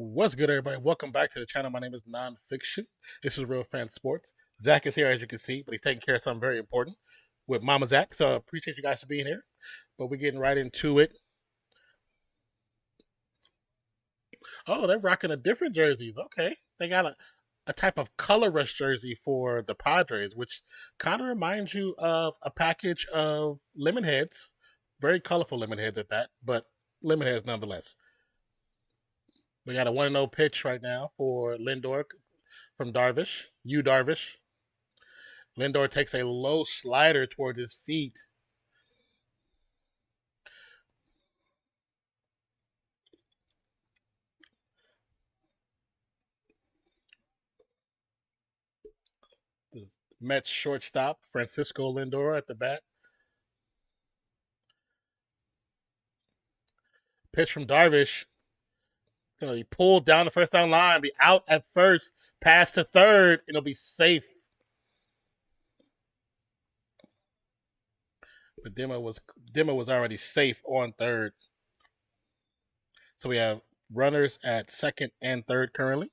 What's good, everybody? Welcome back to the channel. My name is Nonpfixion. This is Real Fan Sports. Zach is here, as you can see, but he's taking care of something very important with Mama Zach. So I appreciate you guys for being here. But we're getting right into it. Oh, they're rocking a different jerseys. Okay. They got a type of color rush jersey for the Padres, which kind of reminds you of a package of lemon heads. Very colorful lemon heads at that, but lemon heads nonetheless. We got a 1-0 pitch right now for Lindor from Darvish. Darvish. Lindor takes a low slider towards his feet. The Mets shortstop, Francisco Lindor, at the bat. Pitch from Darvish. Going to be pulled down the first down line, be out at first, pass to third, and it'll be safe. But Dimmer was already safe on third. So we have runners at second and third currently.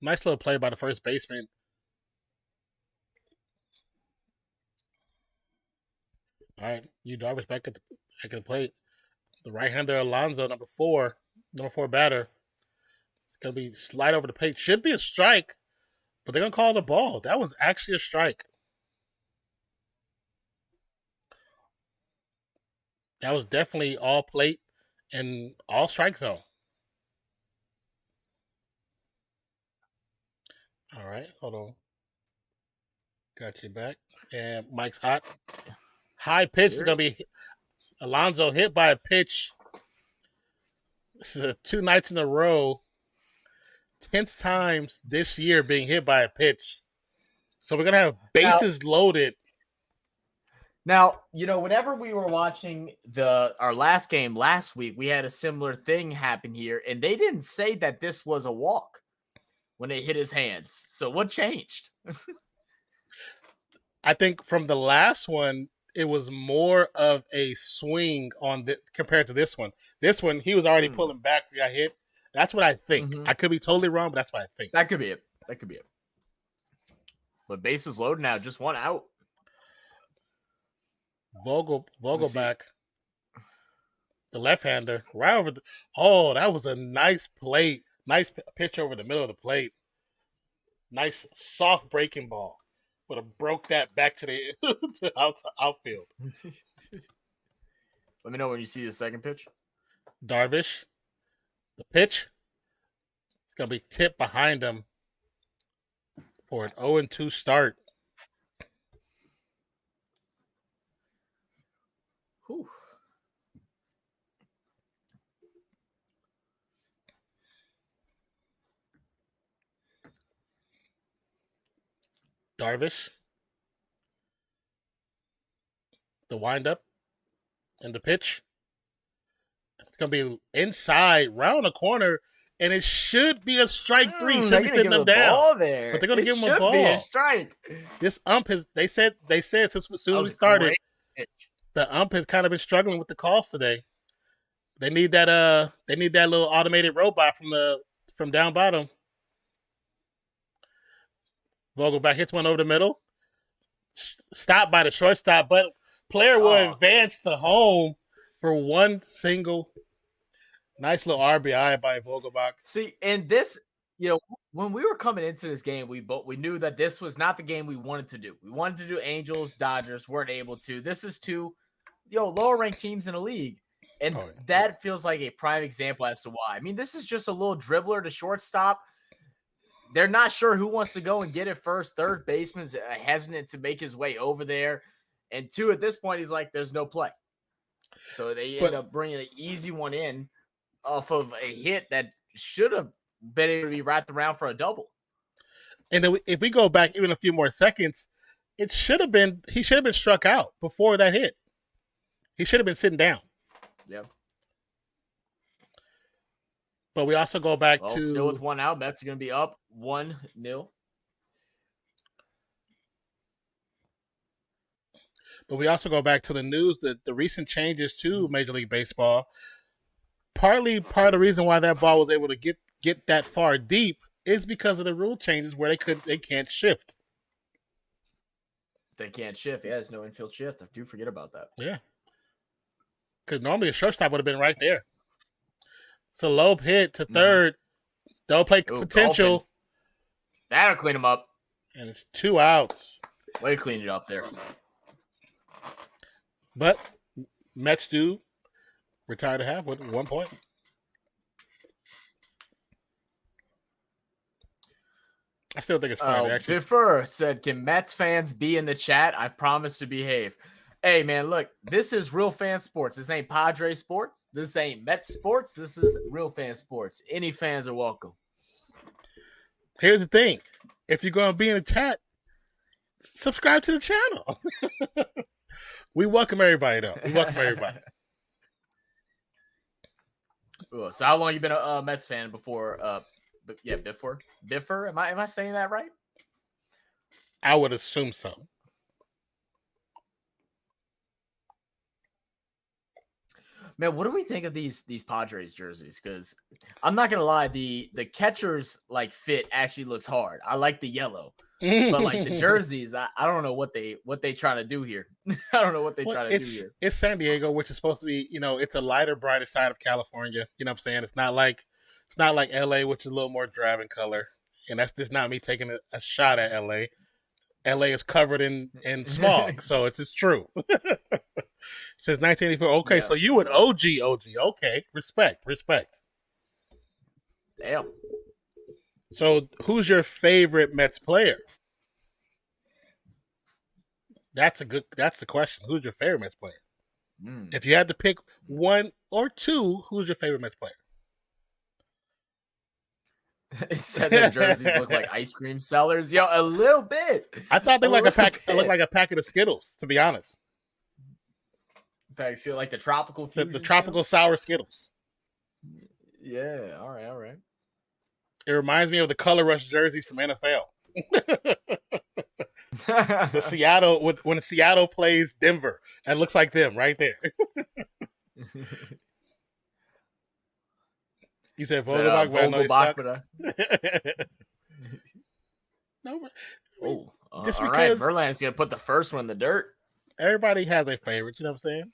Nice little play by the first baseman. All right, Darvish back at the plate. The right-hander Alonso, number four batter. It's gonna be slide over the plate. Should be a strike, but they're gonna call the ball. That was actually a strike. That was definitely all plate and all strike zone. All right, hold on. Got you back. And Mike's hot. High pitch is going to be Alonso hit by a pitch. This is 2 nights in a row. 10th times this year being hit by a pitch. So we're going to have bases loaded. Now, whenever we were watching our last game last week, we had a similar thing happen here, and they didn't say that this was a walk when it hit his hands. So what changed? I think from the last one, it was more of a swing compared to this one. This one, he was already pulling back, got hit. That's what I think. I could be totally wrong, but that's what I think. That could be it. But bases loaded now, just one out. Vogelback, the left-hander, right over the. Oh, that was a nice play. Nice pitch over the middle of the plate. Nice soft breaking ball. Would have broke that back to the outfield. Let me know when you see the second pitch. Darvish, the pitch. It's going to be tipped behind him for an 0-2 start. Whew. Darvish, the windup, and the pitch. It's going to be inside, round the corner, and it should be a strike 3. Should be sitting them down. But they're going to give him a ball. Should be a strike. This ump they said since as soon as we started, the ump has kind of been struggling with the calls today. They need that little automated robot from down bottom. Vogelback hits one over the middle. Stopped by the shortstop, but player will advance to home for one single. Nice little RBI by Vogelback. See, and this, when we were coming into this game, we knew that this was not the game we wanted to do. We wanted to do Angels, Dodgers, weren't able to. This is two, lower ranked teams in the league. And that feels like a prime example as to why. I mean, this is just a little dribbler to shortstop. They're not sure who wants to go and get it first. Third baseman's hesitant to make his way over there. And 2, at this point, he's like, there's no play. So they end up bringing an easy one in off of a hit that should have been able to be wrapped around for a double. And then if we go back even a few more seconds, he should have been struck out before that hit. He should have been sitting down. Yeah. But we also go back Well, still with to. one out, Mets are going to be up 1-0. But we also go back to the news that the recent changes to Major League Baseball. Partly part of the reason why that ball was able to get that far deep is because of the rule changes where they can't shift. They can't shift. Yeah, there's no infield shift. I do forget about that. Yeah. Because normally a shortstop would have been right there. It's a low hit to third. Double play potential. Golfing. That'll clean them up. And it's 2 outs. Way to clean it up there. But Mets do retire to half with 1 point. I still think it's fine, actually. Biffer said, can Mets fans be in the chat? I promise to behave. Hey, man, look, this is real fan sports. This ain't Padres sports. This ain't Mets sports. This is real fan sports. Any fans are welcome. Here's the thing. If you're going to be in the chat, subscribe to the channel. We welcome everybody, though. We welcome everybody. So how long you been a Mets fan before? Yeah, Biffer. Am I saying that right? I would assume so. Man, what do we think of these Padres jerseys? Because I'm not gonna lie, the catcher's like fit actually looks hard. I like the yellow, but like the jerseys, I don't know what they trying to do here. I don't know what they trying to do here. It's San Diego, which is supposed to be, it's a lighter, brighter side of California. You know what I'm saying? It's not like LA, which is a little more drab in color. And that's just not me taking a shot at LA. LA is covered in smog, so it's true. Since 1984. Okay, yeah. So you an OG. Okay, respect. Damn. So who's your favorite Mets player? That's the question. Who's your favorite Mets player? If you had to pick one or two, who's your favorite Mets player? It said their jerseys look like ice cream sellers. Yo, a little bit. I thought they looked like a packet of Skittles, to be honest. Like the tropical the tropical sour Skittles. Yeah, all right. It reminds me of the Color Rush jerseys from NFL. The Seattle when Seattle plays Denver, and it looks like them right there. You said Vogelbach, but I know he sucks. No, just all right. Verlander's gonna put the first one in the dirt. Everybody has a favorite. You know what I'm saying?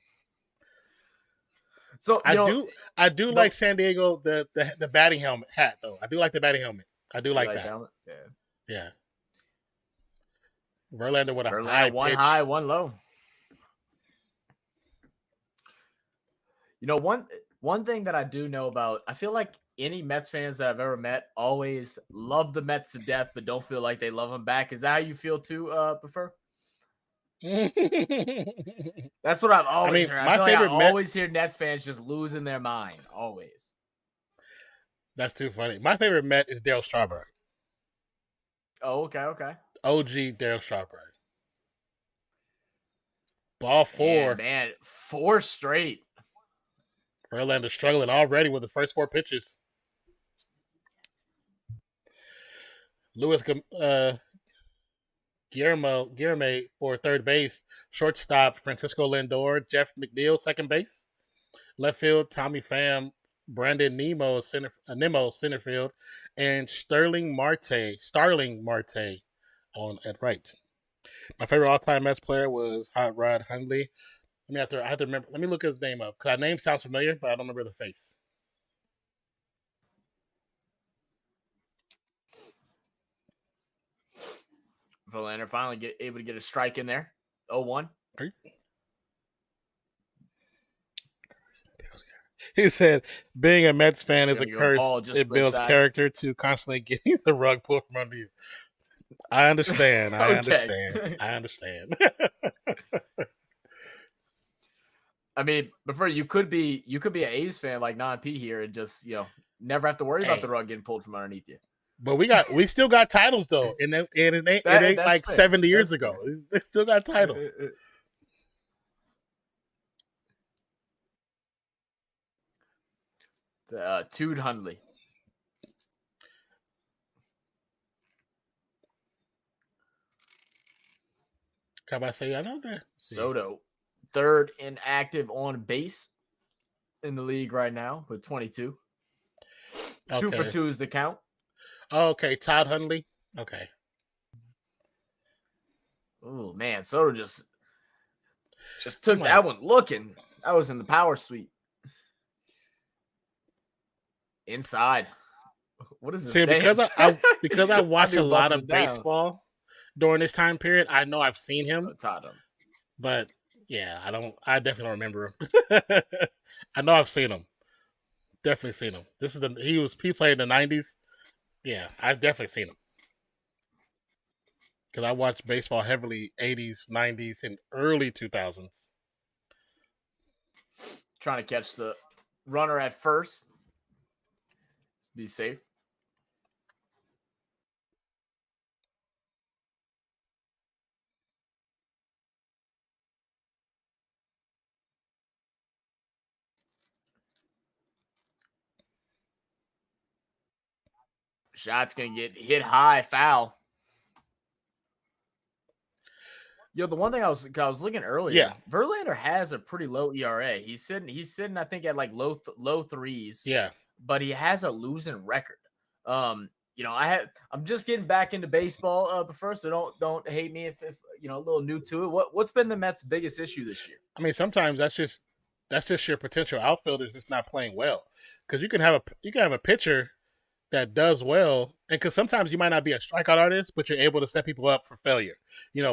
So I do like San Diego the batting helmet hat though. I do like the batting helmet. I do like that. Helmet? Yeah. Verlander with a high one pitch. High, one low. One thing that I do know about, I feel like any Mets fans that I've ever met always love the Mets to death, but don't feel like they love them back. Is that how you feel too, Prefer? That's what I've always heard. I always hear Nets fans just losing their mind. Always. That's too funny. My favorite Met is Darryl Strawberry. Oh, okay. OG Darryl Strawberry. Ball 4. Man, 4 straight. Verlander struggling already with the first 4 pitches. Luis Guillermo for third base. Shortstop, Francisco Lindor. Jeff McNeil, second base. Left field, Tommy Pham. Brandon Nimmo, center field. And Starling Marte at right. My favorite all-time Mets player was Hot Rod Hundley. I have to remember. Let me look his name up because that name sounds familiar, but I don't remember the face. Verlander finally able to get a strike in there. 0-1. He said, being a Mets fan is a curse. It builds character to constantly getting the rug pulled from under you. I understand. I understand. I mean, before you could be an A's fan like Non-P here and just never have to worry about the rug getting pulled from underneath you. But we still got titles though, and it ain't like 70 years ago. They still got titles. It's Tude Hundley. How about say another? Soto, third in active on base in the league right now with 22. Okay. 2 for 2 is the count. Oh, okay, Todd Hundley. Okay. Oh man, Soto just took that one looking. That was in the power suite. Inside. What is this? See, because I watched a lot of baseball during this time period, I know I've seen him. But yeah, I definitely don't remember him. I know I've seen him. Definitely seen him. He played in the 90s. Yeah, I've definitely seen him. Because I watched baseball heavily 80s, 90s, and early 2000s. Trying to catch the runner at first. Let's be safe. Shot's going to get hit high, foul. Yo, the one thing I was looking earlier, Yeah. Verlander has a pretty low ERA. He's sitting I think at like low threes. Yeah. But he has a losing record. I'm just getting back into baseball, but first, so don't hate me if a little new to it. What's been the Mets' biggest issue this year? I mean, sometimes that's just your potential outfielder just not playing well. Because you can have a pitcher that does well, and because sometimes you might not be a strikeout artist, but you're able to set people up for failure.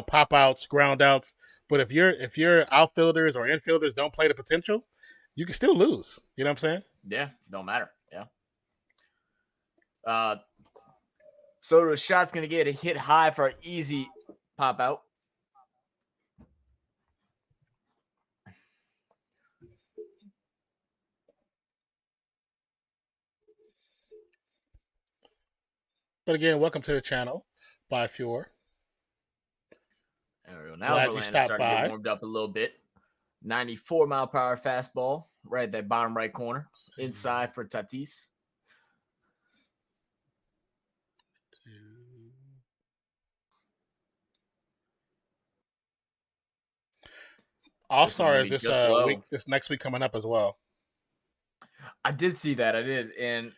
Pop outs, ground outs. But if your outfielders or infielders don't play the potential, you can still lose. You know what I'm saying? Yeah, don't matter. Yeah. So the shot's gonna get a hit high for an easy pop out. But again, welcome to the channel. Bye, Fjord. There we go. Now Verlander's starting to get warmed up a little bit. 94-mile-per-hour fastball right at that bottom right corner. Inside for Tatis. All-Star is this next week coming up as well. I did see that. I did. And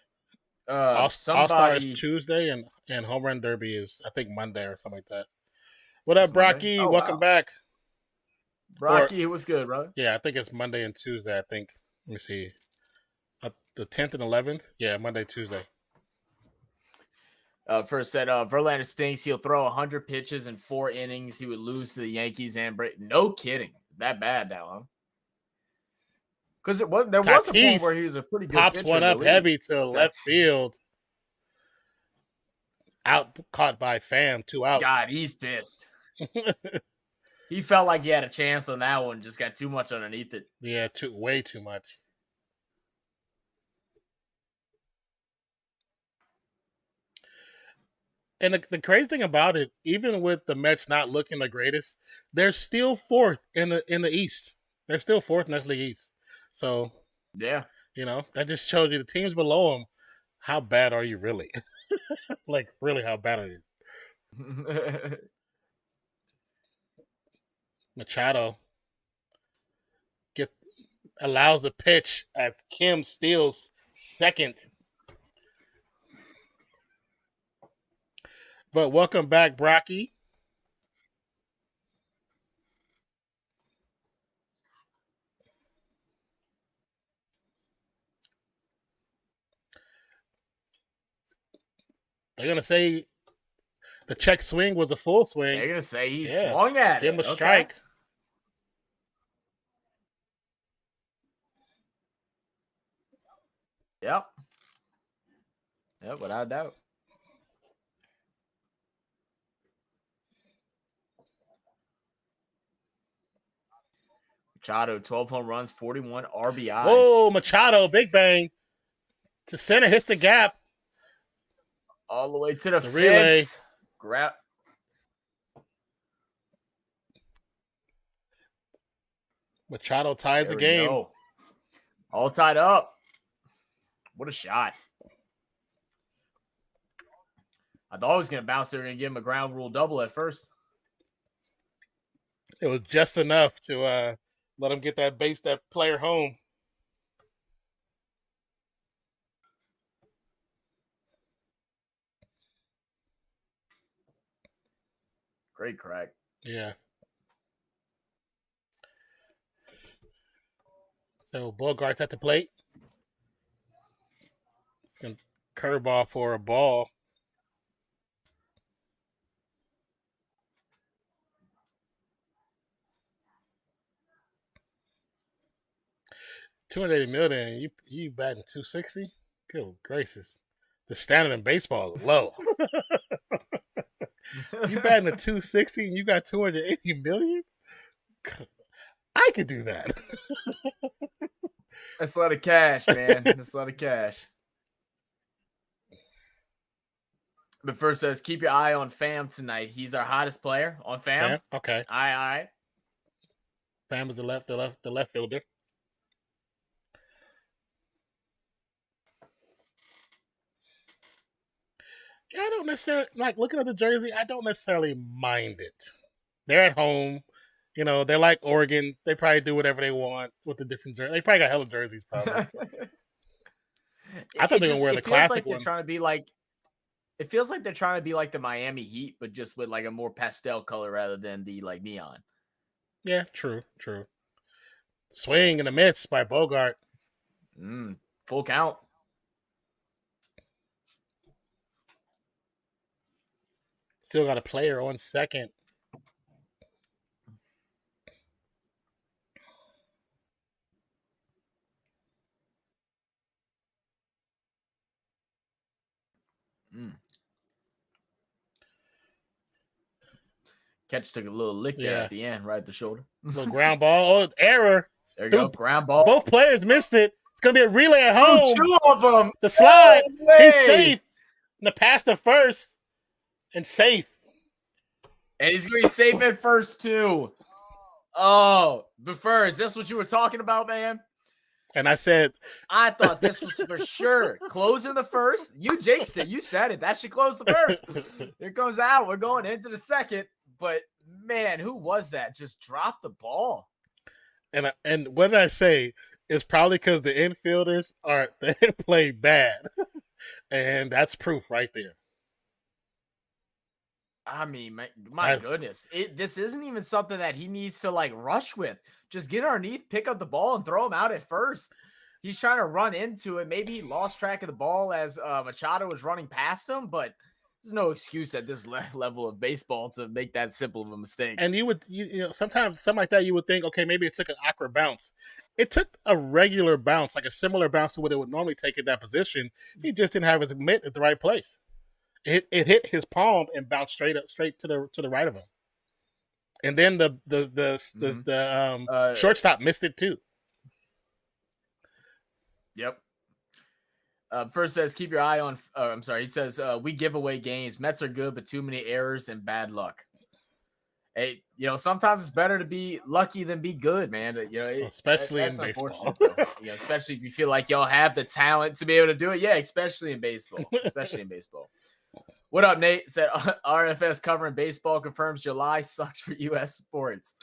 All-Star is Tuesday and Home Run Derby is, I think, Monday or something like that. What up, Brocky? Oh, welcome back. Brocky, it was good, brother. Yeah, I think it's Monday and Tuesday, I think. Let me see. The 10th and 11th? Yeah, Monday, Tuesday. First said, Verlander stinks. He'll throw 100 pitches in 4 innings. He would lose to the Yankees and no kidding. That bad now, huh? Because there was a point where he was a pretty good pops one up heavy to left field. Out caught by Pham, 2 out. God, he's pissed. He felt like he had a chance on that one. Just got too much underneath it. Yeah, way too much. And the crazy thing about it, even with the Mets not looking the greatest, they're still 4th in the East. They're still 4th in the League East. So yeah, that just shows you the teams below them. How bad are you really? Like, really, how bad are you? Machado allows the pitch as Kim steals second. But welcome back, Brocky. They're going to say the check swing was a full swing. They're going to say he swung at it. Give him a strike. Yep, without a doubt. Machado, 12 home runs, 41 RBIs. Whoa, Machado, big bang. To center, hits the gap. All the way to the relay. Grab. Machado ties the game. Go. All tied up. What a shot. I thought I was going to bounce. They were going to give him a ground rule double at first. It was just enough to let him get that player home. Great crack. Yeah. So Bogart's at the plate. It's gonna curveball for a ball. $280 million. You batting 260? Good gracious. The standard in baseball is low. You batting a 260 and you got 280 million? I could do that. That's a lot of cash, man. That's a lot of cash. But first says, keep your eye on Fam tonight. He's our hottest player on Fam. Fam? Okay. All right. Fam is the left fielder. Yeah, I don't necessarily like looking at the jersey. I don't necessarily mind it. They're at home. You know, they're like Oregon. They probably do whatever they want with the different jerseys. They probably got hella jerseys, probably. I thought they were going to wear the classic ones. Trying to be like, it feels like they're trying to be like the Miami Heat, but just with like a more pastel color rather than the like neon. Yeah, true. Swing and a miss by Bogart. Full count. Still got a player on second. Catch took a little lick there at the end, right at the shoulder. Little ground ball. Oh, error. There you go. Ground ball. Both players missed it. It's going to be a relay at home. Two of them. The slide. No, he's safe. And the pass to first. And safe. And he's going to be safe at first, too. Oh, but first, is this what you were talking about, man? And I said, I thought this was for sure. Closing the first. You jinxed it. You said it. That should close the first. Here comes out. We're going into the second. But, man, who was that? Just dropped the ball. And what did I say? It's probably because the infielders they play bad. And that's proof right there. I mean, my goodness. This isn't even something that he needs to, like, rush with. Just get underneath, pick up the ball, and throw him out at first. He's trying to run into it. Maybe he lost track of the ball as Machado was running past him, but there's no excuse at this level of baseball to make that simple of a mistake. And you know, sometimes something like that, you would think, okay, maybe it took an awkward bounce. It took a regular bounce, like a similar bounce to what it would normally take in that position. He just didn't have his mitt at the right place. It hit his palm and bounced straight to the right of him. And then the shortstop missed it too. Yep. First says, keep your eye on. I'm sorry. He says, we give away games. Mets are good, but too many errors and bad luck. Hey, you know, sometimes it's better to be lucky than be good, man. You know, especially in baseball. You know, especially if you feel like y'all have the talent to be able to do it. Yeah, especially in baseball. Especially in baseball. What up, Nate? Said RFS covering baseball confirms July sucks for U.S. sports.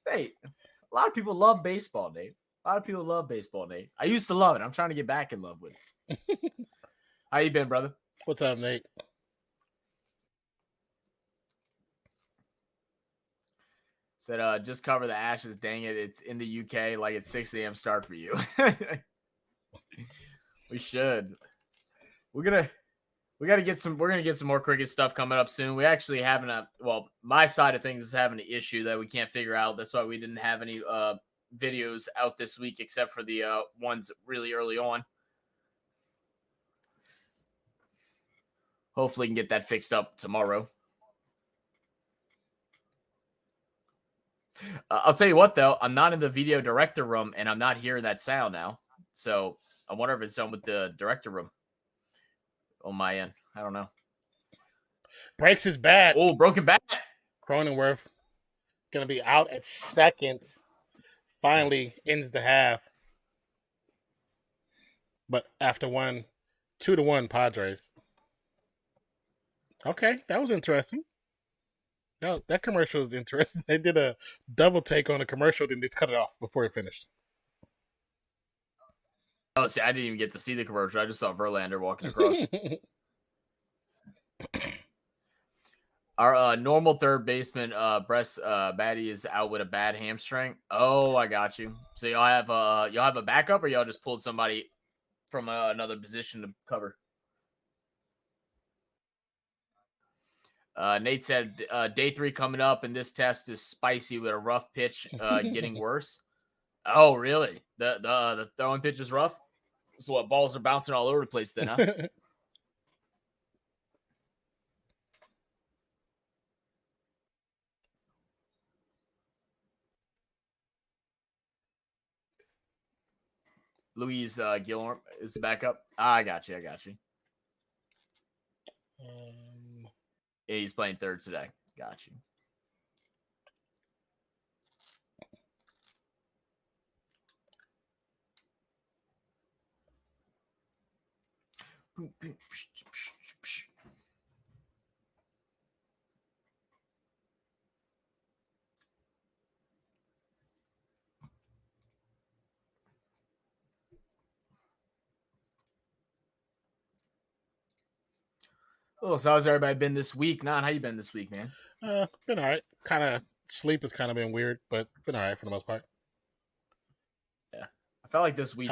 Nate, a lot of people love baseball, Nate. A lot of people love baseball, Nate. I used to love it. I'm trying to get back in love with it. How you been, brother? What's up, Nate? Said, just cover the Ashes. Dang it. It's in the UK. Like it's 6 a.m. start for you. We should. We're gonna get some more cricket stuff coming up soon. We actually having my side of things is having an issue that we can't figure out. That's why we didn't have any videos out this week except for the ones really early on. Hopefully we can get that fixed up tomorrow. I'll tell you what, though. I'm not in the video director room, and I'm not hearing that sound now. So I wonder if it's done with the director room on my end. I don't know. Breaks his bat. Oh, broken bat. Cronenworth going to be out at second. Finally ends the half. But after 2-1 Padres. Okay, that was interesting. That commercial was interesting. They did a double take on a commercial, then just cut it off before it finished. Oh, see, I didn't even get to see the commercial. I just saw Verlander walking across. Our normal third baseman, Bress Batty, is out with a bad hamstring. Oh, I got you. So y'all have a backup, or y'all just pulled somebody from another position to cover? Nate said day 3 coming up, and this test is spicy with a rough pitch getting worse. Oh, really? The throwing pitch is rough? So what, balls are bouncing all over the place then, huh? Louise Gilmore is the backup. I got you. Yeah, he's playing third today. Got you. Oh, so how's everybody been this week? How you been this week, man? Been all right. Kind of sleep has kind of been weird, but been all right for the most part. Yeah, I felt like this week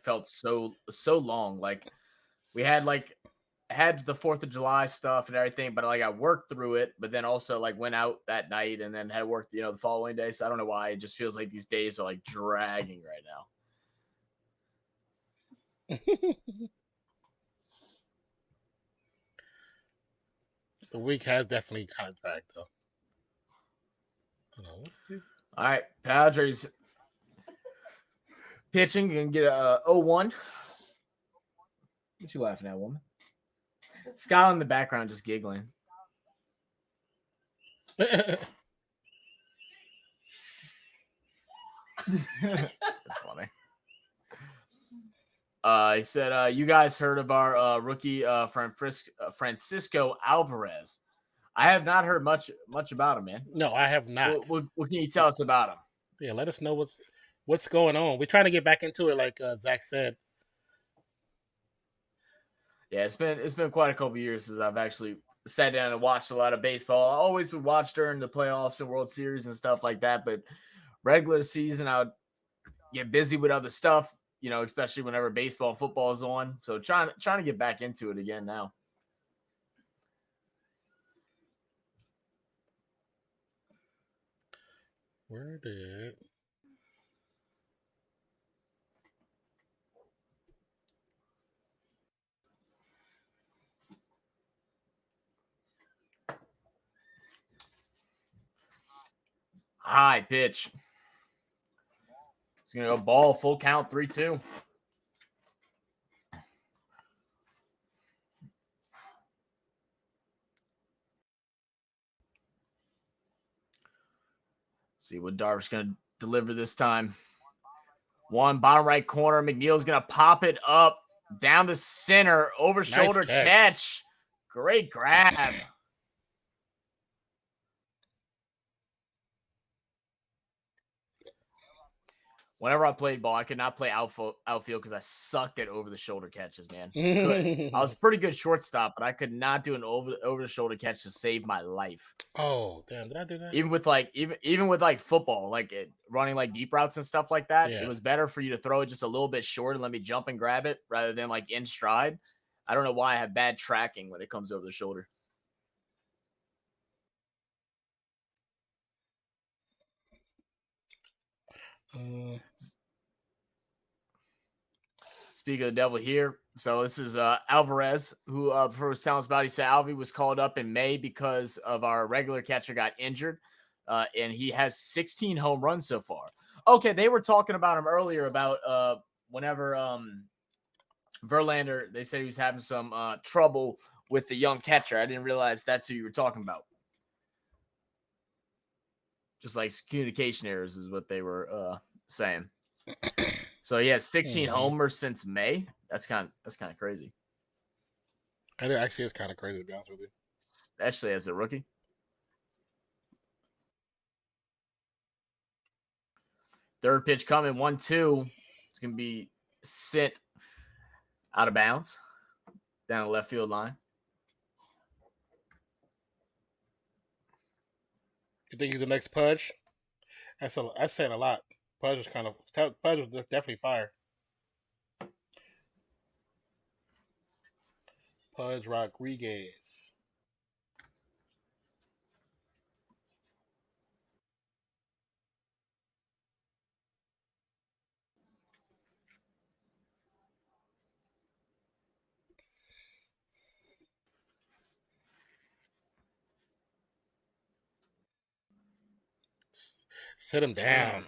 felt so long. Like we had the 4th of July stuff and everything, but I worked through it, but then also went out that night and then had worked the following day. So I don't know why it just feels like these days are dragging right now. The week has definitely kind of dragged, though. All right, Padres pitching and get a 0-1. What you laughing at, woman? Scott in the background just giggling. That's funny. He said, you guys heard of our rookie Francisco Alvarez? I have not heard much about him, man. No, I have not. What can you tell us about him? Yeah, let us know what's going on. We're trying to get back into it, like Zach said. Yeah, it's been quite a couple years since I've actually sat down and watched a lot of baseball. I always would watch during the playoffs and World Series and stuff like that, but regular season I would get busy with other stuff, especially whenever baseball and football is on. So trying to get back into it again now. Where did high pitch? It's gonna go ball, full count, 3-2. See what Darvish's gonna deliver this time. One bottom right corner. McNeil's gonna pop it up down the center, over shoulder catch. Great grab. Whenever I played ball, I could not play outfield because I sucked at over the shoulder catches, man. I was a pretty good shortstop, but I could not do an over the shoulder catch to save my life. Oh, damn, did I do that? Even with football, running deep routes and stuff like that, It was better for you to throw it just a little bit short and let me jump and grab it rather than in stride. I don't know why I have bad tracking when it comes over the shoulder. Speak of the devil here. So this is Alvarez, who before was telling us about. He said Alvy was called up in May because of our regular catcher got injured, and he has 16 home runs so far. Okay, they were talking about him earlier about whenever Verlander, they said he was having some trouble with the young catcher. I didn't realize that's who you were talking about. Just communication errors is what they were saying. So he has 16 homers since May. That's kind of crazy. It actually is kind of crazy, to be honest with you. Especially as a rookie. Third pitch coming, 1-2. It's going to be sent out of bounds down the left field line. You think he's the next Pudge? That's saying a lot. Pudge was definitely fire. Pudge Rodriguez. Sit him down.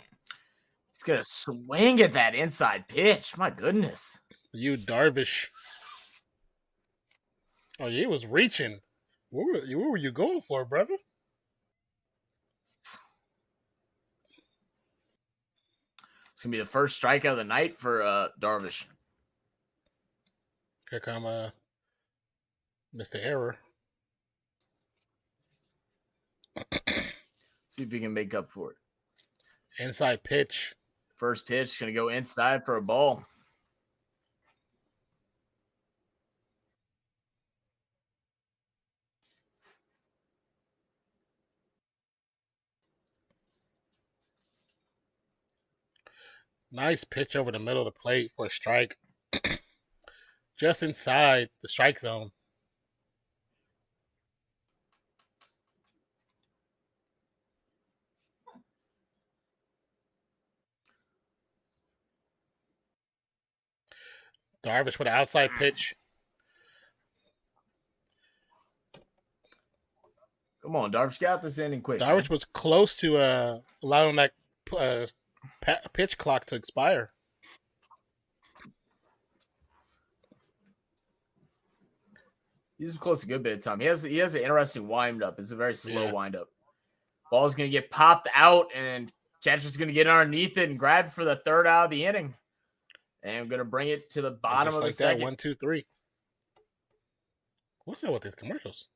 He's going to swing at that inside pitch. My goodness. You Darvish. Oh, yeah, he was reaching. What were you going for, brother? It's going to be the first strikeout of the night for Darvish. Here come Mr. Error. See if he can make up for it. Inside pitch. First pitch going to go inside for a ball. Nice pitch over the middle of the plate for a strike. Just inside the strike zone. Darvish with an outside pitch. Come on, Darvish, get out this inning quick. Darvish was close to allowing that pitch clock to expire. He's close a good bit of time. He has an interesting wind up. It's a very slow wind up. Ball's going to get popped out, and catcher's going to get underneath it and grab it for the third out of the inning. And I'm going to bring it to the bottom of the second. 1, 2, 3. What's that with these commercials?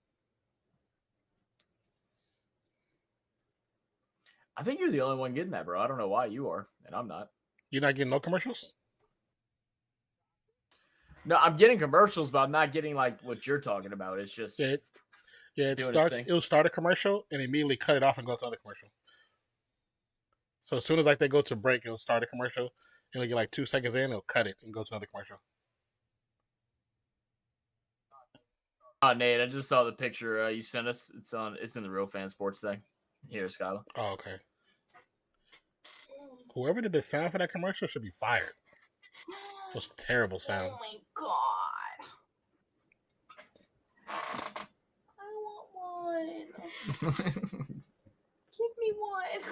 I think you're the only one getting that, bro. I don't know why you are, and I'm not. You're not getting no commercials? No, I'm getting commercials, but I'm not getting like what you're talking about. It's just it'll start a commercial and immediately cut it off and go to another commercial. So as soon as they go to break, it'll start a commercial. It'll get 2 seconds in, it'll cut it and go to another commercial. Nate, I just saw the picture you sent us. It's in the Real Fan Sports thing. Here, Skylar. Oh, okay. Whoever did the sound for that commercial should be fired. It was a terrible sound. Oh my god. I want one. Give me one.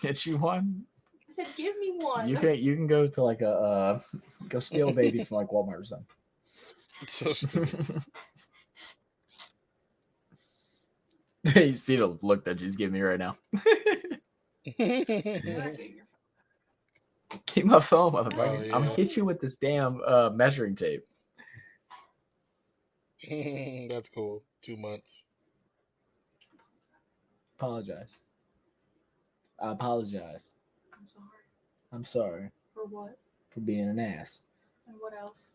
Get you one? I said, give me one. You can go to go steal a baby from Walmart or something. It's so stupid. You see the look that she's giving me right now. Keep my phone, motherfucker. Oh, yeah. I'm gonna hit you with this damn measuring tape. That's cool. 2 months. Apologize. I apologize. I'm sorry. I'm sorry. For what? For being an ass. And what else?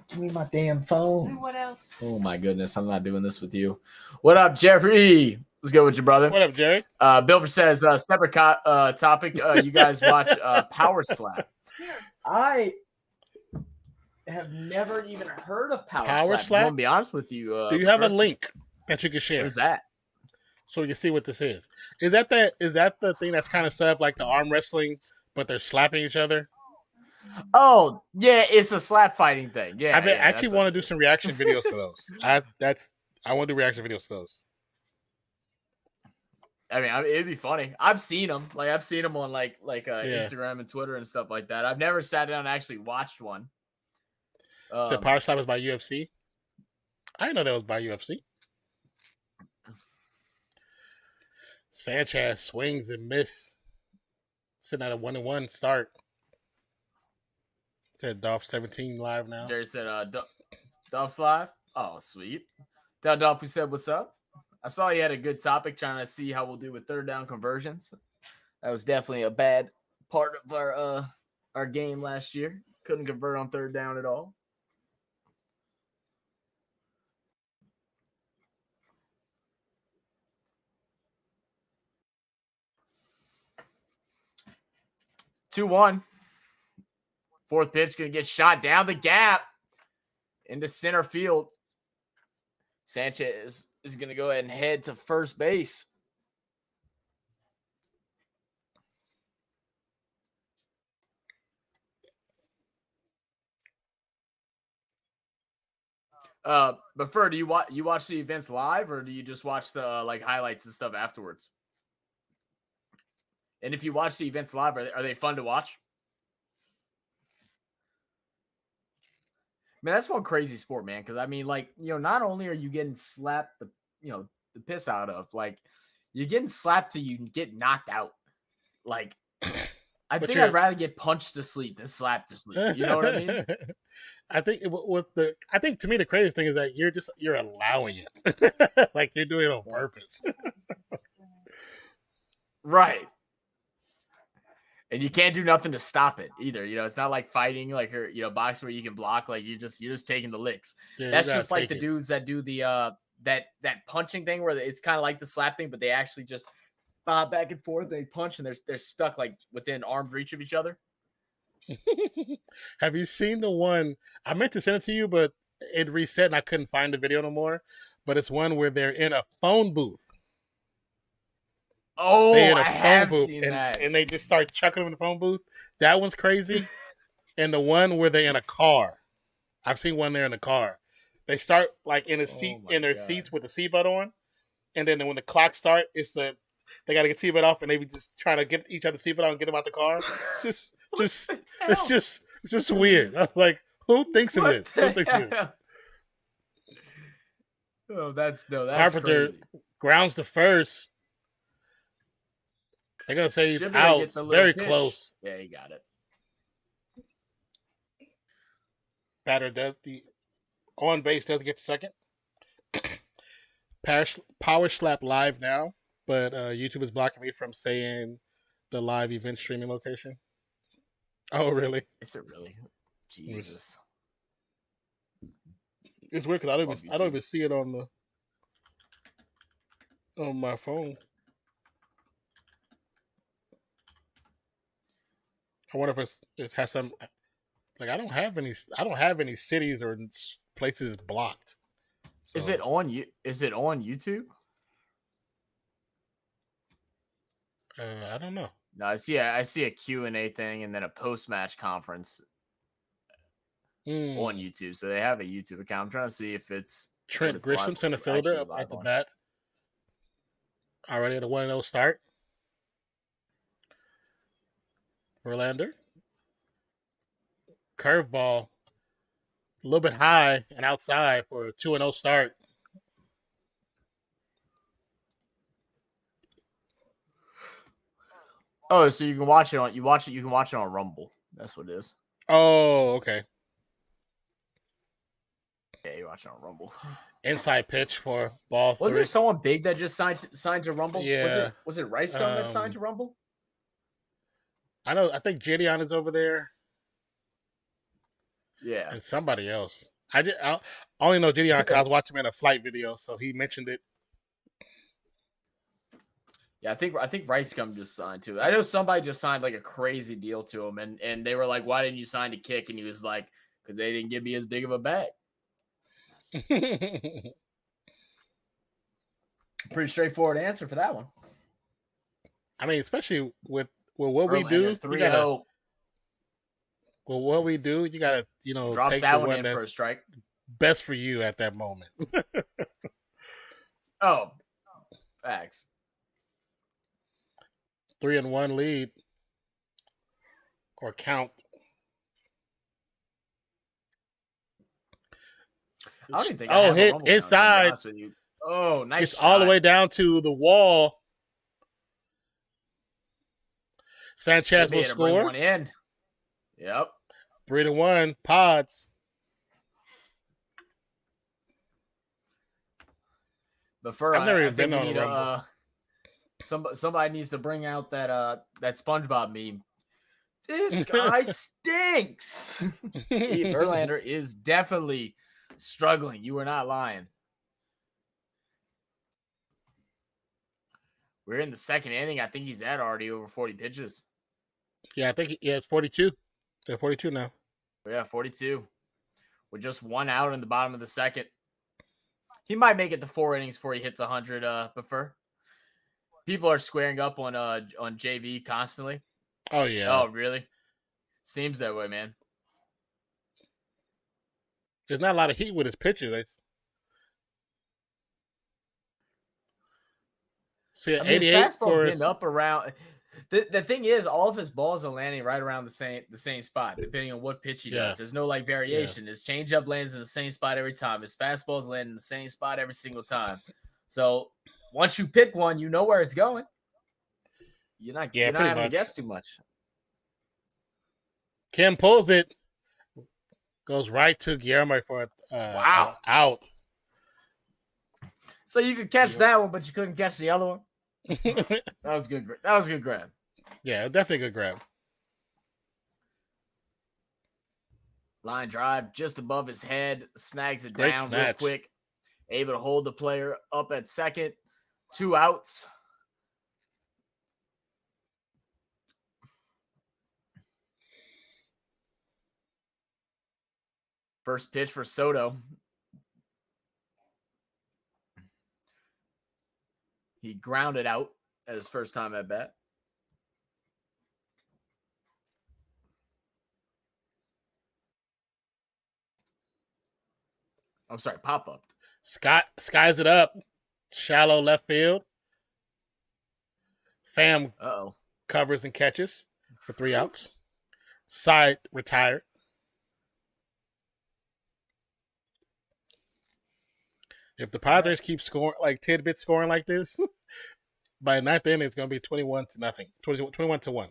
Give me my damn phone. And what else? Oh my goodness, I'm not doing this with you. What up, Jeffrey? Let's go with you, brother. What up, Jerry? Bilfer says, separate topic. You guys watch Power Slap. Here. I have never even heard of Power Power Slap. Slap? I'm gonna be honest with you. Do you have a link that you can share? What is that? So we can see what this is. Is that the thing that's kind of set up like the arm wrestling, but they're slapping each other? Oh, yeah, it's a slap fighting thing. Yeah, I actually want to do some reaction videos to those. I want to do reaction videos to those. I mean, it'd be funny. I've seen them. I've seen them on Instagram and Twitter and stuff like that. I've never sat down and actually watched one. So Power Slap is by UFC? I didn't know that was by UFC. Sanchez swings and miss. Sitting at a 1-1 start. Said Dolph 17 live now. Jerry said, Dolph's live? Oh, sweet. Tell Dolph we said, what's up? I saw you had a good topic trying to see how we'll do with third down conversions. That was definitely a bad part of our game last year. Couldn't convert on third down at all. Two one. Fourth pitch going to get shot down the gap into center field. Sanchez is going to go ahead and head to first base. But Fer, do you watch the events live, or do you just watch the like highlights and stuff afterwards? And if you watch the events live, are they fun to watch? Man, that's one crazy sport, man. Because I mean, like, you know, not only are you getting slapped the piss out of, like, you're getting slapped till you get knocked out. Like, I think I'd rather get punched to sleep than slapped to sleep. You know what I mean? I think to me the craziest thing is that you're allowing it, like you're doing it on purpose, right? And you can't do nothing to stop it either. You know, it's not like fighting, like, or, you know, boxing where you can block. Like you're just taking the licks. Yeah, that's just like the dudes that do the that punching thing where it's kind of like the slap thing, but they actually just bob back and forth. They punch and they're stuck like within arm's reach of each other. Have you seen the one? I meant to send it to you, but it reset and I couldn't find the video no more. But it's one where they're in a phone booth. Oh, I have seen that. And they just start chucking them in the phone booth. That one's crazy. And the one where they're in a car. I've seen one there in a car. They start like in a seat their seats with the seatbelt on. And then when the clock starts, they got to get seatbelt off and they be just trying to get each other seatbelt on and get them out the car. It's just weird. I was like, who thinks of this? Who thinks of this? Oh, that's Carpenter crazy. Grounds to first. They're going to say he's out. Very close. Yeah, he got it. Batter does the on base doesn't get the second. Power slap live now, but YouTube is blocking me from saying the live event streaming location. Oh, really? Is it really? Jesus. It's weird because I don't even see it on my phone. I wonder if it has some, like, I don't have any cities or places blocked. So, Is it on YouTube? I don't know. No, I see a Q&A thing and then a post-match conference on YouTube. So they have a YouTube account. I'm trying to see if it's Trent Grisham, center fielder, up at the bat. Already at a 1-0 start. Verlander. Curveball. A little bit high and outside for a 2-0 start. Oh, so you can watch it on Rumble. That's what it is. Oh, okay. Yeah, you watch it on Rumble. Inside pitch for ball 3. Was there someone big that just signed to Rumble? Yeah. Was it Rice Gum that signed to Rumble? I think Gideon is over there. Yeah. And somebody else. I only know Gideon because I was watching him in a flight video, so he mentioned it. Yeah, I think Rice Gum just signed to it. I know somebody just signed like a crazy deal to him, and they were like, "Why didn't you sign to Kick?" And he was like, "Because they didn't give me as big of a bag." Pretty straightforward answer for that one. I mean, especially with what we do, 3-0. Well, what we do, you gotta, drops take that the one one in that's for a strike. Best for you at that moment. Oh, facts. 3-1 lead, or count. I don't even think. Oh, hit inside. Oh, nice. It's all the way down to the wall. Sanchez will score. One in. Yep. 3-1. Pods. But for I've never even been on a Rumble. Somebody needs to bring out that SpongeBob meme This guy stinks. Verlander is definitely struggling. You are not lying. We're in the second inning. I think he's at already over 40 pitches. Yeah, I think it's 42. They're 42 now. Yeah, 42. With just one out in the bottom of the second. He might make it to 4 innings before he hits 100, Buffer. People are squaring up on JV constantly. Oh, yeah. Oh, really? Seems that way, man. There's not a lot of heat with his pitches. See, I mean, his 88 fastball's for getting up around. The thing is, all of his balls are landing right around the same spot, depending on what pitch he does. There's no like variation. His changeup lands in the same spot every time. His fastballs land in the same spot every single time. So once you pick one, you know where it's going. You're not having to guess too much. Kim pulls it, goes right to Guillermo for out. So you could catch that one, but you couldn't catch the other one. That was good. That was a good grab. Yeah, definitely a good grab. Line drive just above his head, snags it down real quick. Able to hold the player up at second. 2 outs. First pitch for Soto. He grounded out at his first time at bat. I'm sorry, pop up. Skies it up. Shallow left field. Pham covers and catches for 3 outs. Side retired. If the Padres keep scoring like tidbit scoring like this, by 9th inning it's going to be 21-0. 21-1.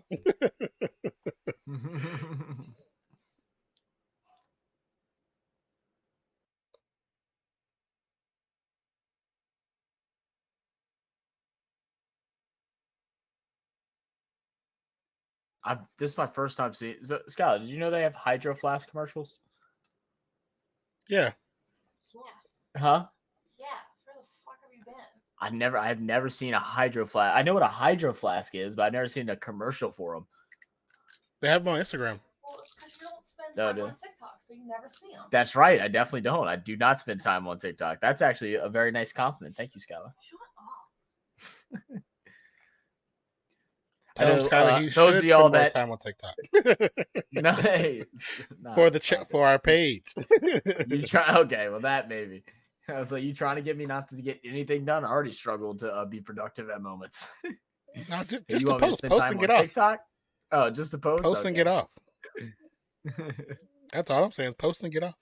This is my first time seeing. Skylar, did you know they have Hydro Flask commercials? Yeah. Yes. Huh? Yes. Where the fuck have you been? I've never seen a Hydro Flask. I know what a Hydro Flask is, but I've never seen a commercial for them. They have them on Instagram. Well, it's because you don't spend time on TikTok, so you never see them. That's right. I definitely don't. I do not spend time on TikTok. That's actually a very nice compliment. Thank you, Skylar. Shut up. Tell him, Skylar, he should spend more time on TikTok. For our page. You try? Okay, well that maybe. I was like, you trying to get me not to get anything done? I already struggled to be productive at moments. No, just to post and get off. TikTok? Oh, just to post? Post and get off. That's all I'm saying. Post and get off.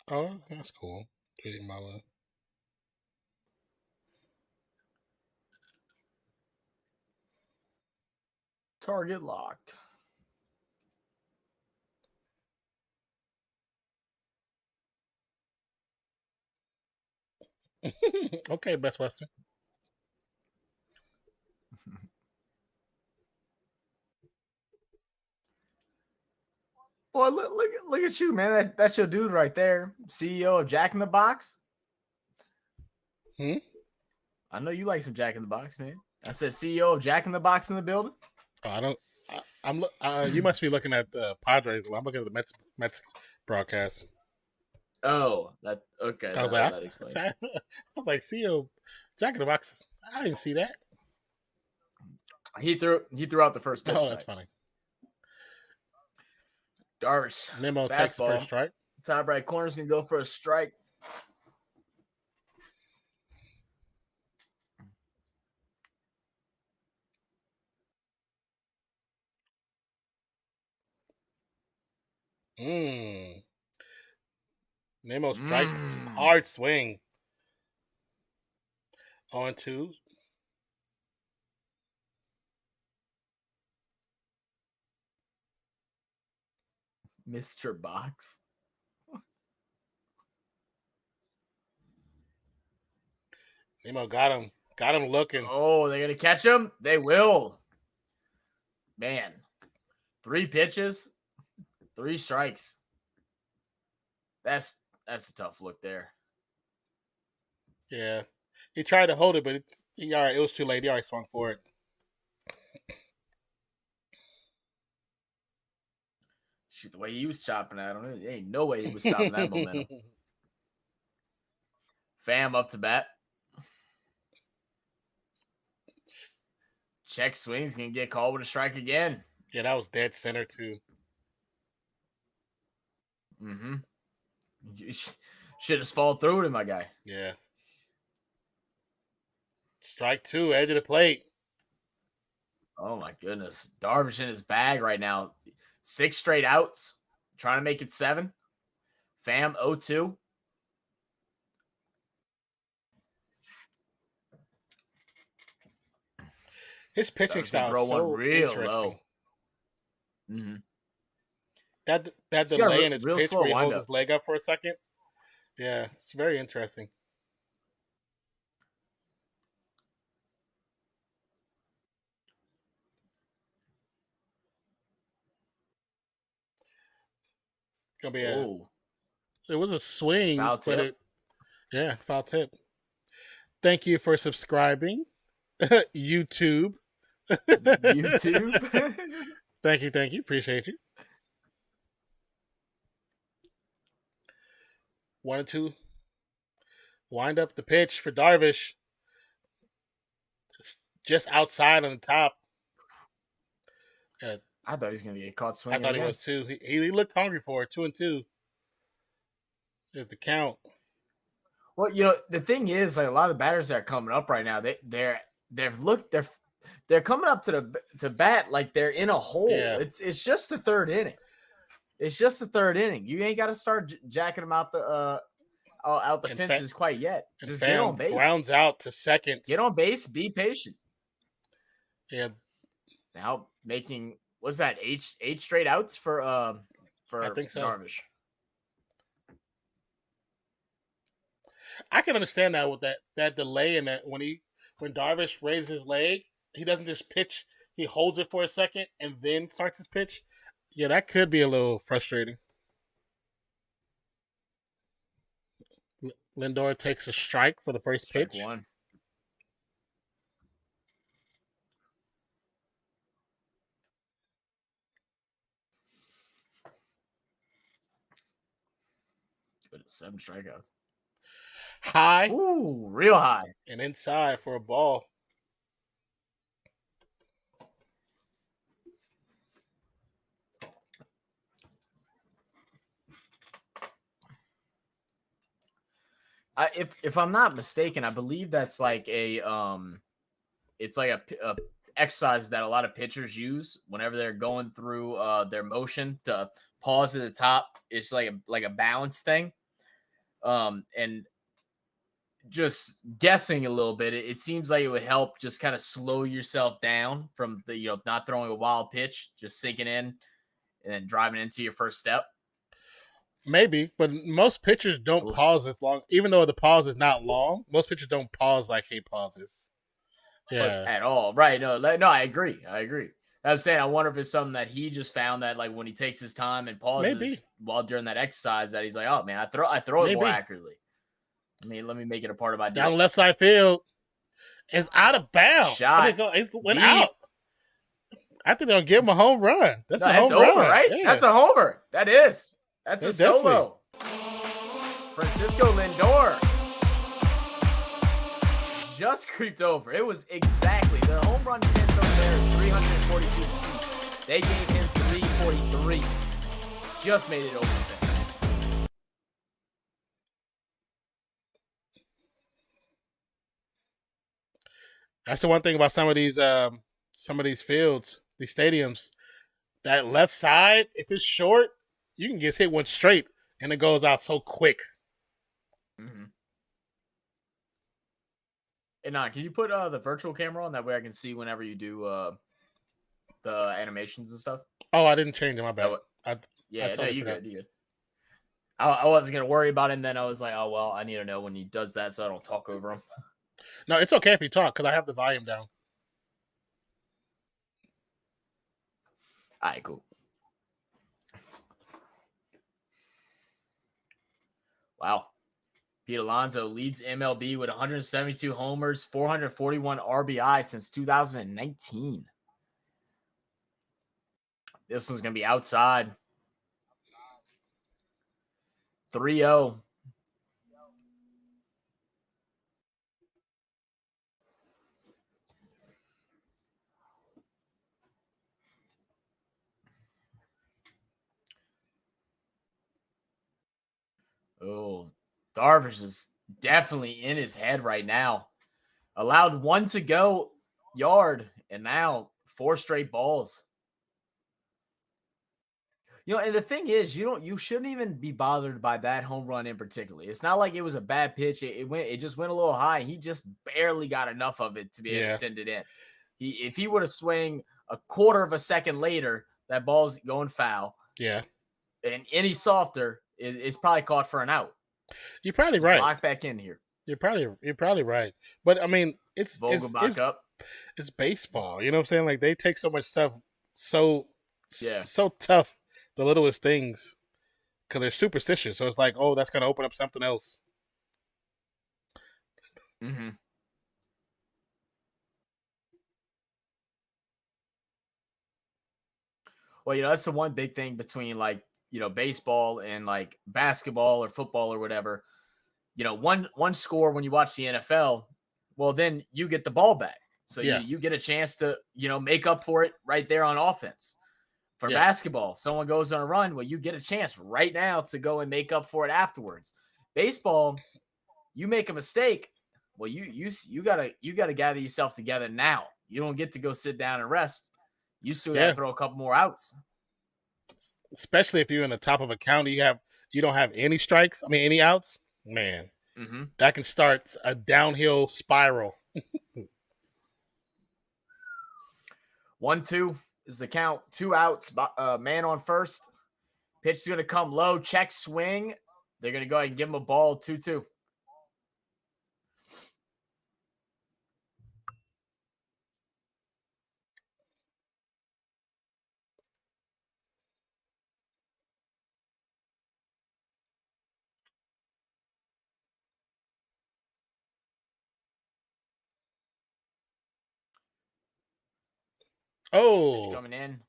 Oh, that's cool. Tweeting my love. Target locked. Okay, Best Western. Boy, look at you, man. That's your dude right there. CEO of Jack in the Box. I know you like some Jack in the Box, man. I said CEO of Jack in the Box in the building. Oh, I don't. You must be looking at the Padres. Well, I'm looking at the Mets broadcast. Oh, that's okay. That explains. I was like, CEO Jack in the Box. I didn't see that. He threw out the first pitch. Oh, that's funny. Darvish. Nemo takes the first strike. Top right corner's gonna go for a strike. Nemo strikes. Hard swing. 0-2. Mr. Box. Nemo got him. Got him looking. Oh, they're gonna catch him. They will. Man, 3 pitches, 3 strikes. That's a tough look there. Yeah. He tried to hold it, but it was too late. He already swung for it. Shoot, the way he was chopping at him, there ain't no way he was stopping that momentum. Pham up to bat. Check swings, gonna get called with a strike again. Yeah, that was dead center too. Mm-hmm. You should just fall through it, my guy. Yeah. Strike 2, edge of the plate. Oh my goodness. Darvish in his bag right now. 6 straight outs. Trying to make it 7. Pham 0-2. His pitching style throw is so one real interesting. low. Mm-hmm. That delay in his pitch where he holds up. his leg up for a second. Yeah, it's very interesting. It's gonna be it was a swing, foul tip. Foul tip. Thank you for subscribing, YouTube. YouTube. Thank you. Appreciate you. 1-2. Wind up the pitch for Darvish. Just outside on the top. I thought he was going to get caught swinging. I thought he was too. He looked hungry for it. 2-2. There's the count. Well, the thing is, like a lot of the batters that are coming up right now, they're coming up to bat like they're in a hole. Yeah. It's just the 3rd inning. It's just the 3rd inning. You ain't got to start jacking them out the fences quite yet. Just get on base. Grounds out to second. Get on base. Be patient. Yeah. Now making what's that 8 straight outs for I think so. Darvish. I can understand that with that delay and that when Darvish raises his leg, he doesn't just pitch. He holds it for a second and then starts his pitch. Yeah, that could be a little frustrating. Lindor takes a strike for the first pitch. 1. Good at 7 strikeouts. High. Ooh, real high. And inside for a ball. If I'm not mistaken, I believe that's like it's like a exercise that a lot of pitchers use whenever they're going through their motion to pause at the top. It's like a balance thing. And just guessing a little bit, it seems like it would help just kind of slow yourself down from the not throwing a wild pitch, just sinking in and then driving into your first step. Maybe, but most pitchers don't pause as long. Even though the pause is not long, most pitchers don't pause like he pauses. Yeah, at all. Right? No, I agree. I'm saying I wonder if it's something that he just found that like when he takes his time and pauses while during that exercise that he's like, oh man, I throw it more accurately. I mean, let me make it a part of my deal. Down left side field. It's out of bounds. Shot. It went out. I think they'll give him a home run. That's a home over, run. right? Yeah. That's a homer. That is. That's a definitely. solo. Francisco Lindor just creeped over. It was exactly the home run fence over there is 342 feet. They gave him 343. Just made it over the fence. That's the one thing about some of these fields, these stadiums. That left side, if it's short, you can just hit one straight and it goes out so quick. Mm-hmm. And can you put the virtual camera on? That way I can see whenever you do the animations and stuff. Oh, I didn't change it. My bad. You good. I wasn't going to worry about it, and then I was like, oh, well, I need to know when he does that so I don't talk over him. No, it's okay if you talk because I have the volume down. All right, cool. Wow. Pete Alonso leads MLB with 172 homers, 441 RBI since 2019. This one's going to be outside. 3-0. Oh, Darvish is definitely in his head right now. Allowed 1 to go yard, and now 4 straight balls. And the thing is, you shouldn't even be bothered by that home run in particular. It's not like it was a bad pitch. It just went a little high. He just barely got enough of it to be able to send it in. If he would have swung a quarter of a second later, that ball's going foul. Yeah. And any softer, it's probably caught for an out. You're probably Just right. lock back in here. You're probably right. But I mean, it's up. It's baseball. You know what I'm saying? Like they take so much stuff so tough, the littlest things, because they're superstitious. So it's like, oh, that's gonna open up something else. Mm-hmm. Well, that's the one big thing between baseball and like basketball or football or whatever. One score when you watch the NFL, well, then you get the ball back. So you get a chance to, make up for it right there on offense. For basketball, if someone goes on a run, well, you get a chance right now to go and make up for it afterwards. Baseball, you make a mistake, well, you gotta gather yourself together now. You don't get to go sit down and rest. You still got to throw a couple more outs. Especially if you're in the top of a county, you don't have any strikes. I mean, any outs. Man, that can start a downhill spiral. 1-2 is the count. 2 outs. Man on first. Pitch is going to come low. Check swing. They're going to go ahead and give him a ball. 2-2. Oh, pitch coming in.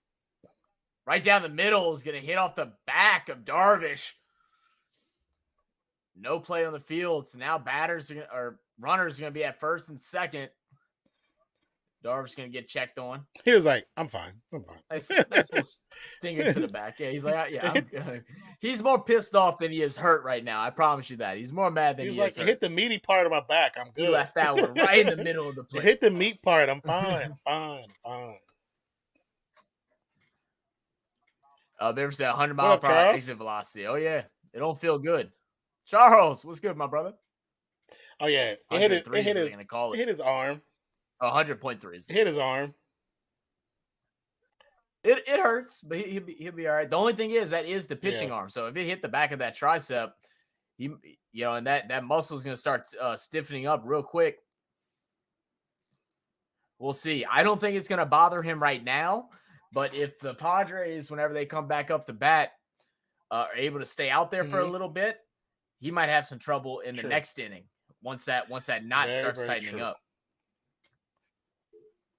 Right down the middle is going to hit off the back of Darvish. No play on the field. So now runners are going to be at first and second. Darvish going to get checked on. He was like, I'm fine. Nice little stinger to the back. Yeah, he's like, I'm good. He's more pissed off than he is hurt right now. I promise you that. He's more mad than he is hurt. Hit the meaty part of my back. I'm good. He left that one right in the middle of the plate. Hit the meat part. I'm fine. fine. There's a 100-mile-per-hour exit velocity. Oh, yeah. It don't feel good. Charles, what's good, my brother? Oh, yeah. It hit his arm. 100.3. Hit his arm. It hurts, but he'll be all right. The only thing is that is the pitching arm. So if it hit the back of that tricep, and that muscle is going to start stiffening up real quick. We'll see. I don't think it's going to bother him right now, but if the Padres, whenever they come back up to bat, are able to stay out there for a little bit, he might have some trouble in the next inning once that knot starts tightening up.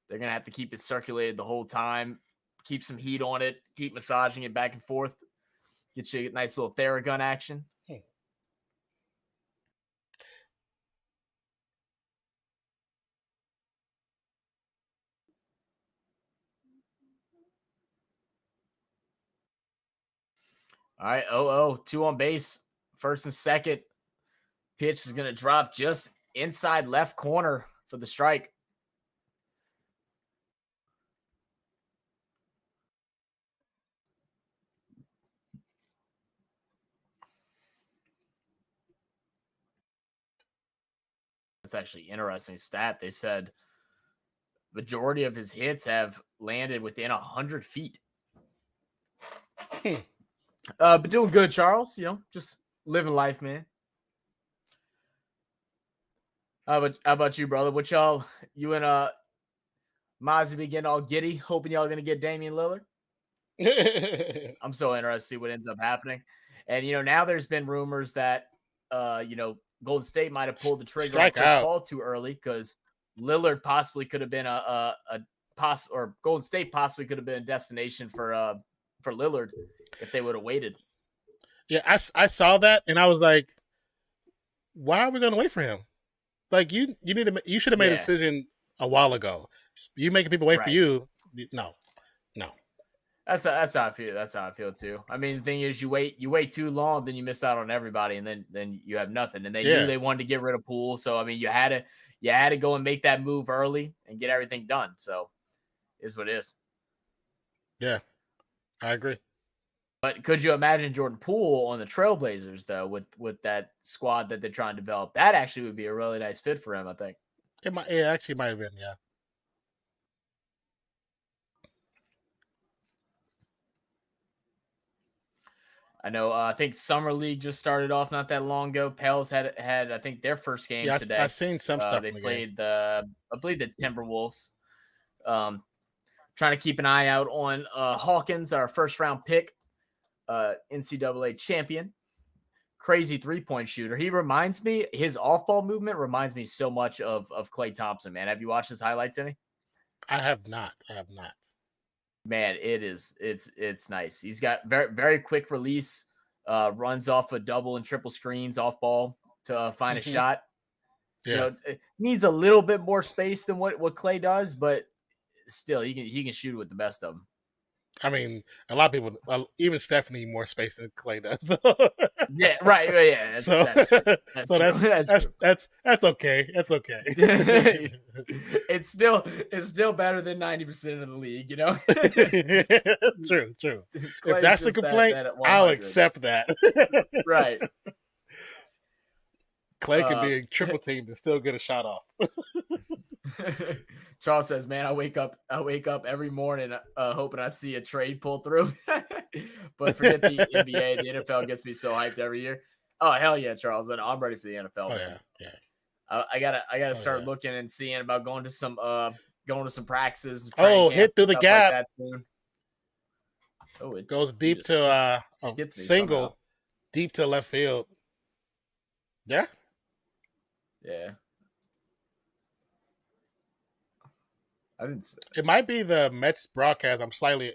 They're going to have to keep it circulated the whole time, keep some heat on it, keep massaging it back and forth, get you a nice little Theragun action. All right, 0-0, 2 on base, first and second. Pitch is going to drop just inside left corner for the strike. That's actually interesting stat. They said majority of his hits have landed within 100 feet. But doing good, Charles. Just living life, man. How about you, brother? What y'all? You and Mozzie be getting all giddy, hoping y'all gonna get Damian Lillard. I'm so interested to see what ends up happening. And now there's been rumors that Golden State might have pulled the trigger on Chris Paul too early because Lillard possibly could have been or Golden State possibly could have been a destination for Lillard if they would have waited. Yeah, I saw that and I was like, why are we going to wait for him? Like you should have made a decision a while ago. You making people wait for you? No. That's how I feel. That's how I feel too. I mean, the thing is, you wait too long, then you miss out on everybody, and then you have nothing. And they knew they wanted to get rid of Poole, so I mean, you had to go and make that move early and get everything done. So, is what it is. Yeah, I agree. But could you imagine Jordan Poole on the Trailblazers though, with that squad that they're trying to develop? That actually would be a really nice fit for him. I think it actually might have been. Yeah. I know. I think Summer League just started off not that long ago. Pels had I think their first game today. I've seen some stuff. They played I believe the Timberwolves. Trying to keep an eye out on Hawkins, our first round pick, NCAA champion. Crazy 3-point shooter. He reminds me, his off ball movement reminds me so much of Klay Thompson. Man, have you watched his highlights any? I have not. Man, it's nice. He's got very, very quick release, runs off a double and triple screens off ball to find a shot. Yeah. It needs a little bit more space than what Klay does, but still he can shoot with the best of them. I mean, a lot of people, even Steph need more space than Klay does. Yeah, right. Yeah, that's okay. That's okay. It's still better than 90% of the league, True. If that's the complaint, I'll accept that. Right. Klay can be a triple team and still get a shot off. Charles says, "Man, I wake up every morning hoping I see a trade pull through." But forget the NBA, the NFL gets me so hyped every year. Oh hell yeah, Charles! And I'm ready for the NFL. Oh yeah. I gotta start looking and seeing about going to some practices. Hit through the gap. Like that soon. It goes deep to a single, deep to left field. Yeah. Yeah. I didn't say. It might be the Mets broadcast. I'm slightly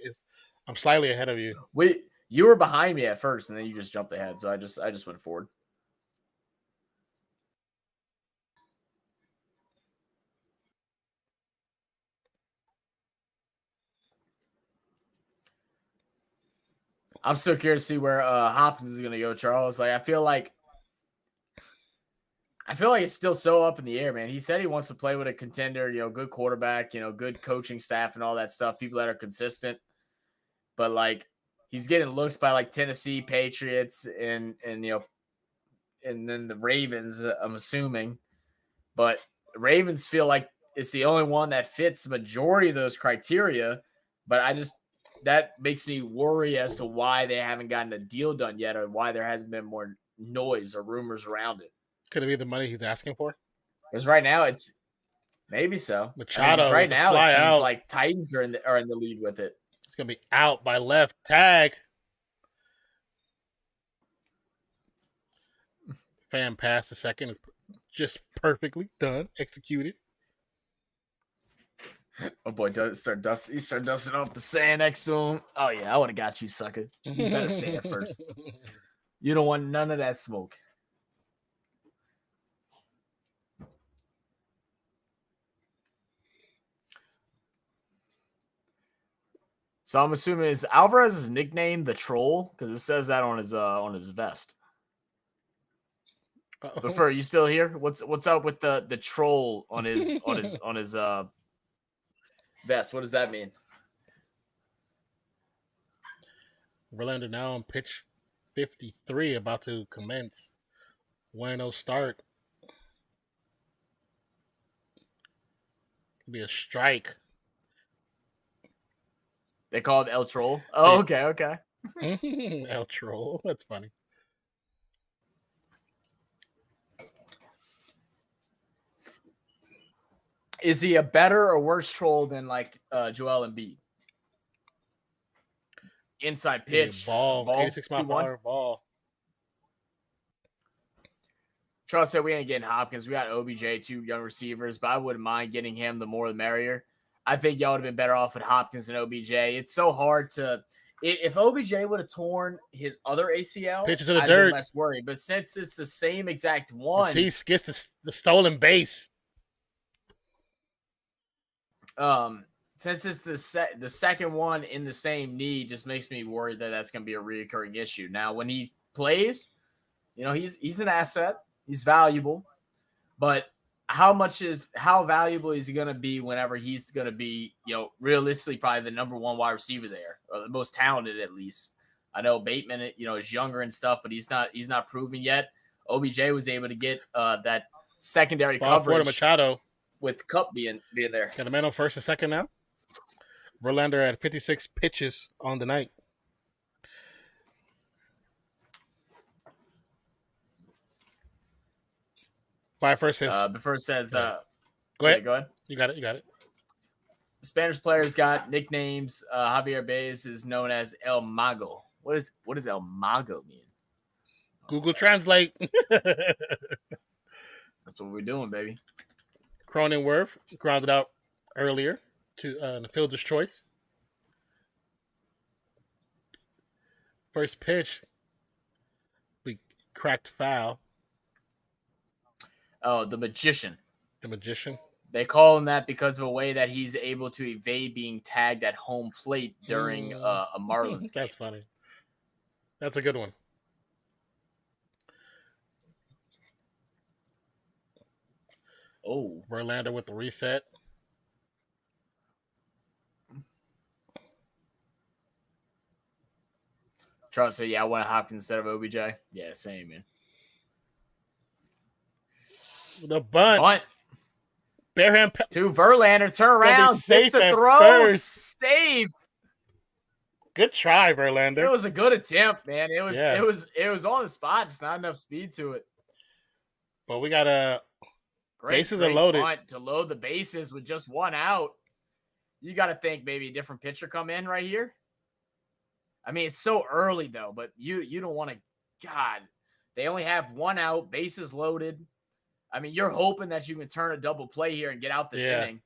ahead of you. You were behind me at first, and then you just jumped ahead. So I just went forward. I'm still curious to see where Hopkins is going to go, Charles. Like I feel like it's still so up in the air, man. He said he wants to play with a contender, good quarterback, good coaching staff and all that stuff, people that are consistent. But like he's getting looks by like Tennessee, Patriots, and then the Ravens, I'm assuming. But the Ravens feel like it's the only one that fits the majority of those criteria. But that makes me worry as to why they haven't gotten a deal done yet or why there hasn't been more noise or rumors around it. Could it be the money he's asking for? Because right now it's maybe so. Machado, right now it seems like Titans are in the lead with it. It's gonna be out by left tag. Fan pass the second is just perfectly done, executed. Oh boy, he start dusting off the sand next to him. Oh yeah, I would have got you, sucker. You better stay at first. You don't want none of that smoke. So I'm assuming is Alvarez's nickname the Troll because it says that on his vest. But are you still here? What's up with the Troll on his vest? What does that mean? Verlander now on pitch 53, about to commence. 1-0 start. Could be a strike. They call him El Troll. Oh, okay. El Troll. That's funny. Is he a better or worse troll than like Joel Embiid? Inside pitch, ball, ball 86 mile per 2-1. hour ball. Charles said we ain't getting Hopkins. We got OBJ, 2 young receivers, but I wouldn't mind getting him. The more the merrier. I think y'all would have been better off with Hopkins than OBJ. It's so hard to. If OBJ would have torn his other ACL, Pitch it to the I'd dirt. been less worried. But since it's the same exact one, Matisse gets the stolen base. Since it's the second one in the same knee, just makes me worried that that's going to be a reoccurring issue. Now, when he plays, he's an asset. He's valuable, but how valuable is he going to be whenever he's going to be, realistically probably the number 1 wide receiver there, or the most talented at least. I know Bateman, is younger and stuff, but he's not proven yet. OBJ was able to get that secondary coverage Machado with Cup being there. Got a man on first and second now. Verlander had 56 pitches on the night. By first says. The first says. Go ahead. Yeah, go ahead. You got it. Spanish players got nicknames. Javier Baez is known as El Mago. What does El Mago mean? Google Translate. That's what we're doing, baby. Cronenworth grounded out earlier to the fielder's choice. First pitch, we cracked foul. Oh, the magician. The magician. They call him that because of a way that he's able to evade being tagged at home plate during a Marlins game. That's funny. That's a good one. Oh. Verlander with the reset. Charles said, yeah, I want Hopkins instead of OBJ. Yeah, same, man. The bunt. Bareham to Verlander. Turn around. Safe the throw. First. Save. Good try, Verlander. It was a good attempt, man. It was on the spot, just not enough speed to it. But we got a bases are loaded. Bunt to load the bases with just 1 out. You got to think maybe a different pitcher come in right here. I mean, it's so early though, but you don't want to. God, they only have 1 out, bases loaded. I mean, you're hoping that you can turn a double play here and get out this inning.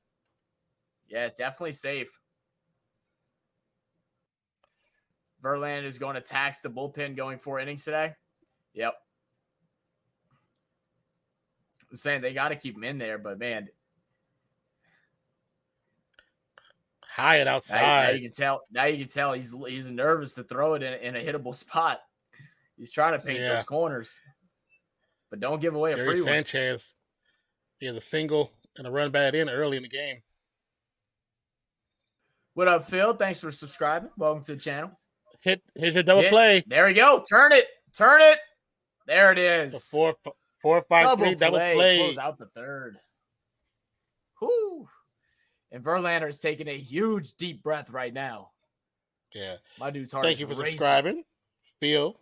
Yeah, definitely safe. Verlander is going to tax the bullpen going 4 innings today. Yep. I'm saying they got to keep him in there, but man. High and outside. Now you can tell he's nervous to throw it in a hittable spot. He's trying to paint those corners. But don't give away a free Sanchez. He has a single and a run batted in early in the game. What up, Phil? Thanks for subscribing. Welcome to the channel. Here's your double play. There we go. Turn it. There it is. The 4-5-3 double play. Close out the third. Whoo. And Verlander is taking a huge deep breath right now. Yeah. My dude's heart Thank you for subscribing. Phil.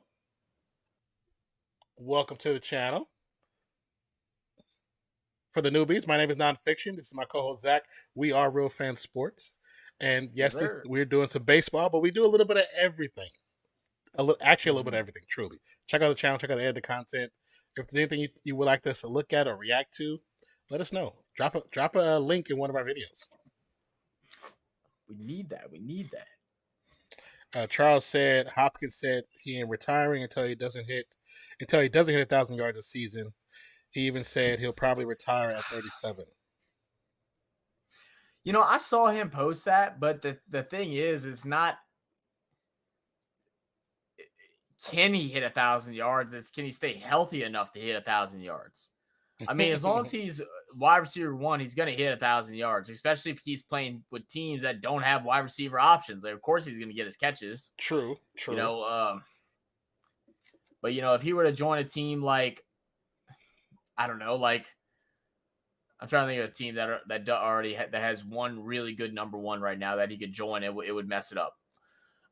Welcome to the channel. For the newbies, my name is Nonpfixion. This is my co-host, Zach. We are Real Fan Sports. And yes, we're doing some baseball, but we do a little bit of everything. Actually, a little bit of everything, truly. Check out the channel. Check out the edited content. If there's anything you would like us to look at or react to, let us know. Drop a link in one of our videos. We need that. Charles said, Hopkins said he ain't retiring until he doesn't hit 1,000 yards a season. He even said he'll probably retire at 37. I saw him post that, but the thing is, it's not. Can he hit 1,000 yards? It's can he stay healthy enough to hit 1,000 yards? I mean, as long as he's wide receiver 1, he's going to hit 1,000 yards, especially if he's playing with teams that don't have wide receiver options. Like, of course, he's going to get his catches. True. But if he were to join a team like, I don't know, like I'm trying to think of a team that has one really good number 1 right now that he could join. It would mess it up.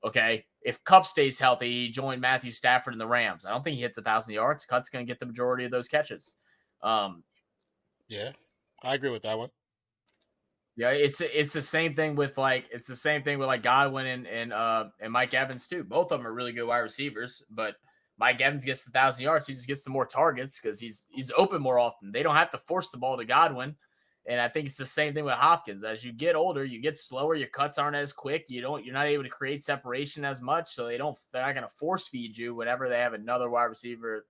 Okay, if Cup stays healthy, he joined Matthew Stafford and the Rams. I don't think he hits 1,000 yards. Cut's going to get the majority of those catches. Yeah, I agree with that one. Yeah, it's the same thing with like Godwin and Mike Evans too. Both of them are really good wide receivers, but Mike Evans gets the 1,000 yards. He just gets the more targets because he's open more often. They don't have to force the ball to Godwin, and I think it's the same thing with Hopkins. As you get older, you get slower. Your cuts aren't as quick. You're not able to create separation as much. So they're not going to force feed you whenever they have another wide receiver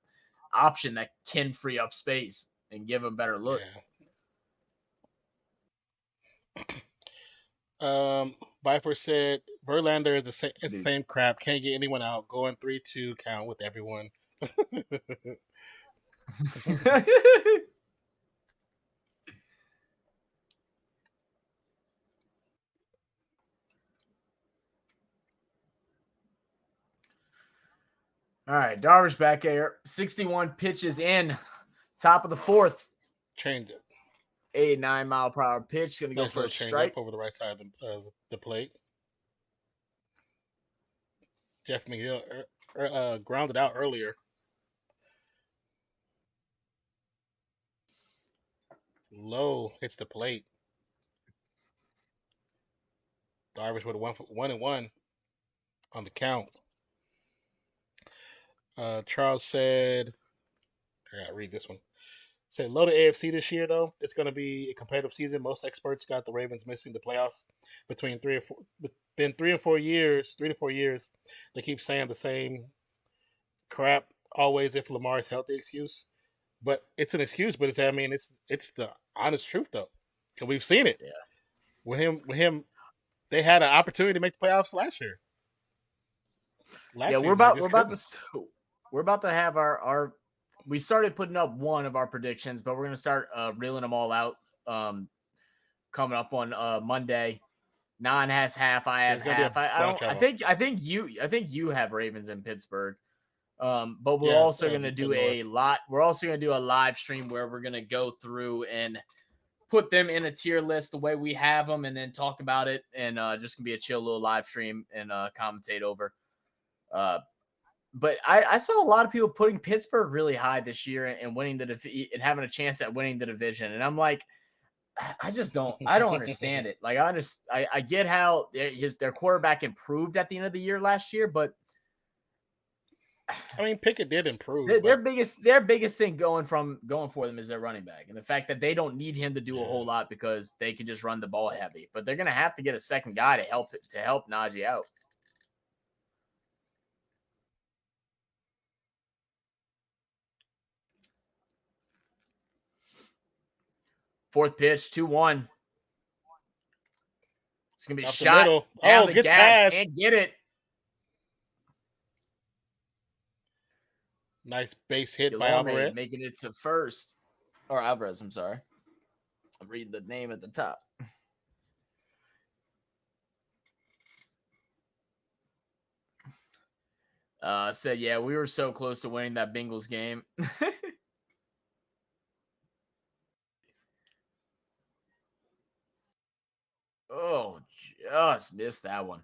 option that can free up space and give them better look. Yeah. Viper said Verlander is the same crap. Can't get anyone out. Going 3-2 count with everyone. All right, Darvish back here. 61 pitches in, top of the fourth. Change it. 89 mile per hour pitch. Going to go for a strike over the right side of the plate. Jeff McGill grounded out earlier. Low hits the plate. Darvish with a 1-1 on the count. Charles said, I gotta read this one. Said low to AFC this year though. It's gonna be a competitive season. Most experts got the Ravens missing the playoffs between 3 to 4 years. They keep saying the same crap always if Lamar's healthy excuse. But it's an excuse, but it's the honest truth though. Cause we've seen it. Yeah. With him they had an opportunity to make the playoffs last year. We're about to have our we started putting up one of our predictions, but we're going to start reeling them all out coming up on Monday. Non has half, I have half. I think you have Ravens in Pittsburgh. But we're also going to do a lot. We're also going to do a live stream where we're going to go through and put them in a tier list the way we have them and then talk about it, and just gonna be a chill little live stream and commentate over. But I saw a lot of people putting Pittsburgh really high this year and winning and having a chance at winning the division. And I'm like, I don't understand it. Like I get how their quarterback improved at the end of the year last year, but I mean, Pickett did improve. Their biggest thing going for them is their running back, and the fact that they don't need him to do a whole lot because they can just run the ball heavy. But they're gonna have to get a second guy to help Najee out. Fourth pitch, 2-1. It's gonna be shot down the gap. Can't get it. Nice base hit by Alvarez. Making it to first. Or Alvarez, I'm sorry. I'm reading the name at the top. Said, yeah, we were so close to winning that Bengals game. Oh, just missed that one.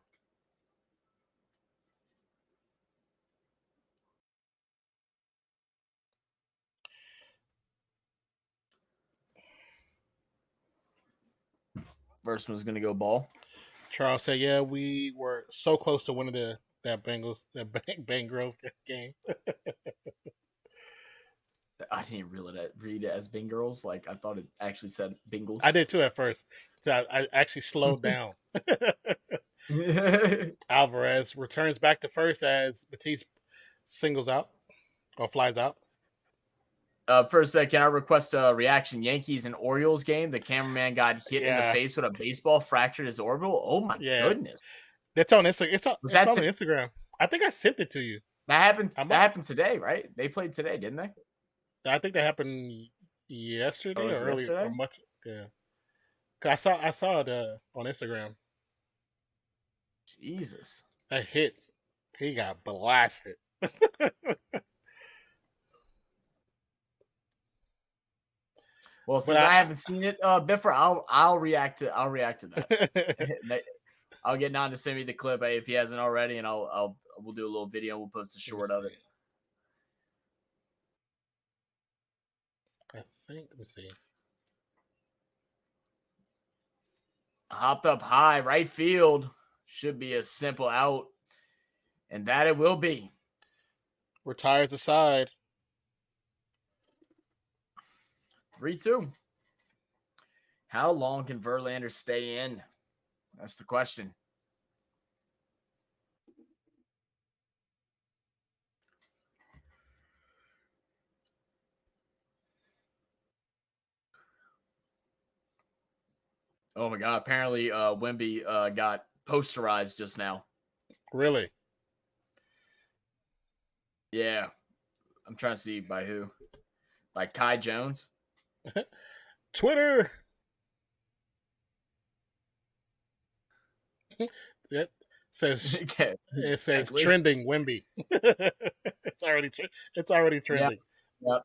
First one's going to go ball. Charles said, yeah, we were so close to winning that Bengals game. I didn't read it as Bengals. Like, I thought it actually said Bengals. I did too at first. So I actually slowed down. Alvarez returns back to first as Batiste singles out or flies out. For a second, can I request a reaction? Yankees and Orioles game. The cameraman got hit in the face with a baseball, fractured his orbital. Oh my goodness! That's on Instagram. It's on Instagram. I think I sent it to you. That happened today, right? They played today, didn't they? I think that happened yesterday or earlier. Or much, yeah. I saw it on Instagram. Jesus, that hit. He got blasted. Well, since I haven't seen it, Biffer, I'll react to that. I'll get Nan to send me the clip if he hasn't already, and we'll do a little video. We'll post a short of it. I think. Let me see. Hopped up high, right field. Should be a simple out. And that it will be. Retires aside. 3-2. How long can Verlander stay in? That's the question. Oh my God. Apparently, Wemby got posterized just now. Really? Yeah. I'm trying to see by who. By Kai Jones. Twitter. It says Okay. it says Exactly. trending Wemby. it's already trending. Yeah. Yep.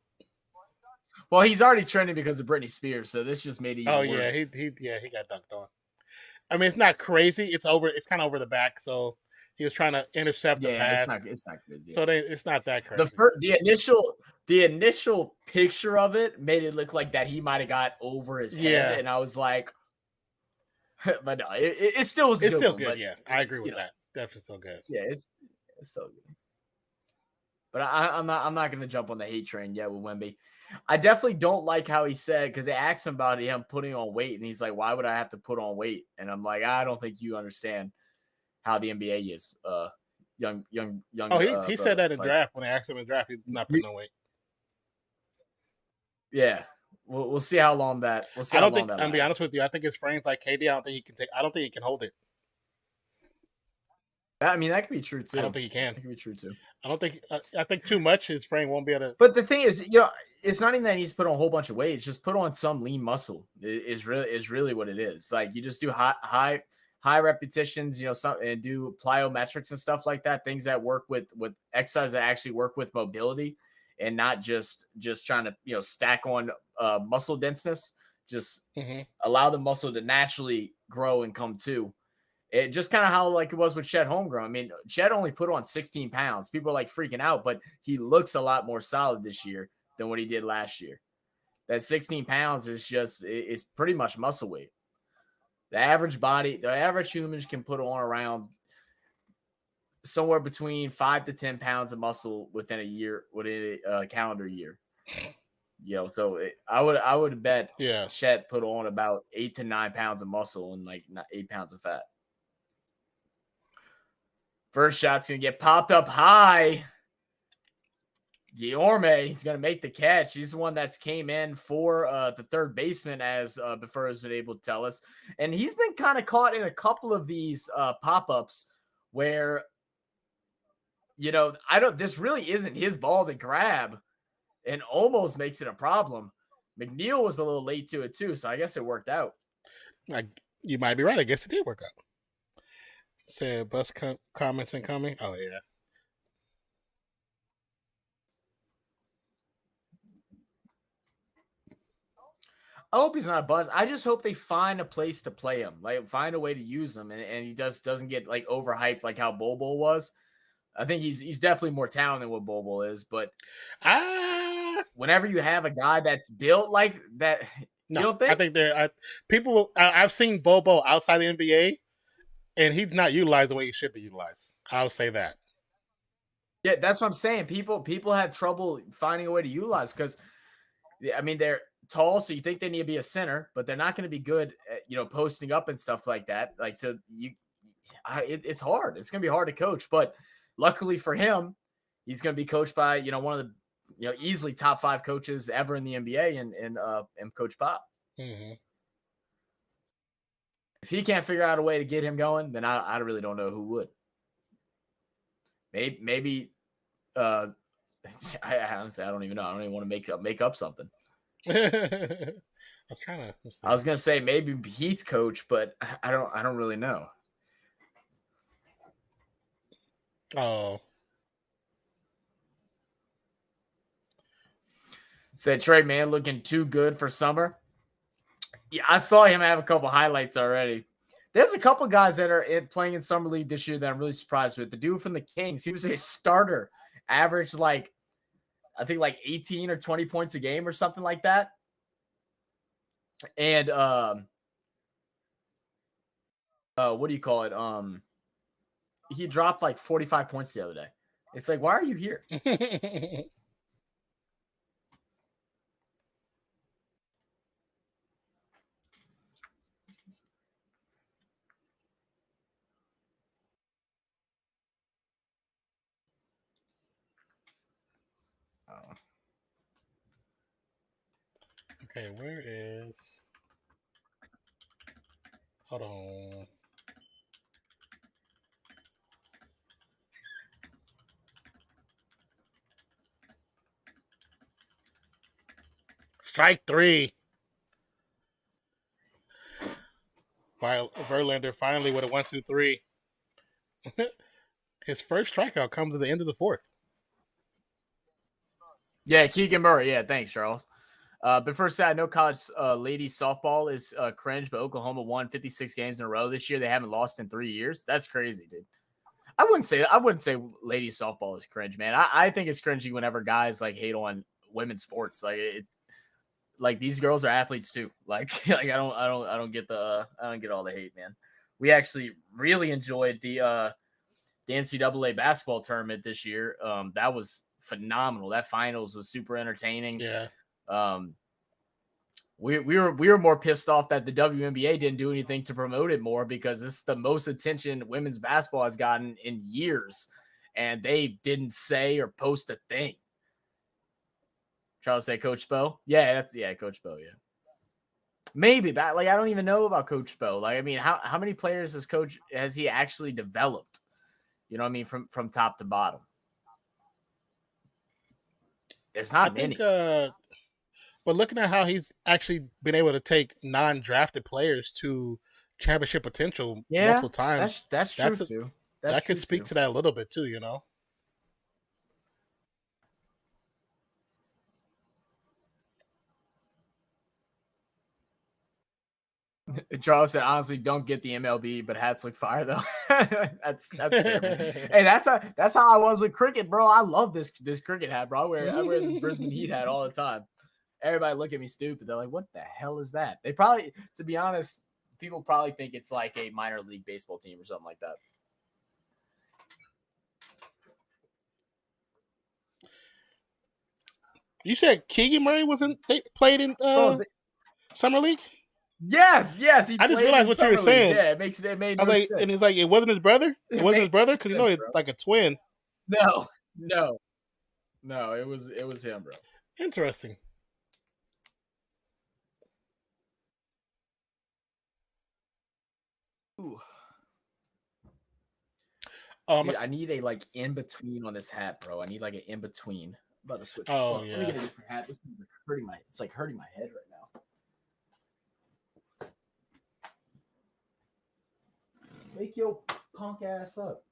Well, he's already trending because of Britney Spears, so this just made it even Yeah, worse. he got dunked on. I mean, it's not crazy. It's kind of over the back, so he was trying to intercept the pass. It's not crazy. So it's not that crazy. The initial picture of it made it look like that he might have got over his head, and I was like, but no, it still was. It's good still one, good. but, Yeah, I agree with that. Definitely still good. Yeah, it's still good. But I'm not going to jump on the hate train yet with Wemby. I definitely don't like how he said, because they asked him about him putting on weight, and he's like, "Why would I have to put on weight?" And I'm like, I don't think you understand how the NBA is. Young. Oh, he said that in draft when they asked him in draft. He's not putting on weight. Yeah, we'll see how long that. We'll see. I don't think. I'm be honest with you. I think his frame's like KD. I don't think he can hold it. I mean, that could be true too. I don't think he can. That could be true too. I don't think. I think too much. His frame won't be able to. But the thing is, it's not even that he needs to put on a whole bunch of weight. It's just put on some lean muscle. Is really what it is. Like, you just do high repetitions, and do plyometrics and stuff like that. Things that work with exercise that actually work with mobility, and not just trying to stack on muscle denseness. Just allow the muscle to naturally grow and come to. It just kind of how like it was with Chet Holmgren. I mean, Chet only put on 16 pounds. People are like freaking out, but he looks a lot more solid this year than what he did last year. That 16 pounds is it's pretty much muscle weight. The average human can put on around somewhere between 5 to 10 pounds of muscle within a calendar year. So I would bet Chet put on about 8 to 9 pounds of muscle and like 8 pounds of fat. First shot's going to get popped up high. Guillorme, he's going to make the catch. He's the one that's came in for the third baseman, as Befur has been able to tell us. And he's been kind of caught in a couple of these pop-ups where, this really isn't his ball to grab, and almost makes it a problem. McNeil was a little late to it too, so I guess it worked out. You might be right. I guess it did work out. Said bus comments incoming. Oh, yeah. I hope he's not a buzz. I just hope they find a place to play him, like find a way to use him, and he doesn't get like overhyped like how Bol was. I think he's definitely more talented than what Bol is, but whenever you have a guy that's built like that, no, you don't think? I think people. I've seen Bobo outside the NBA, and he's not utilized the way he should be utilized. I'll say that. Yeah, that's what I'm saying. People have trouble finding a way to utilize because, I mean, they're tall, so you think they need to be a center, but they're not going to be good at, posting up and stuff like that. Like, so it's hard. It's going to be hard to coach, but luckily for him, he's going to be coached by, one of the, easily top 5 coaches ever in the NBA and Coach Pop. Mm-hmm. If he can't figure out a way to get him going, then I really don't know who would. Maybe I honestly, I don't even know. I don't even want to make up something. I was gonna say maybe Heat's coach, but I don't really know. Oh. Said Trey Man looking too good for summer. Yeah, I saw him have a couple highlights already. There's a couple guys that are playing in Summer League this year that I'm really surprised with. The dude from the Kings, he was a starter, averaged I think 18 or 20 points a game or something like that. And what do you call it? He dropped like 45 points the other day. It's like, why are you here? Okay, where is? Hold on. Strike 3. Verlander finally with a 1-2-3. His first strikeout comes at the end of the 4th. Yeah, Keegan Murray. Yeah, thanks, Charles. But first, I know college ladies softball is cringe, but Oklahoma won 56 games in a row this year. They haven't lost in 3 years. That's crazy, dude. I wouldn't say ladies softball is cringe, man. I think it's cringy whenever guys like hate on women's sports. Like these girls are athletes too. Like I don't get all the hate, man. We actually really enjoyed the NCAA basketball tournament this year. That was phenomenal. That finals was super entertaining. Yeah. We were more pissed off that the WNBA didn't do anything to promote it more, because it's the most attention women's basketball has gotten in years, and they didn't say or post a thing. Charles said Coach Bo. Yeah, Coach Bo. Yeah, maybe that. Like, I don't even know about Coach Bo. Like, I mean, how many players has he actually developed? You know what I mean, from top to bottom. There's not many. But looking at how he's actually been able to take non-drafted players to championship potential multiple times, that's true too. That could speak to that a little bit too, you know. Charles said, honestly, don't get the MLB, but hats look fire though. that's fair, man. Hey, that's how I was with cricket, bro. I love this cricket hat, bro. I wear this Brisbane Heat hat all the time. Everybody look at me stupid. They're like, what the hell is that? They probably, to be honest, people probably think it's like a minor league baseball team or something like that. You said Keegan Murray played in summer league? Yes. He I just realized what you were saying. Yeah, it made no sense. And it's like, it wasn't his brother? It wasn't his brother? Because, you know, it's like a twin. No, it was him, bro. Interesting. Ooh. Dude, I need a like in between on this hat, bro. I need like an in between. I'm about to switch. Oh, yeah. Let me get a different hat. This is hurting it's like hurting my head right now. Wake your punk ass up.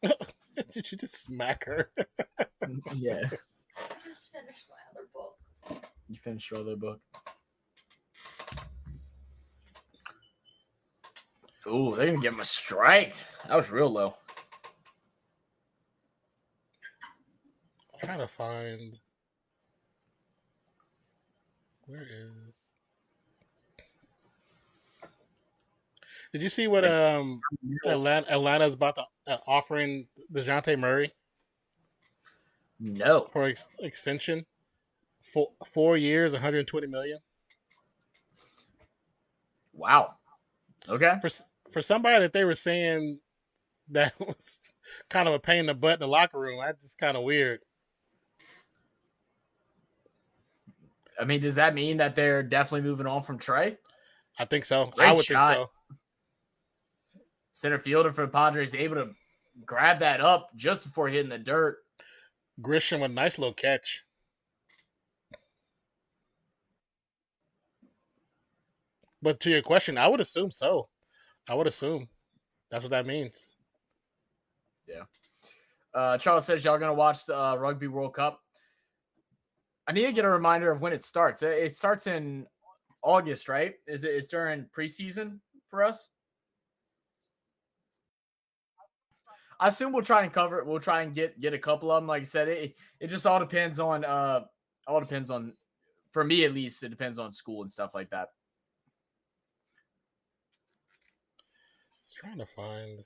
Did you just smack her? Yeah. I just finished my other book. You finished your other book? Ooh, they're going to give him a strike. That was real low. I'm trying to find... Where is... Did you see what Atlanta's about to offering DeJounte Murray? No. For extension? 4 years, $120 million. Wow. Okay. For somebody that they were saying that was kind of a pain in the butt in the locker room, that's just kind of weird. I mean, does that mean that they're definitely moving on from Trey? I think so. Great I would shot. think so. Center fielder for the Padres able to grab that up just before hitting the dirt. Grisham with a nice little catch. But to your question, I would assume so. I would assume that's what that means. Yeah. Charles says y'all gonna watch the Rugby World Cup. I need to get a reminder of when it starts. It starts in August, right? It's during preseason for us? I assume we'll try and cover it. We'll try and get a couple of them. Like I said, it just all depends on for me at least, it depends on school and stuff like that. Just trying to find.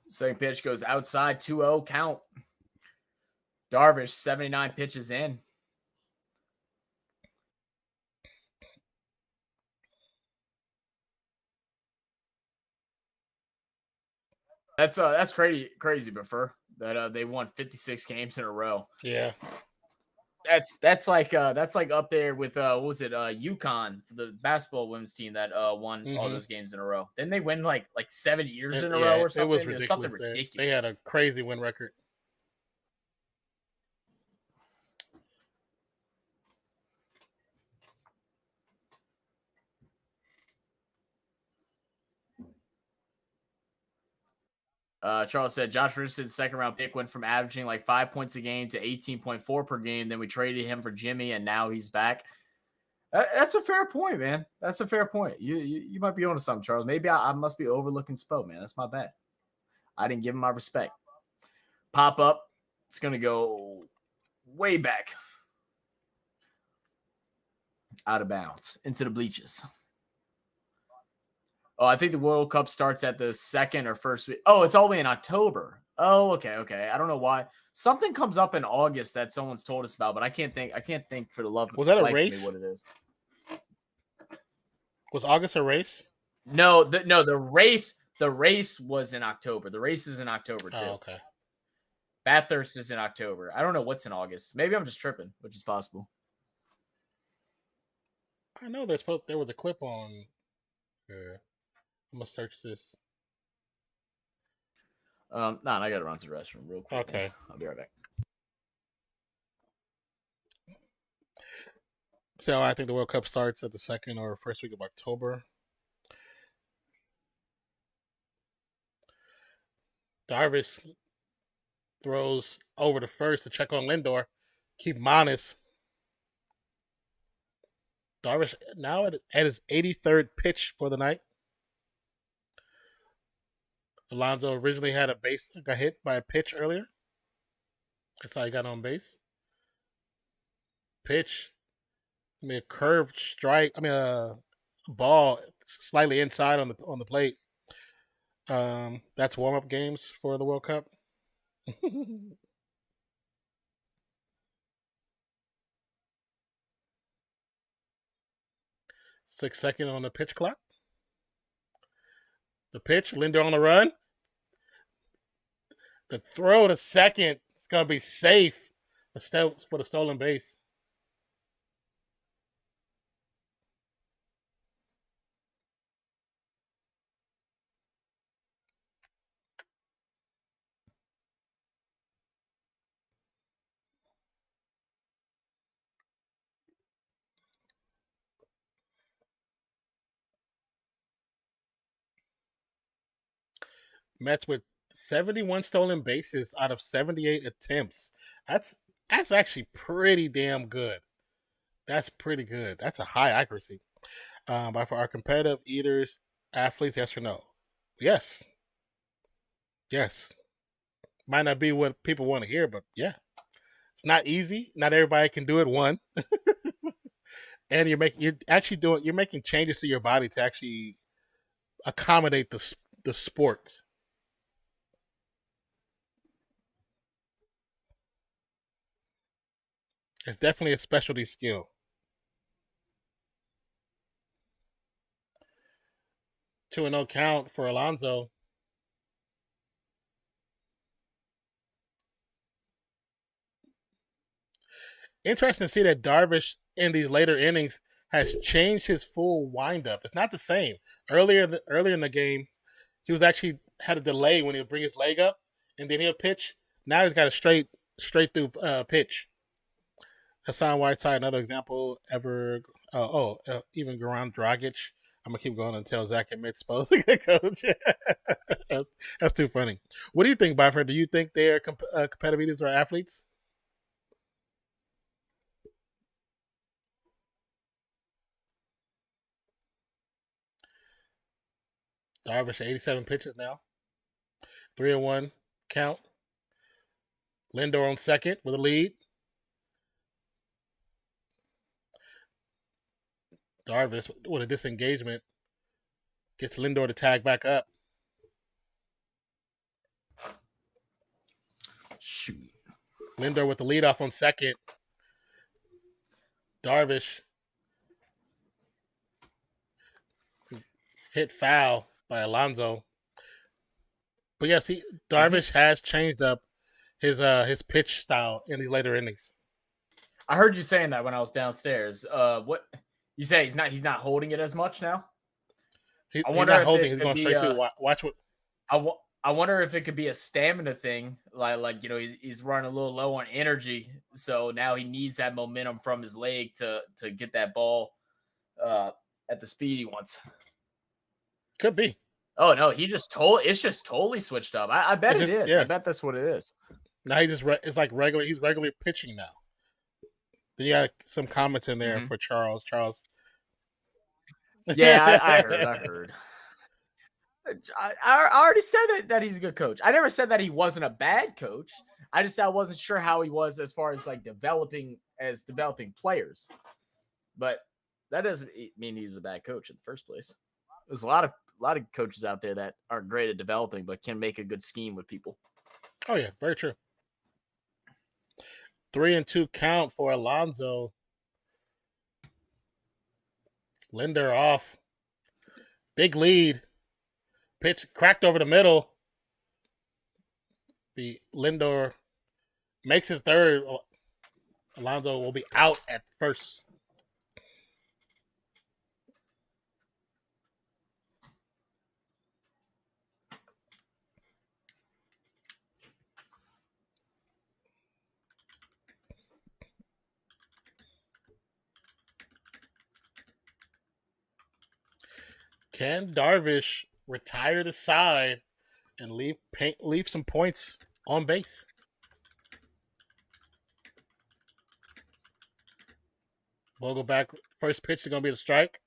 Second pitch goes outside, 2-0 count. Darvish, 79 pitches in. That's crazy, Buffer, that they won 56 games in a row. Yeah. That's like up there with what was it, UConn, the basketball women's team that won all those games in a row. Didn't they win like 7 years in a row or something? It was ridiculous. something ridiculous. They had a crazy win record. Charles said Josh Richardson's second round pick went from averaging like 5 points a game to 18.4 per game. Then we traded him for Jimmy, and now he's back. That's a fair point, man. That's a fair point. You might be onto something, Charles. Maybe I must be overlooking Spo, man. That's my bad. I didn't give him my respect. Pop up. It's going to go way back. Out of bounds. Into the bleachers. Oh, I think the World Cup starts at the second or first week. Oh, it's all the way in October. Oh, okay. I don't know why. Something comes up in August that someone's told us about, but I can't think for the love of was that a life race? of me what it is. Was August a race? No, the race was in October. The race is in October too. Oh, okay. Bathurst is in October. I don't know what's in August. Maybe I'm just tripping, which is possible. I know there was a clip on here. I'm gonna search this. I gotta run to the restroom real quick. Okay. Man. I'll be right back. So I think the World Cup starts at the second or first week of October. Darvish throws over to first to check on Lindor. Keep him honest. Darvish now at his 83rd pitch for the night. Alonso originally had got hit by a pitch earlier. That's how he got on base. Pitch. A curved strike. A ball slightly inside on the plate. That's warm-up games for the World Cup. 6 seconds on the pitch clock. The pitch, Lindor on the run. The throw to second. It's going to be safe for the stolen base. Mets with 71 stolen bases out of 78 attempts. That's actually pretty damn good. That's pretty good. That's a high accuracy. But for our competitive eaters, athletes, yes or no? Yes. Yes. Might not be what people want to hear, but yeah. It's not easy. Not everybody can do it, one. And you're making changes to your body to actually accommodate the sport. It's definitely a specialty skill. Two and no count for Alonso. Interesting to see that Darvish in these later innings has changed his full windup. It's not the same. Earlier in the game, he was actually had a delay when he would bring his leg up and then he'll pitch. Now he's got a straight through pitch. Hassan Whiteside, another example. Even Goran Dragic. I'm gonna keep going until Zach admits supposed to get coach. That's too funny. What do you think, Byford? Do you think they're competitive eaters or athletes? Darvish 87 pitches now. 3-1 count. Lindor on second with a lead. Darvish with a disengagement gets Lindor to tag back up. Shoot. Lindor with the leadoff on second. Darvish hit foul by Alonso. But yes, Darvish has changed up his pitch style in the later innings. I heard you saying that when I was downstairs. What you say? He's not holding it as much now. He's I wonder not if holding. it He's could going be straight through. Watch what. I wonder if it could be a stamina thing, like he's running a little low on energy, so now he needs that momentum from his leg to get that ball at the speed he wants. Could be. Oh no, it's just totally switched up. I bet it is. Yeah. I bet that's what it is. Now it's like regular. He's regularly pitching now. Then you got some comments in there for Charles. Yeah, I heard. I already said that he's a good coach. I never said that he wasn't a bad coach. I just I wasn't sure how he was as far as like developing players. But that doesn't mean he was a bad coach in the first place. There's a lot of coaches out there that aren't great at developing but can make a good scheme with people. Oh yeah, very true. 3-2 count for Alonso. Linder off. Big lead. Pitch cracked over the middle. Lindor makes his third. Alonso will be out at first. Can Darvish retire the side and leave some points on base? Vogelback, first pitch is going to be a strike.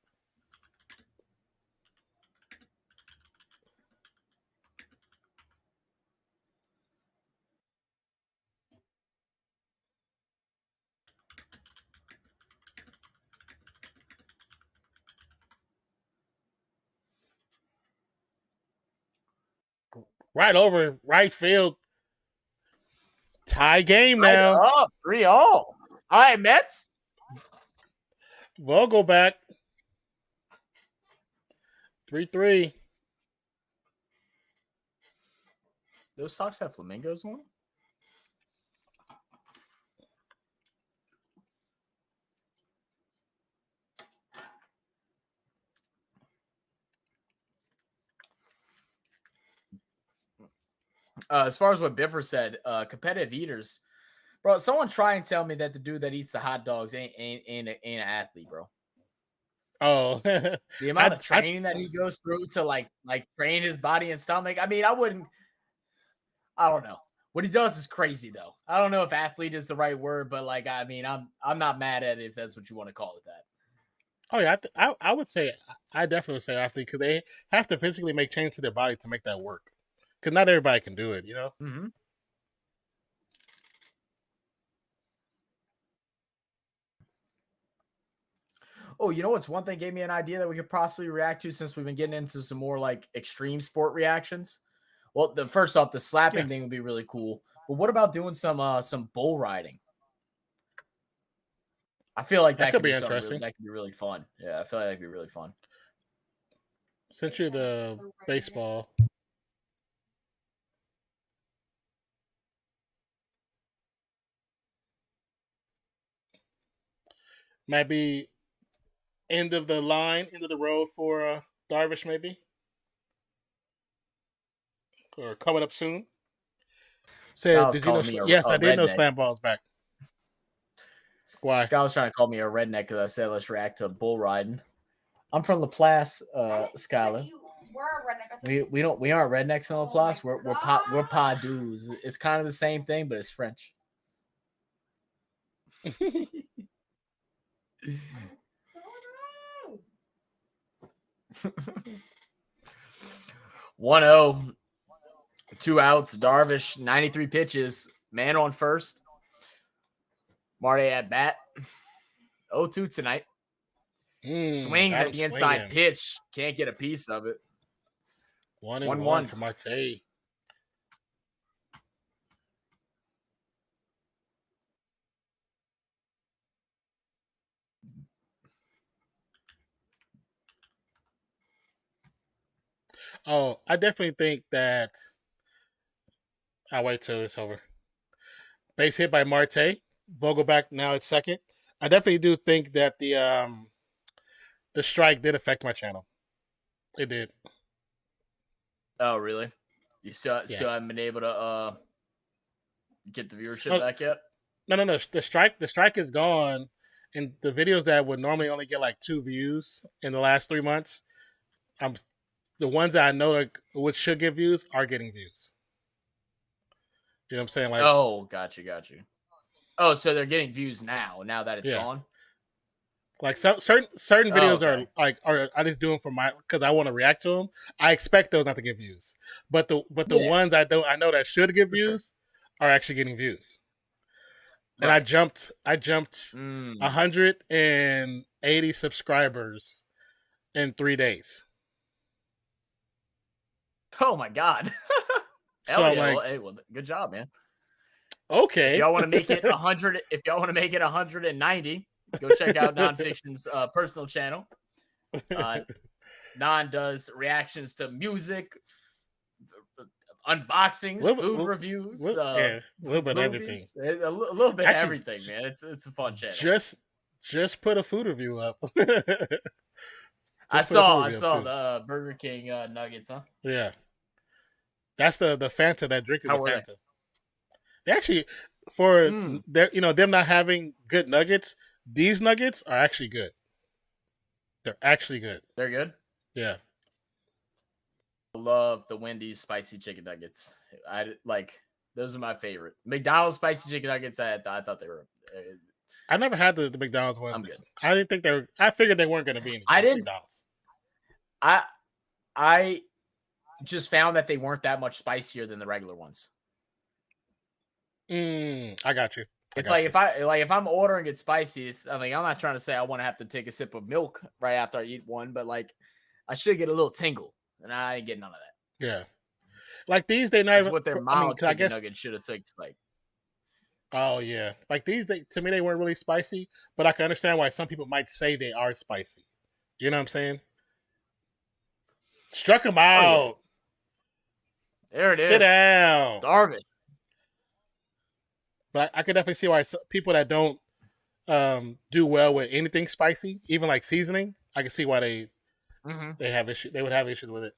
Right over right field. Tie game now. Right up, 3-0. All right, Mets. Vogelback. 3-3. Those socks have flamingos on them? As far as what Biffer said, competitive eaters, bro. Someone try and tell me that the dude that eats the hot dogs ain't an athlete, bro. Oh, the amount of training that he goes through to like train his body and stomach. I mean, I don't know. What he does is crazy, though. I don't know if athlete is the right word, but like, I mean, I'm not mad at it if that's what you want to call it that. Oh yeah, I would say I definitely would say athlete because they have to physically make change to their body to make that work. Because not everybody can do it, you know. Mm-hmm. Oh, you know what's one thing gave me an idea that we could possibly react to since we've been getting into some more like extreme sport reactions. Well, first off, the slapping thing would be really cool. But what about doing some bull riding? I feel like that could be interesting. That could be really fun. Yeah, I feel like that could be really fun. Sent you the baseball. Might be end of the line, end of the road for Darvish, maybe, or coming up soon. Said, did you know? Yes, I did know slam ball's back. Why? Skylar's trying to call me a redneck because I said let's react to bull riding. I'm from Laplace, Skylar. We aren't rednecks in Laplace. We're PADRES. It's kind of the same thing, but it's French. 1-0, 2 outs. Darvish, 93 pitches, man on first. Marte at bat. 0-2 tonight. Swings Got at him the inside swinging. pitch. Can't get a piece of it. 1-1 for Marte. Oh, I definitely think that. I'll wait till it's over. Base hit by Marte. Vogelback now at second. I definitely do think that the strike did affect my channel. It did. Oh, really? You still Yeah. haven't been able to get the viewership No, back yet? no. The strike is gone, and the videos that would normally only get like 2 views in the last 3 months, I'm the ones that I know that which should get views are getting views. You know what I'm saying? Like, Oh, got you. Oh, so they're getting views now that it's yeah. gone? Like certain videos okay. are I just do them for my because I want to react to them. I expect those not to get views, but the Yeah. ones I know that should get For sure. views are actually getting views. And Right. I jumped 180 subscribers in 3 days. Oh my god. So Hell I'm yeah. like, Well, good job, man. okay. If y'all want to make it 100, if y'all want to make it 190, go check out Nonfiction's personal channel. Non does reactions to music, unboxings, food reviews, a little bit of everything. A little bit of everything, man. It's a fun channel. Just put a food review up. I saw the Burger King nuggets, huh? Yeah, that's the Fanta. That drink is the Fanta. They actually, for them not having good nuggets, these nuggets are actually good. They're actually good. They're good. Yeah. I love the Wendy's spicy chicken nuggets. Those are my favorite. McDonald's spicy chicken nuggets. I thought they were. I never had the McDonald's one. I'm good. I didn't think they were. I figured they weren't going to be any. McDonald's. I just found that they weren't that much spicier than the regular ones. I got you. If I'm ordering it spicy, I'm not trying to say I want to have to take a sip of milk right after I eat one, but I should get a little tingle, and I ain't getting none of that. Yeah, like these, they not even what their mild I guess nuggets should have taken. Oh yeah, like these, to me they weren't really spicy, but I can understand why some people might say they are spicy. You know what I'm saying? Struck him out. Oh, yeah. There it is. Sit down. Garbage. But I could definitely see why people that don't do well with anything spicy, even like seasoning, I can see why they have issue. They would have issues with it.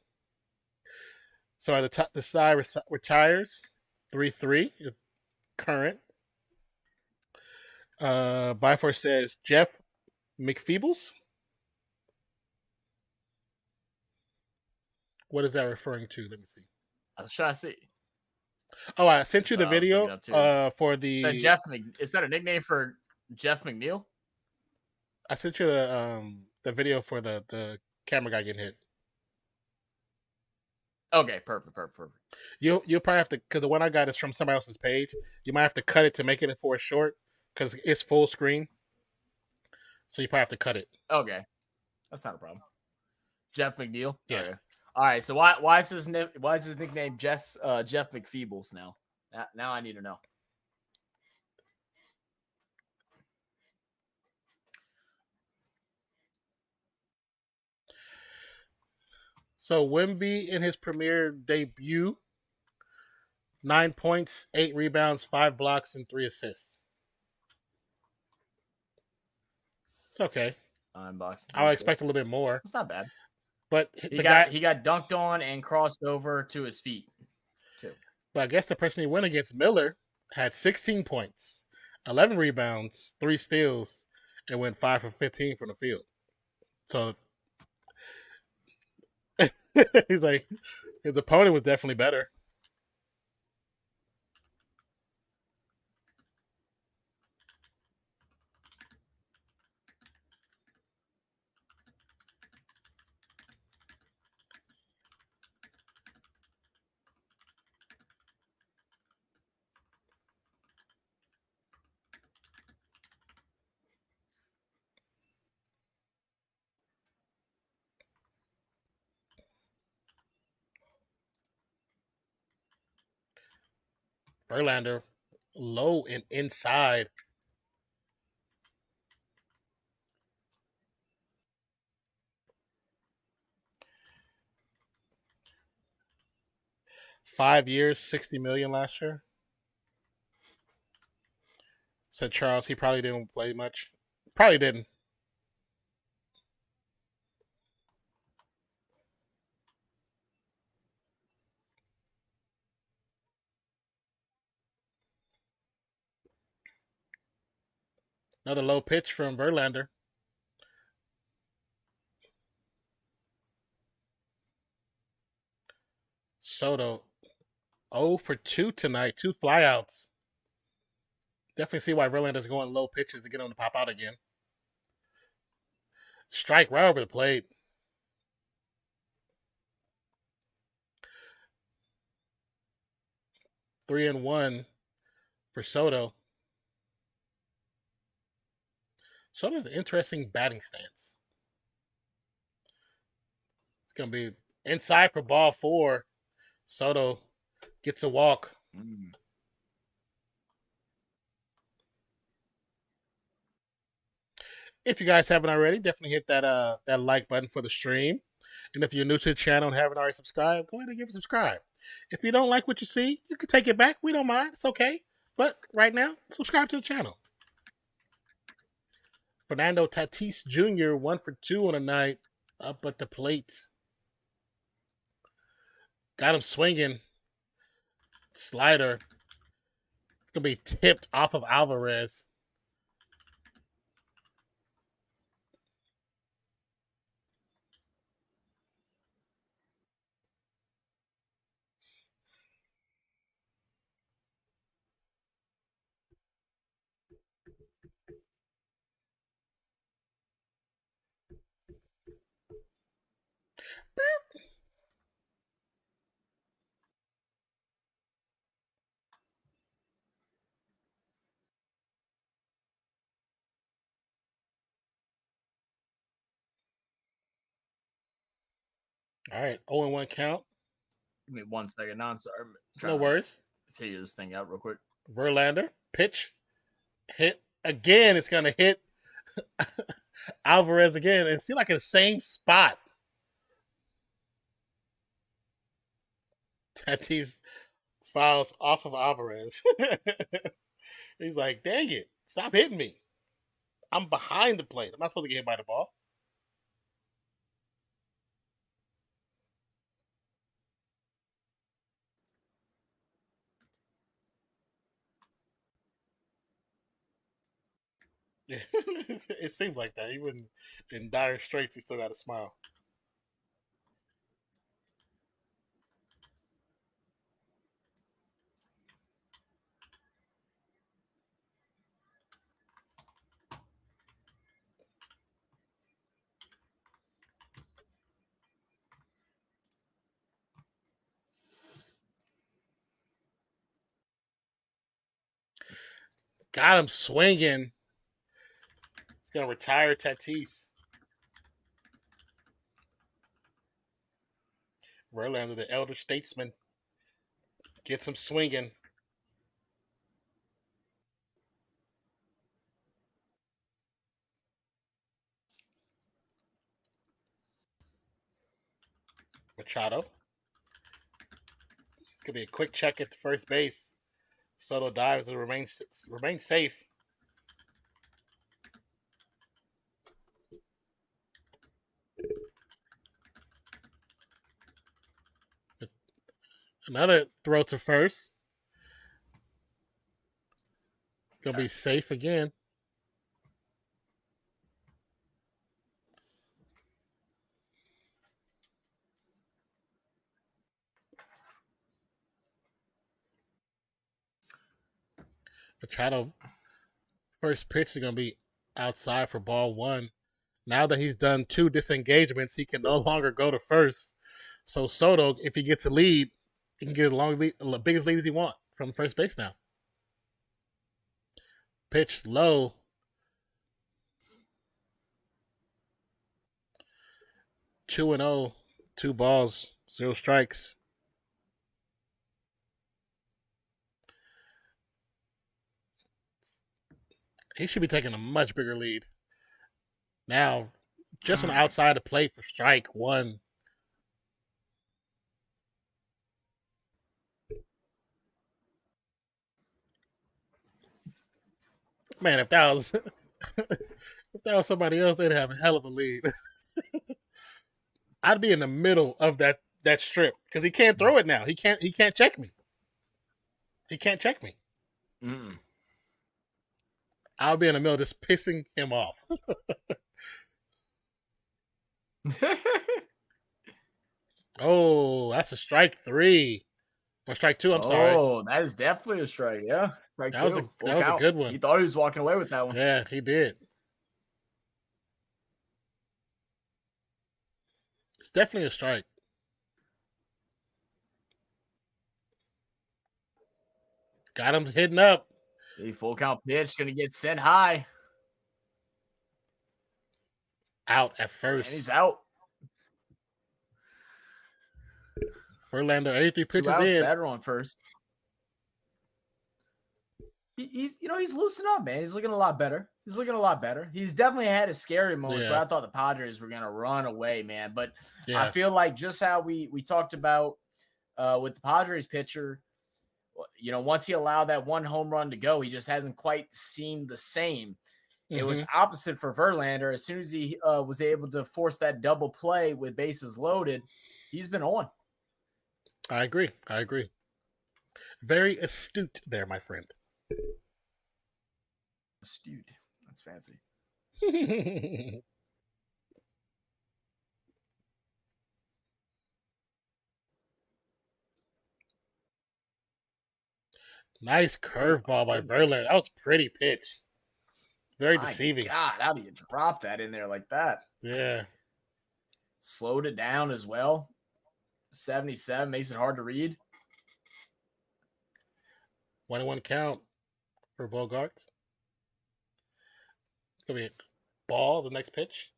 So at the top, the side retires 3-3 current. Byford says Jeff McFeebles. What is that referring to? Let me see. I was trying to see. Oh, I sent you the video for the Jeff. Is that a nickname for Jeff McNeil? I sent you the video for the camera guy getting hit. Okay, perfect. You'll probably have to, because the one I got is from somebody else's page. You might have to cut it to make it for a short because it's full screen. So you probably have to cut it. Okay, that's not a problem. Jeff McNeil. Yeah. Okay. All right. So why is his nickname Jeff McFeebles now? Now I need to know. So Wemby in his premier debut, 9 points, 8 rebounds, 5 blocks, and 3 assists. It's okay. I would expect a little bit more. It's not bad. But he got dunked on and crossed over to his feet too. But I guess the person he went against, Miller, had 16 points, 11 rebounds, 3 steals, and went 5 for 15 from the field. So he's like, his opponent was definitely better. Verlander low and inside. $5 years, $60 million last year. Said Charles, he probably didn't play much. Probably didn't. Another low pitch from Verlander. Soto 0 for 2 tonight. 2 flyouts. Definitely see why Verlander's going low pitches to get him to pop out again. Strike right over the plate. 3-1 for Soto. Soto's an interesting batting stance. It's going to be inside for ball 4. Soto gets a walk. If you guys haven't already, definitely hit that like button for the stream. And if you're new to the channel and haven't already subscribed, go ahead and give it a subscribe. If you don't like what you see, you can take it back. We don't mind. It's okay. But right now, subscribe to the channel. Fernando Tatis Jr. 1 for 2 on the night. Up at the plate. Got him swinging. Slider. It's going to be tipped off of Alvarez. All right, 0-1 count. Give me 1 second. No, I'm sorry. I'm No trying worries. to figure this thing out real quick. Verlander, pitch, hit again. It's going to hit Alvarez again. It seems like in the same spot. Tatis fouls off of Alvarez. He's like, dang it, stop hitting me. I'm behind the plate. I'm not supposed to get hit by the ball. It seems like that. Even in dire straits, he still got a smile. Got him swinging. He's going to retire Tatis. Verlander, the elder statesman, gets him swinging. Machado. It's going to be a quick check at the first base. Soto dives to remain safe. Another throw to first. Gonna be safe again. Machado, first pitch is gonna be outside for ball 1. Now that he's done 2 disengagements, he can no longer go to first. So Soto, if he gets a lead, he can get the biggest lead as he wants from first base now. Pitch low. Two and 0, 2 balls, 0 strikes. He should be taking a much bigger lead. Now, just on the outside the plate for strike one. Man, if that was if that was somebody else, they'd have a hell of a lead. I'd be in the middle of that strip because he can't throw it now. He can't check me. He can't check me. Mm. I'll be in the middle just pissing him off. Oh, that's a strike 3. Or strike 2, I'm sorry. Oh, that is definitely a strike. Yeah. Strike That was a good one. He thought he was walking away with that one. Yeah, he did. It's definitely a strike. Got him hitting up. The full count pitch going to get sent high. Out at first. And he's out. Verlander 83 pitches 2 outs, in. batter on first. He's loosened up, man. He's looking a lot better. He's definitely had his scary moments where I thought the Padres were gonna run away, man. But I feel like just how we talked about with the Padres pitcher, once he allowed that one home run to go, he just hasn't quite seemed the same. It was opposite for Verlander. As soon as he was able to force that double play with bases loaded, he's been on. I agree. Very astute there, my friend. Astute. That's fancy. Nice curveball by Verlander. That was a pretty pitch. Very deceiving. God, how do you drop that in there like that? Yeah. Slowed it down as well. 77 makes it hard to read. 1-1 count for Bogarts. It's going to be a ball the next pitch.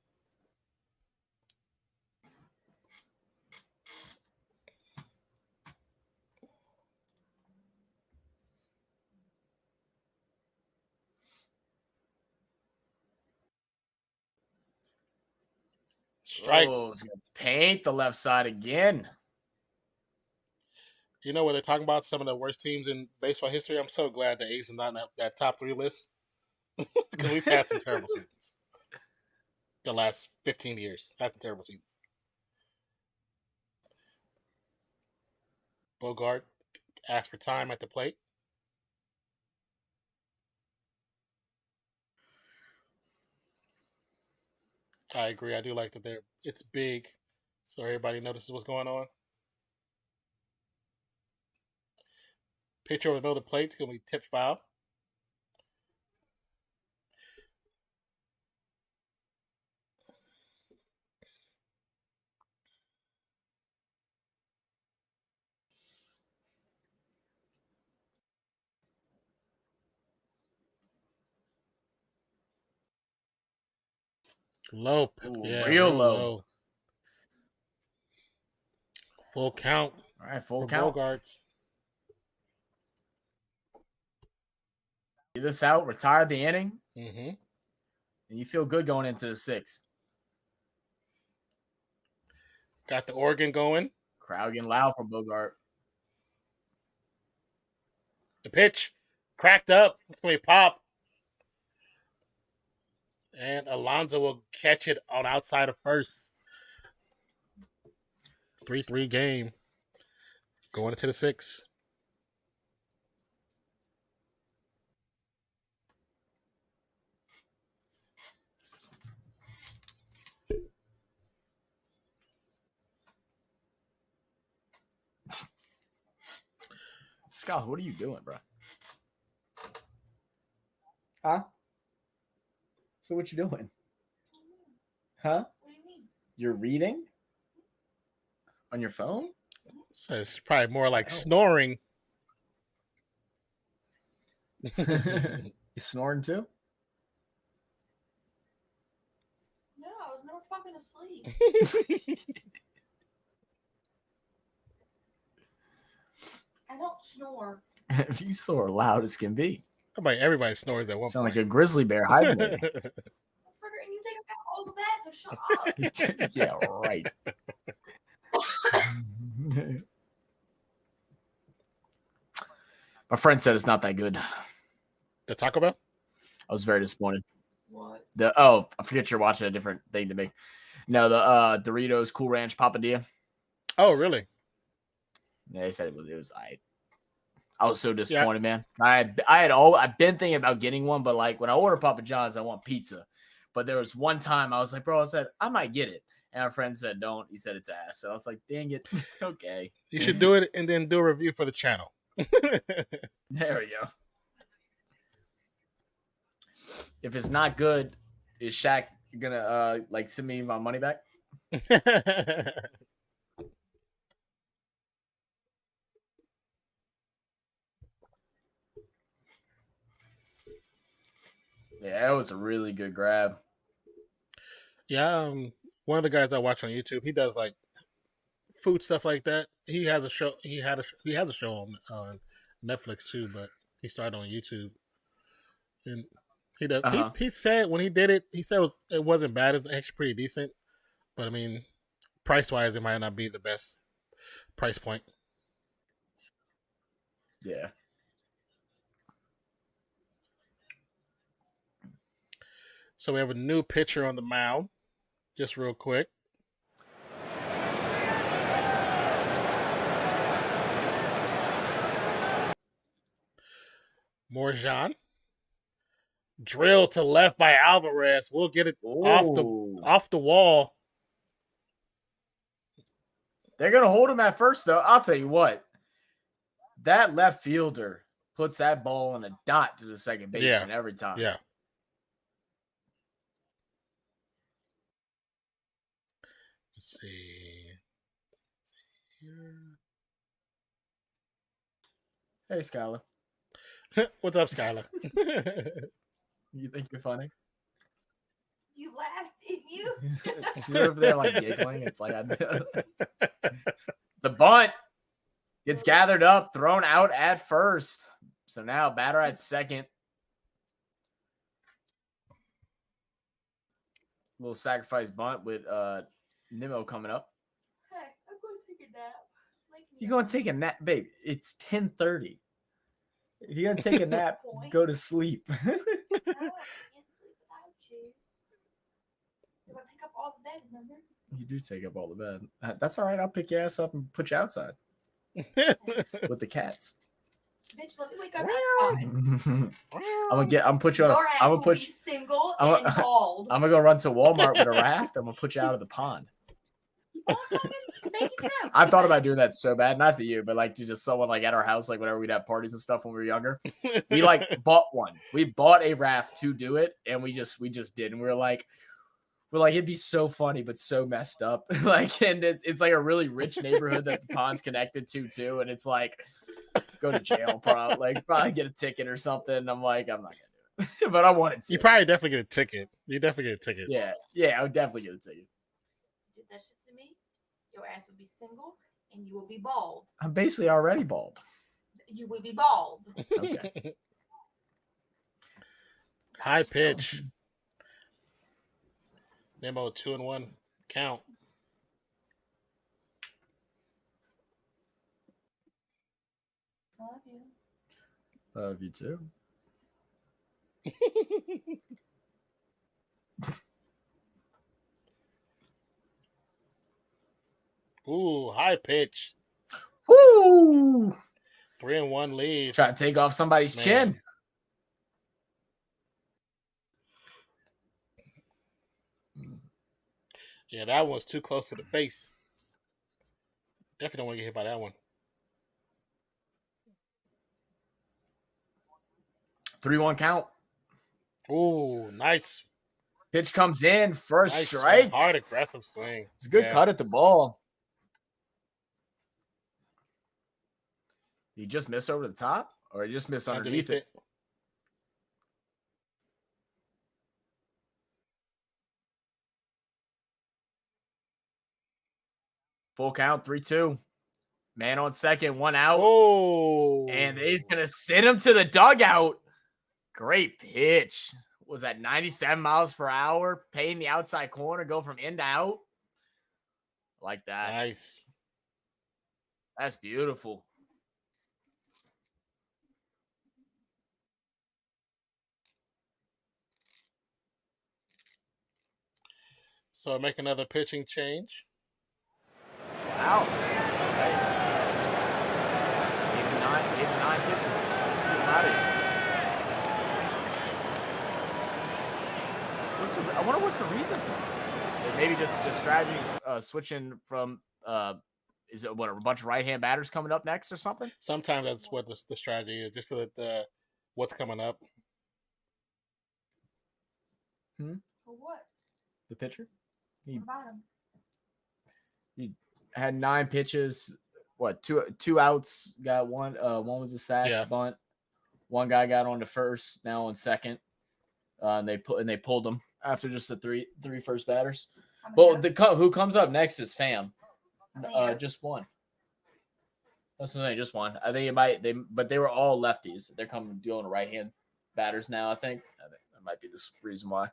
Strike. Oh, it's going to paint the left side again. You know, when they're talking about some of the worst teams in baseball history, I'm so glad the A's are not in that top 3 list. Because we've had some terrible seasons. The last 15 years. Had some terrible seasons. Bogart asked for time at the plate. I agree. I do like that it's big, so everybody notices what's going on. Pitch over the middle of the plate is going to be tipped foul. Low. Ooh, Yeah, real low. Full count. All right, full count. Bogarts. Get this out, retire the inning, Mm-hmm. and you feel good going into the 6th. Got the organ going. Crowd getting loud for Bogart. The pitch cracked up. It's going to be pop. And Alonso will catch it on outside of first. 3-3 game. Going into the 6th. Scott, what are you doing, bro? Huh? So what you doing? Huh? What do you mean? You're reading? On your phone? So it's probably more like snoring. You snoring too? No, I was never fucking asleep. I don't snore. If you snore loud as can be. Everybody snores at one Sound point. like a grizzly bear hibernating. And you take about all the bad, so shut up. Yeah, right. My friend said it's not that good. The Taco Bell? I was very disappointed. What? I forget you're watching a different thing to me. No, the Doritos Cool Ranch Papadilla. Oh, really? Yeah, they said it was I was so disappointed, man. I've been thinking about getting one, but like when I order Papa John's, I want pizza. But there was one time I was like, bro, I said I might get it. And our friend said, don't. He said it's ass. So I was like, dang it. Okay. You should do it and then do a review for the channel. There we go. If it's not good, is Shaq gonna like send me my money back? Yeah, that was a really good grab. Yeah, one of the guys I watch on YouTube, he does like food stuff like that. He has a show. He has a show on Netflix too, but he started on YouTube. And he does. He said when he did it, he said it wasn't bad. It's actually pretty decent. But I mean, price wise, it might not be the best price point. Yeah. So we have a new pitcher on the mound. Just real quick. Morjan. Drill to left by Alvarez. We'll get it off the wall. They're gonna hold him at first, though. I'll tell you what. That left fielder puts that ball on a dot to the second baseman every time. Yeah. Let's see. Hey, Skylar. What's up, Skylar? You think you're funny? You laughed, didn't you? You're over there like giggling. It's like the bunt gets gathered up, thrown out at first. So now batter at second. Little sacrifice bunt with Nimmo coming up. Hey, I'm going to take a nap. You're going to take a nap, babe. It's 10:30. If you're going to take a nap, go to sleep. No, I can't sleep without you. Because I take up all the bed, remember? You do take up all the bed. That's all right. I'll pick your ass up and put you outside with the cats. Bitch, let me wake up at 5. I'm gonna put you on. I'm gonna put you single and bald. I'm gonna go run to Walmart with a raft. I'm gonna put you out of the pond. I've thought about doing that so bad, not to you, but like to just someone like at our house, like whenever we'd have parties and stuff when we were younger. We like bought one. We bought a raft to do it, and we just did, and we're like, it'd be so funny, but so messed up. Like, and it's like a really rich neighborhood that the pond's connected to too, and it's like go to jail, probably get a ticket or something. And I'm like, I'm not gonna do it, but I wanted to. You probably definitely get a ticket. You definitely get a ticket. Yeah, I would definitely get a ticket. Did that shit to me? Your ass would be single and you will be bald. I'm basically already bald. You will be bald. Okay. High pitch. Nemo 2-1 count. Love you. Love you too. Ooh, high pitch. Woo! 3-1 lead. Trying to take off somebody's chin. Yeah, that one's too close to the face. Definitely don't want to get hit by that one. 3-1 count. Ooh, nice. Pitch comes in. First Nice strike. swing. Hard, aggressive swing. It's a good cut at the ball. Did he just miss over the top? Or he just miss underneath it? Full count, 3-2. Man on second, 1 out. Oh. And he's going to send him to the dugout. Great pitch. Was that 97 miles per hour? Paying the outside corner, go from in to out. Like that. Nice. That's beautiful. So make another pitching change. Wow. Right. Even nine pitches. Get him out of here. I wonder what's the reason for it. Maybe just strategy switching from is it what a bunch of right-hand batters coming up next or something? Sometimes that's what the strategy is, just so that what's coming up. For what? The pitcher? What about him? He had 9 pitches. What, two outs? Got one. One was a sac bunt. One guy got on to first. Now on second. And they pulled him after just the three first batters. Well, who comes up next is Fam. Just one. That's the thing, just one. I think but they were all lefties. They're coming dealing right hand batters now. I think that might be the reason why.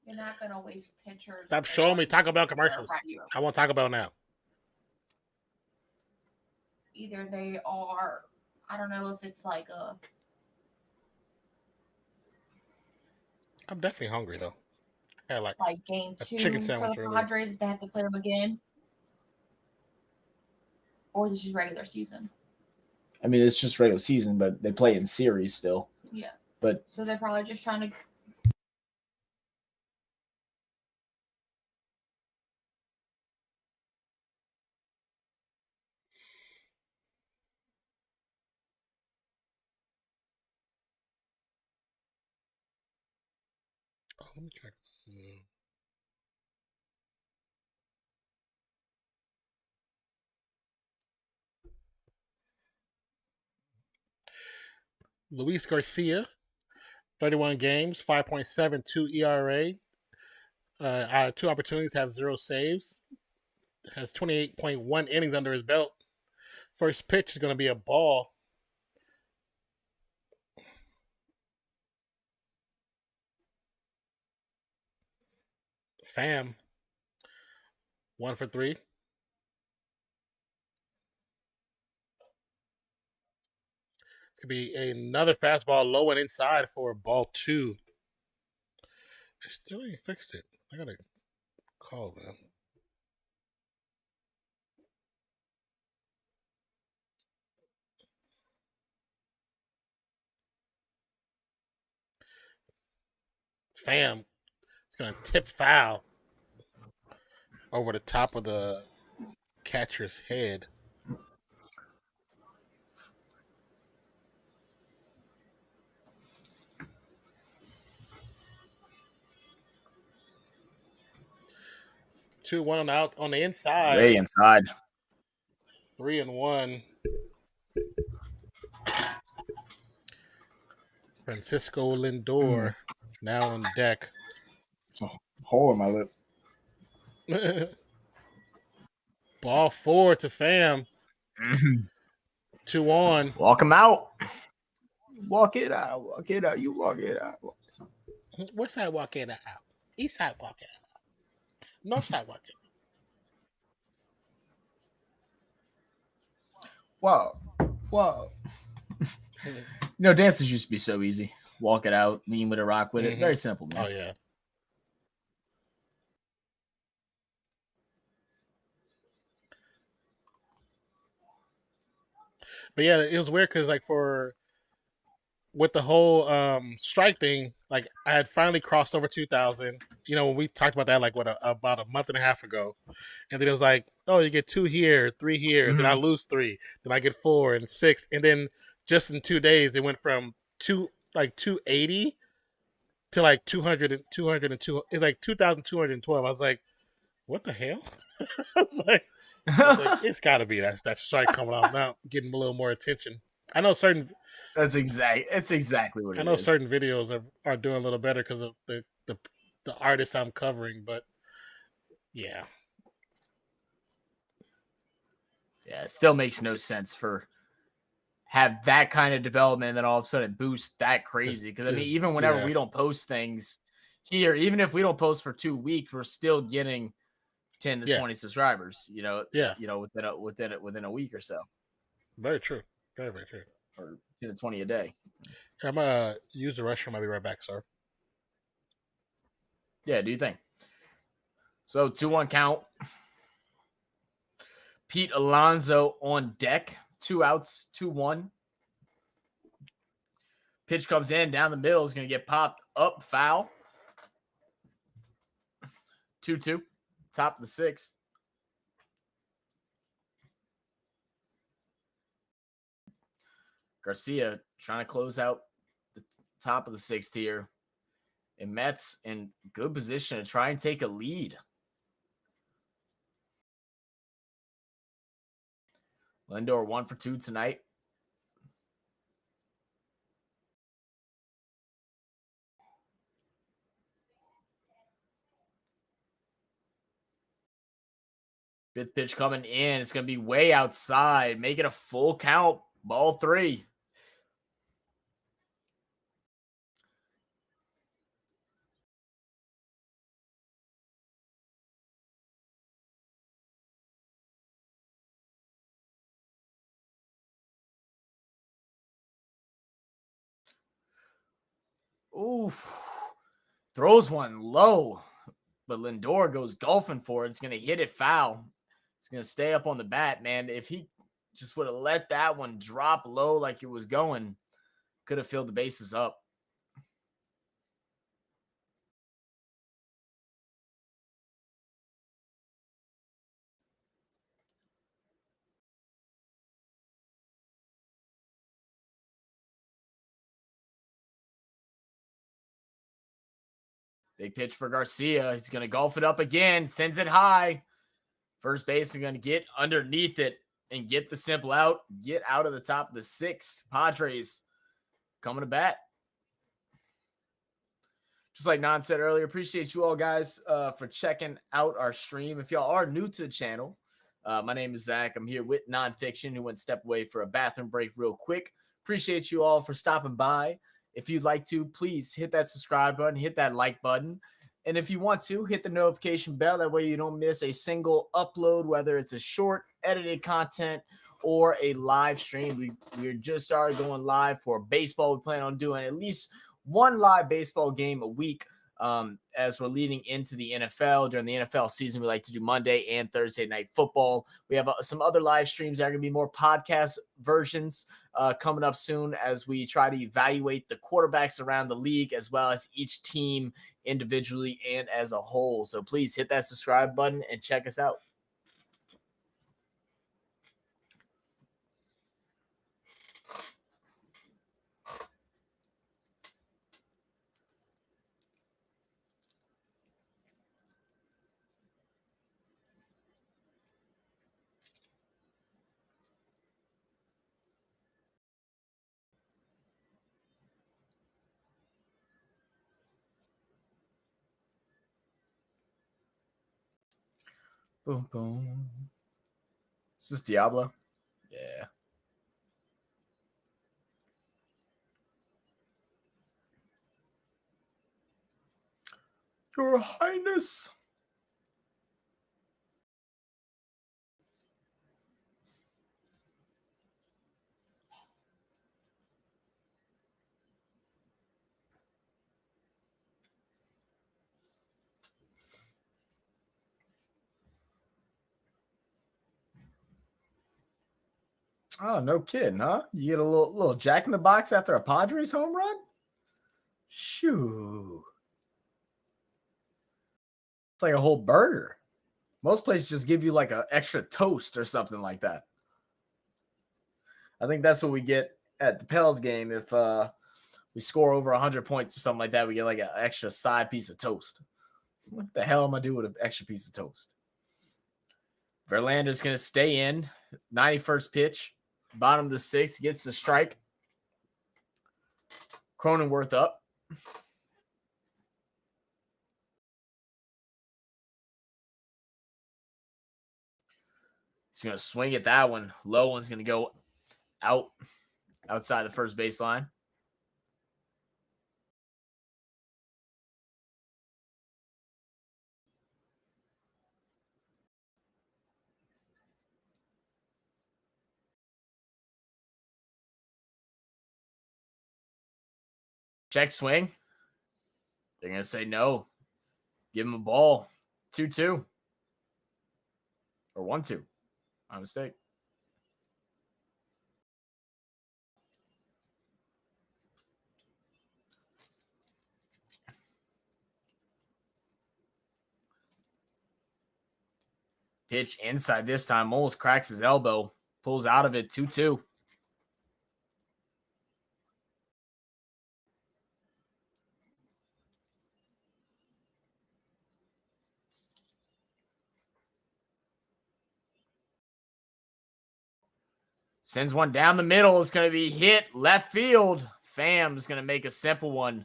You're not gonna waste pitchers. Stop showing me Taco Bell commercials. I want Taco Bell now. Either they are, I don't know if it's like a. I'm definitely hungry though. I had like game 2 chicken for sandwich the earlier. Padres. If they have to play them again, or this is regular season. I mean, it's just regular season, but they play in series still. Yeah. But so they're probably just trying to. Oh, let me check. Luis Garcia, 31 games, 5.72 ERA. Out of 2 opportunities, have 0 saves. Has 28.1 innings under his belt. First pitch is going to be a ball. Fam, 1 for 3. It's going to be another fastball low and inside for ball 2. I still ain't fixed it. I got to call them. Fam, it's going to tip foul over the top of the catcher's head. Two, 1 out on the inside. Way inside. 3-1. Francisco Lindor now on deck. Oh, hole in my lip. Ball 4 to Fam. 2 on. Walk him out. Walk it out. Walk it out. You walk it out. West side walk it out. East side walk it out. North side walk it out. Wow. Dances used to be so easy. Walk it out, lean with it, rock with it. Very simple, man. Oh, yeah. But yeah, it was weird because with the whole strike thing, I had finally crossed over 2,000. When we talked about that about a month and a half ago, and then it was like, oh, you get 2 here, 3 here, then I lose 3, then I get 4 and 6, and then just in 2 days it went from 280 to 200 and 202. It's like 2,212. I was like, what the hell? I was like, it's got to be that strike coming off now, getting a little more attention. I know certain. It's exactly what it is. I know certain videos are doing a little better because of the artists I'm covering, but yeah. Yeah, it still makes no sense for have that kind of development, and then all of a sudden boost that crazy. Because I mean, even whenever we don't post things here, even if we don't post for 2 weeks, we're still getting 10 to 20 subscribers. Within a week or so. Very true. Very, very true. Or 10 to 20 a day. I'm gonna use the restroom. I'll be right back, sir. Yeah, do you think? So 2-1 count. Pete Alonso on deck. 2 outs, 2-1. Pitch comes in down the middle. Is going to get popped up, foul. 2-2. Top of the 6th. Garcia trying to close out the top of the 6th here. And Mets in good position to try and take a lead. Lindor 1 for 2 tonight. Fifth pitch coming in. It's going to be way outside. Make it a full count. Ball 3. Oof. Throws one low, but Lindor goes golfing for it. It's going to hit it foul. It's going to stay up on the bat, man. If he just would have let that one drop low like it was going, could have filled the bases up. Big pitch for Garcia. He's going to golf it up again. Sends it high. First base is going to get underneath it and get the simple out. Get out of the top of the 6th. Padres coming to bat. Just like Non said earlier, appreciate you all guys for checking out our stream. If y'all are new to the channel, my name is Zach. I'm here with Nonpfixion, who went to step away for a bathroom break real quick. Appreciate you all for stopping by. If you'd like to, please hit that subscribe button, hit that like button. And if you want to, hit the notification bell. That way you don't miss a single upload, whether it's a short edited content or a live stream. We just started going live for baseball. We plan on doing at least one live baseball game a week as we're leading into the NFL. During the NFL season, we like to do Monday and Thursday night football. We have some other live streams that are going to be more podcast versions coming up soon as we try to evaluate the quarterbacks around the league as well as each team individually and as a whole. So please hit that subscribe button and check us out. Boom, boom. Is this Diablo? Yeah. Your Highness. Oh, no kidding, huh? You get a little jack in the box after a Padres home run? Shoo. It's like a whole burger. Most places just give you like an extra toast or something like that. I think that's what we get at the Pels game. If we score over 100 points or something like that, we get like an extra side piece of toast. What the hell am I doing with an extra piece of toast? Verlander's going to stay in. 91st pitch. Bottom of the 6th. Gets the strike. Cronenworth up. He's going to swing at that one. Low one's going to go out. outside the first baseline. Check swing. They're going to say no. Give him a ball. 2-2. Or 1-2. My mistake. Pitch inside this time. Almost cracks his elbow. Pulls out of it. 2-2. Sends one down the middle. It's going to be hit left field. Pham's going to make a simple one.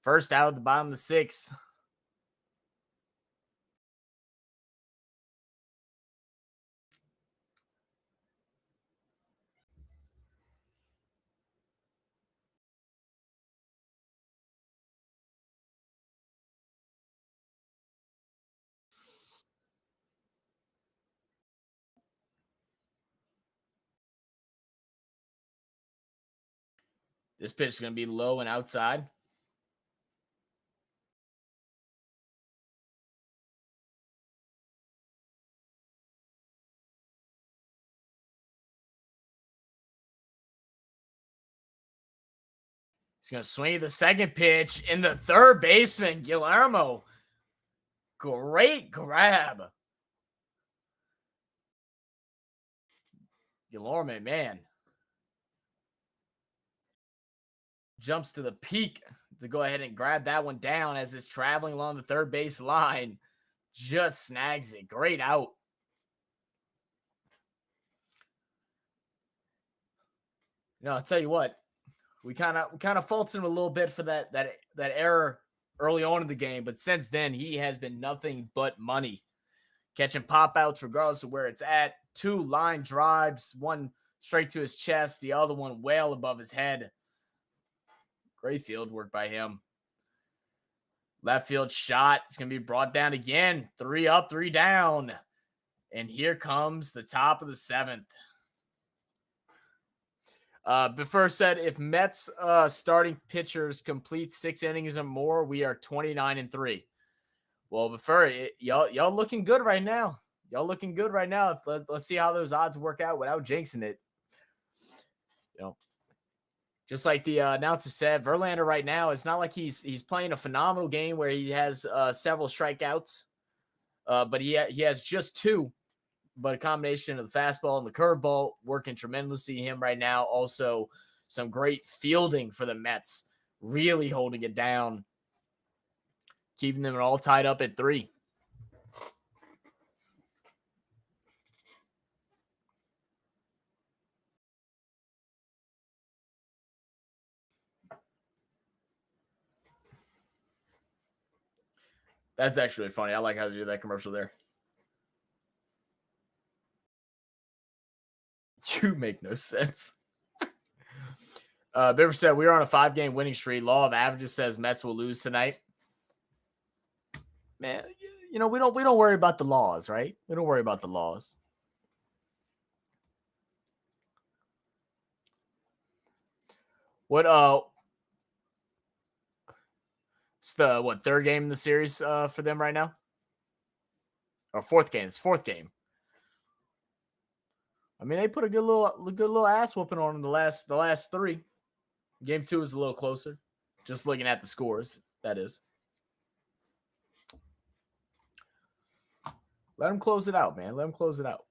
First out at the bottom of the sixth. This pitch is going to be low and outside. He's going to swing the second pitch in the third baseman, Guillermo. Great grab. Guillermo, man. Jumps to the peak to go ahead and grab that one down as it's traveling along the third base line. Just snags it. Great out. I'll tell you what. We kind of faulted him a little bit for that error early on in the game, but since then he has been nothing but money. Catching pop outs regardless of where it's at. 2 line drives, one straight to his chest, the other one well above his head. Great field work by him. Left field shot. It's going to be brought down again. 3 up, 3 down. And here comes the top of the 7th. Before said, if Mets starting pitchers complete 6 innings or more, we are 29-3. Well, before y'all looking good right now. Y'all looking good right now. Let's see how those odds work out without jinxing it. Just like the announcer said, Verlander right now, it's not like he's playing a phenomenal game where he has several strikeouts, but he has just 2. But a combination of the fastball and the curveball working tremendously him right now. Also, some great fielding for the Mets, really holding it down, keeping them all tied up at 3. That's actually funny. I like how they do that commercial there. You make no sense. Biver said, we are on a 5-game winning streak. Law of averages says Mets will lose tonight. Man, we don't worry about the laws, right? We don't worry about the laws. What it's the 3rd game in the series for them right now? Or 4th game. It's 4th game. I mean, they put a good little ass whooping on them the last 3. Game 2 is a little closer. Just looking at the scores, that is. Let them close it out, man. Let them close it out.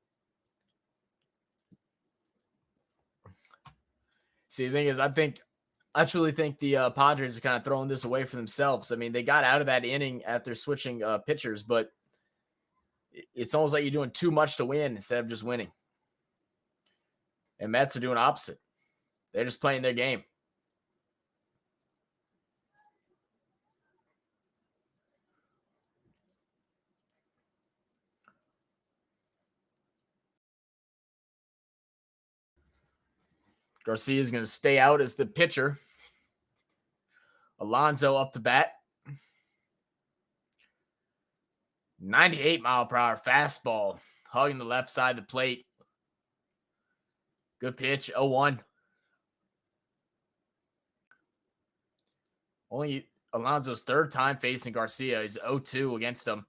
See, the thing is, I truly think the Padres are kind of throwing this away for themselves. I mean, they got out of that inning after switching pitchers, but it's almost like you're doing too much to win instead of just winning. And Mets are doing opposite. They're just playing their game. Garcia is going to stay out as the pitcher. Alonso up to bat. 98-mile-per-hour fastball, hugging the left side of the plate. Good pitch, 0-1. Only Alonso's third time facing Garcia. He's 0-2 against him.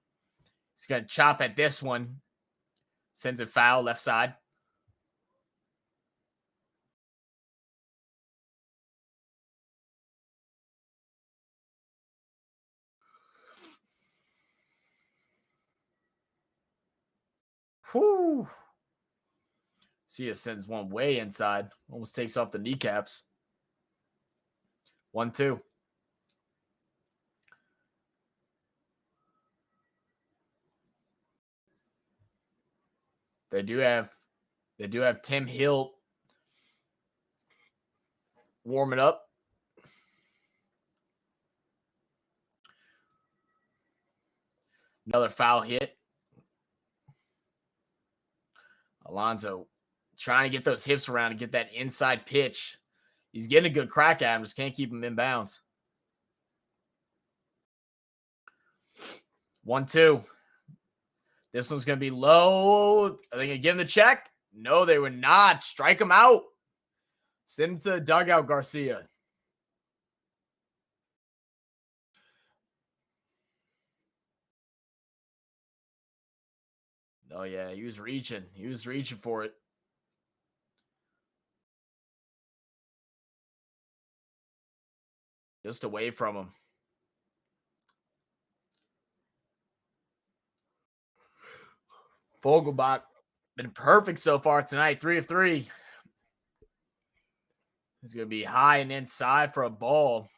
He's going to chop at this one. Sends it foul, left side. Whew. Cia sends one way inside. Almost takes off the kneecaps. 1-2. They do have Tim Hill warming up. Another foul hit. Alonso trying to get those hips around and get that inside pitch. He's getting a good crack at him, just can't keep him in bounds. 1-2. This one's going to be low. Are they going to give him the check? No, they would not. Strike him out. Send him to the dugout, Garcia. Oh, yeah, he was reaching. He was reaching for it. Just away from him. Vogelbach been perfect so far tonight. 3 of 3. He's going to be high and inside for a ball.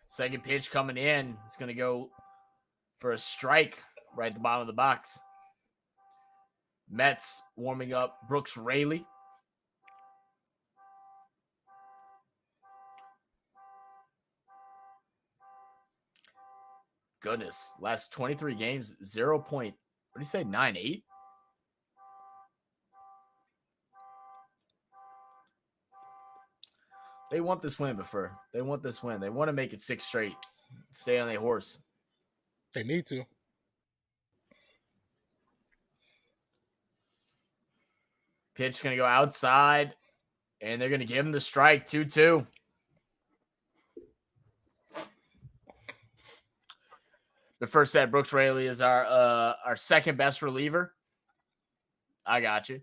Second pitch coming in. It's going to go for a strike right at the bottom of the box. Mets warming up Brooks Raley. Goodness, last 23 games, 0. What do you say, 9.8? They want this win, Buffer. They want this win. They want to make it 6 straight. Stay on their horse. They need to. Pitch going to go outside, and they're going to give him the strike, 2-2. The first said Brooks Raley is our second best reliever. I got you.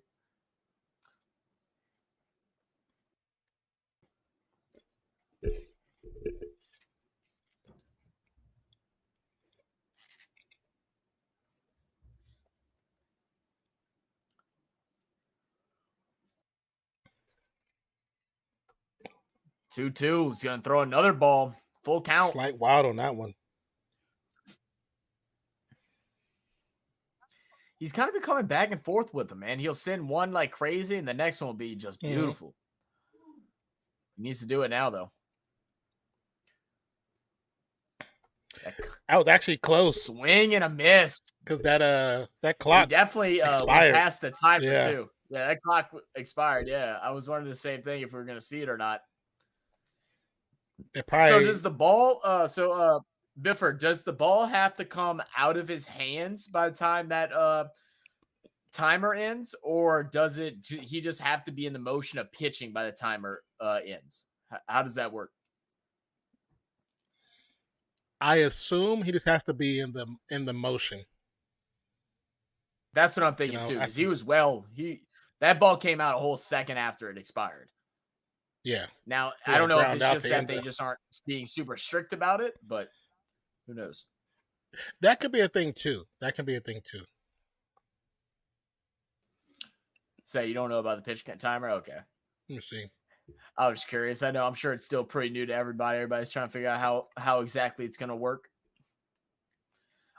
Two. He's going to throw another ball. Full count. Slight wild on that one. He's kind of been coming back and forth with him, man. He'll send one like crazy, and the next one will be just beautiful. Mm-hmm. He needs to do it now, though. I was actually close. Swing and a miss. Because that clock definitely expired. Passed the timer, too. Yeah, that clock expired. Yeah, I was wondering the same thing if we were going to see it or not. So does the ball Bifford, does the ball have to come out of his hands by the time that timer ends, or does he just have to be in the motion of pitching by the timer ends? How does that work? I assume he just has to be in the motion. That's what I'm thinking too, because he was that ball came out a whole second after it expired. Yeah. Now, I don't know if it's just that they just aren't being super strict about it, but who knows? That could be a thing too. So you don't know about the pitch timer? Okay. Let me see. I was just curious. I'm sure it's still pretty new to everybody. Everybody's trying to figure out how exactly it's going to work.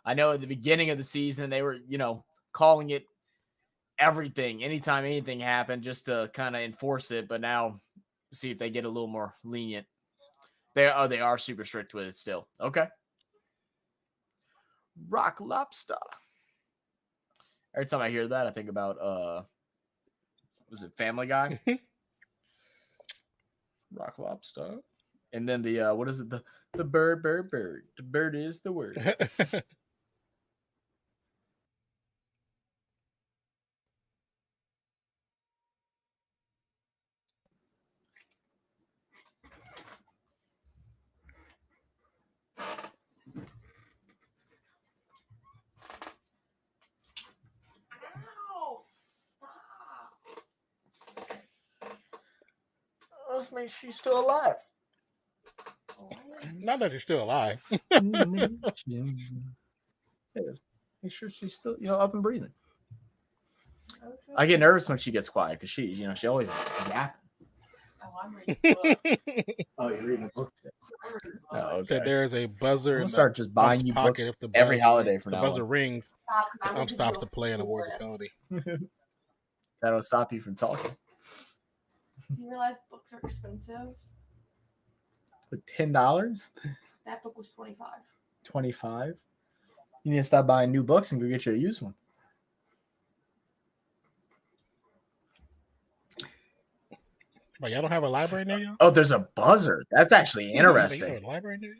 I know at the beginning of the season, they were, calling it everything anytime anything happened just to kind of enforce it. But now see if they get a little more lenient. They are super strict with it still. Okay. Rock Lobster. Every time I hear that, I think about was it Family Guy? Rock Lobster. And then the what is it? The bird. The bird is the word. Ow, stop. Let's make sure you're still alive. Not that you're still alive. Make sure she's still, up and breathing. Okay. I get nervous when she gets quiet because she always yapping. Oh, I'm reading a book. Oh, you're reading a book. Oh, okay. Said there's a buzzer. I'm in gonna the start just buying ump's you pocket books if the every buzzer- holiday from the now buzzer on. rings. Stop, 'cause I The will ump give stops you to a play in the full word of list. Cody. That'll stop you from talking. You realize books are expensive? With $10, That book was $25. $25. You need to stop buying new books and go get you a used one. But y'all don't have a library near you? Oh, there's a buzzer. That's actually You have interesting. a library near you?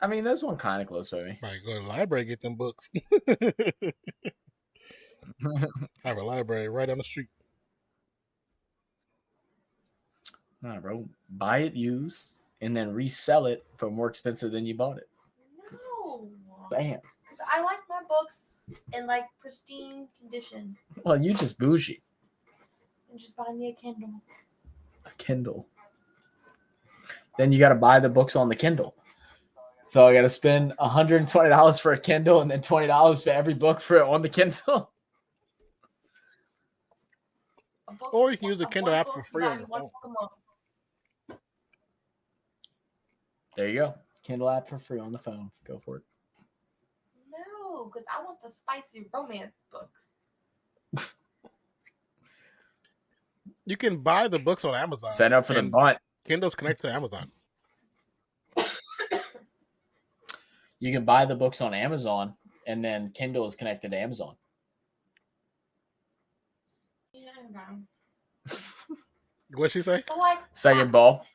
I mean, there's one kind of close by me. Right, go to the library, get them books. Have a library right on the street. All right, bro. Buy it used and then resell it for more expensive than you bought it. No. Bam. Because I like my books in like pristine condition. Well, you just bougie. And just buy me a Kindle. A Kindle. Then you got to buy the books on the Kindle. So I got to spend $120 for a Kindle and then $20 for every book for it on the Kindle. Or you can use the Kindle one app book, for free buy on me your one phone. book a month. There you go. Kindle app for free on the phone. Go for it. No, because I want the spicy romance books. You can buy the books on Amazon. Set up for the and bunt. Kindle's connected to Amazon. You can buy the books on Amazon, and then Kindle is connected to Amazon. Yeah, I know. What'd she say? But like, Second ball.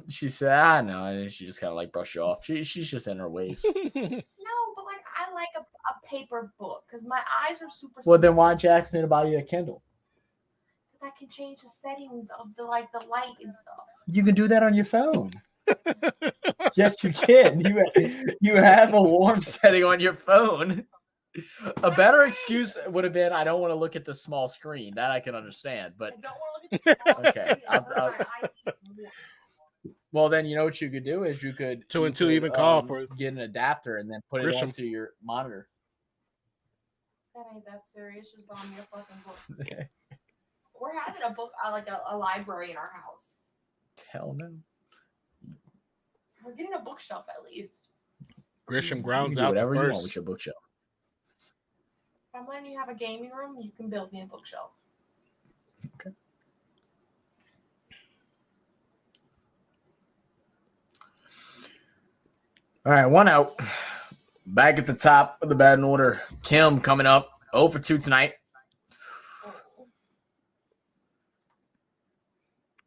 She said, no. She just kind of like brushed you off. She's just in her ways. no, but like I like a paper book because my eyes are super. Well, then why Jack's me to buy you a Kindle? Because I can change the settings of the light and stuff. You can do that on your phone. Yes, you can. You have a warm setting on your phone. A better excuse would have been, I don't want to look at the small screen. That I can understand. But I don't want to look at the small Okay, screen. I'll- It hurts my eyes even more. well, then you know what you could do is you could Two and two even call for get an adapter and then put it Grisham. onto your monitor. That ain't that serious. Just buy me a fucking book. We're having a book, like a library in our house. Hell no. We're getting a bookshelf at least. Grisham You grounds can do out whatever you want first. with your bookshelf. If I'm letting you have a gaming room, you can build me a bookshelf. Okay. All right, one out. Back at the top of the batting order. Kim coming up 0 for 2 tonight.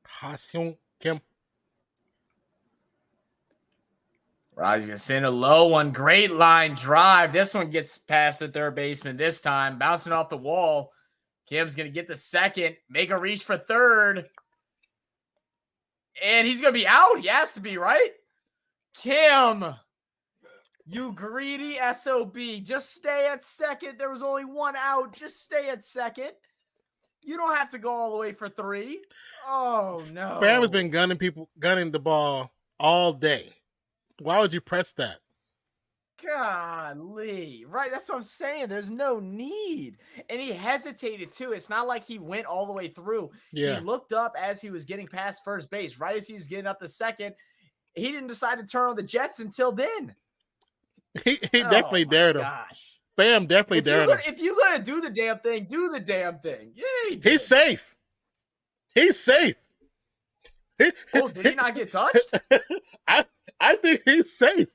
Ha-seong Kim. Rise gonna send a low one. Great line drive. This one gets past the third baseman this time. Bouncing off the wall. Kim's gonna get the second. Make a reach for third. And he's gonna be out. He has to be, right? Kim, you greedy SOB. Just stay at second. There was only one out. Just stay at second. You don't have to go all the way for 3. Oh no. Fam has been gunning the ball all day. Why would you press that? Golly. Right, that's what I'm saying. There's no need. And he hesitated too. It's not like he went all the way through. Yeah. He looked up as he was getting past first base. Right as he was getting up to second, he didn't decide to turn on the Jets until then. He Oh definitely my dared him. gosh. Fam definitely dared him. If you're gonna do the damn thing, do the damn thing. Yeah, he did. He's safe. He's safe. Oh, did he not get touched? I think he's safe.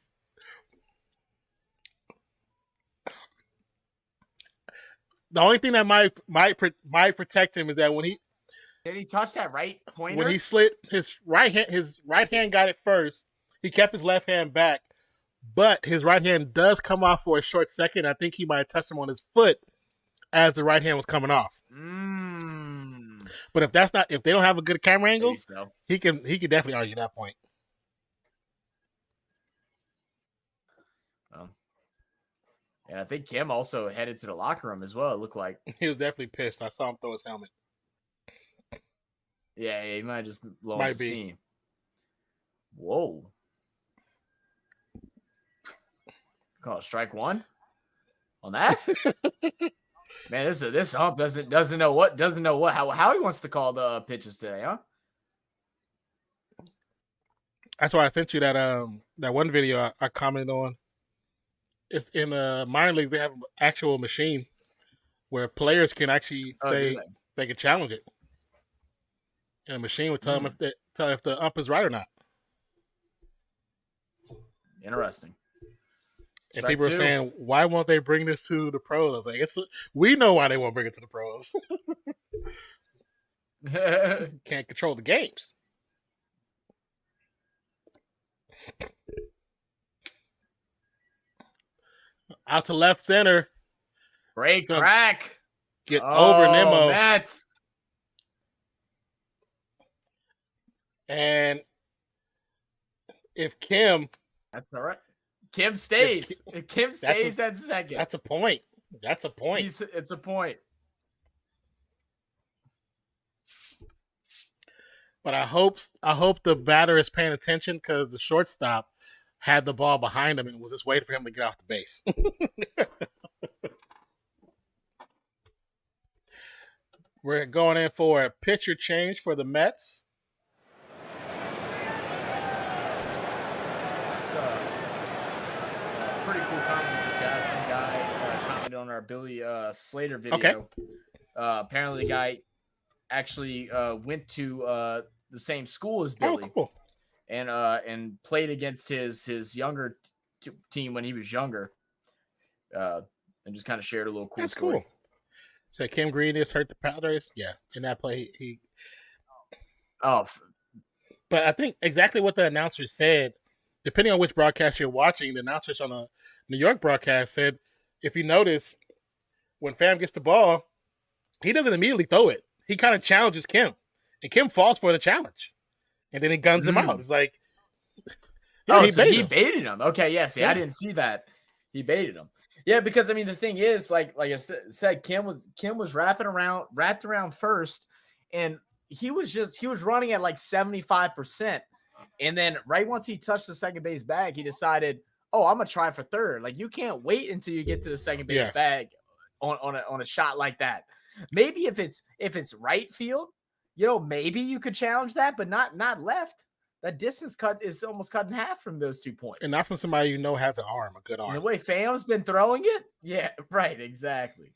The only thing that might protect him is that when he Did he touch that right pointer? when he slid his right hand got it first. He kept his left hand back, but his right hand does come off for a short second. I think he might have touched him on his foot as the right hand was coming off. But if they don't have a good camera angle, so. he can definitely argue that point. And I think Kim also headed to the locker room as well. It looked like he was definitely pissed. I saw him throw his helmet. Yeah, he might have just blown some steam. Whoa! Call it strike one on that. Man, this hump doesn't know how he wants to call the pitches today, huh? That's why I sent you that one video I commented on. It's in minor league. They have an actual machine where players can actually say they can challenge it, and the machine would tell them if the ump is right or not. Interesting. And people are saying, why won't they bring this to the pros? I was like, we know why they won't bring it to the pros. Can't control the games. Out to left center. Great crack. Get over Nemo. METS. And if Kim. That's all right. Kim stays. If Kim stays, that's second. That's a point. It's a point. But I hope the batter is paying attention because the shortstop had the ball behind him and was just waiting for him to get off the base. We're going in for a pitcher change for the Mets. It's a pretty cool comment we just got. Some guy commented on our Billy Slater video. Okay. Apparently the guy actually went to the same school as Billy. Oh, cool. And played against his younger team when he was younger, and just kind of shared a little cool story. Cool. So Kim Green is hurt the Padres. Yeah, in that play he. Oh, but I think exactly what the announcer said. Depending on which broadcast you're watching, the announcers on the New York broadcast said, if you notice, when Pham gets the ball, he doesn't immediately throw it. He kind of challenges Kim, and Kim falls for the challenge. And then he guns him out. It's like, he baited him. Okay, yeah. See, I didn't see that. He baited him. Yeah, because I mean, the thing is, like I said, Kim was wrapped around first, and he was running at like 75%, and then right once he touched the second base bag, he decided, oh, I'm gonna try for third. Like you can't wait until you get to the second base bag on a shot like that. Maybe if it's right field. Maybe you could challenge that, but not left. That distance cut is almost cut in half from those 2 points. And not from somebody has an arm, a good arm. And the way Pham's been throwing it? Yeah, right. Exactly.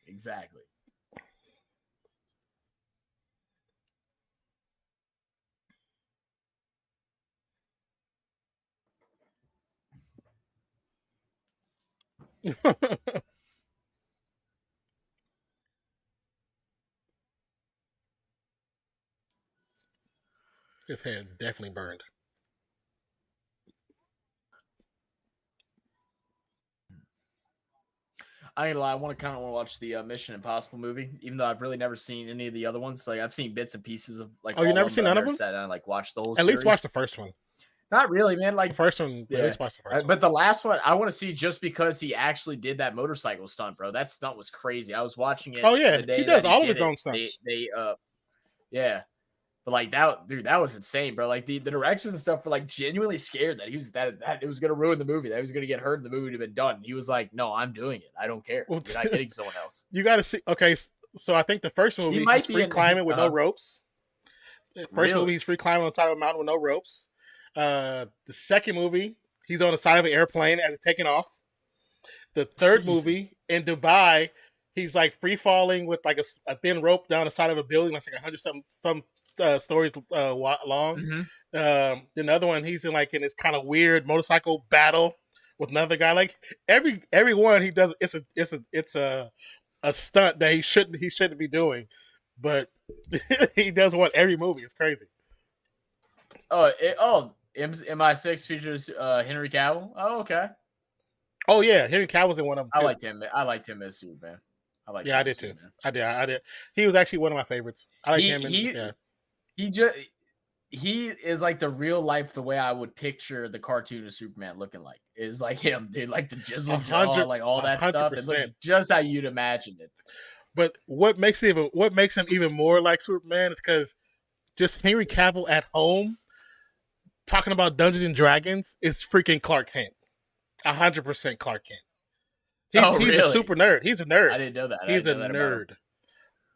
His head definitely burned. I ain't gonna lie, I want to watch the Mission Impossible movie, even though I've really never seen any of the other ones. Like I've seen bits and pieces of like. Oh, you never seen none of them? Sat down and watched the whole. At least watch the first one. Not really, man. Like the first one, at least watch the first one. But the last one, I want to see just because he actually did that motorcycle stunt, bro. That stunt was crazy. I was watching it. Oh yeah, he does all of his own stunts. Yeah. But like that, dude, that was insane, bro. Like the directions and stuff were like genuinely scared that he was that it was gonna ruin the movie. That he was gonna get hurt in the movie to been done. He was like, "No, I'm doing it. I don't care. You're not getting someone else." You got to see. Okay, so I think the first movie he's free climbing with no ropes. The first movie he's free climbing on the side of a mountain with no ropes. The second movie he's on the side of an airplane as it's taking off. The third Jesus. movie in Dubai, he's like free falling with like a thin rope down the side of a building that's like 100 some stories long. Mm-hmm. Then the other one, he's in like in this kind of weird motorcycle battle with another guy. Like every one he does, it's a stunt that he shouldn't be doing, but he does one every movie. It's crazy. MI6 features Henry Cavill. Oh, okay. Oh yeah, Henry Cavill's in one of them too. I liked him as Superman. I did too. I did. He was actually one of my favorites. I like him. He is like the real life, the way I would picture the cartoon of Superman looking like. Is like him, dude. Like the jizzle jaw, like all that stuff. It looks just how you'd imagine it. But what makes him even more like Superman is because just Henry Cavill at home talking about Dungeons and Dragons is freaking Clark Kent. 100% Clark Kent. He's really? A super nerd. He's a nerd. I didn't know that. He's a nerd.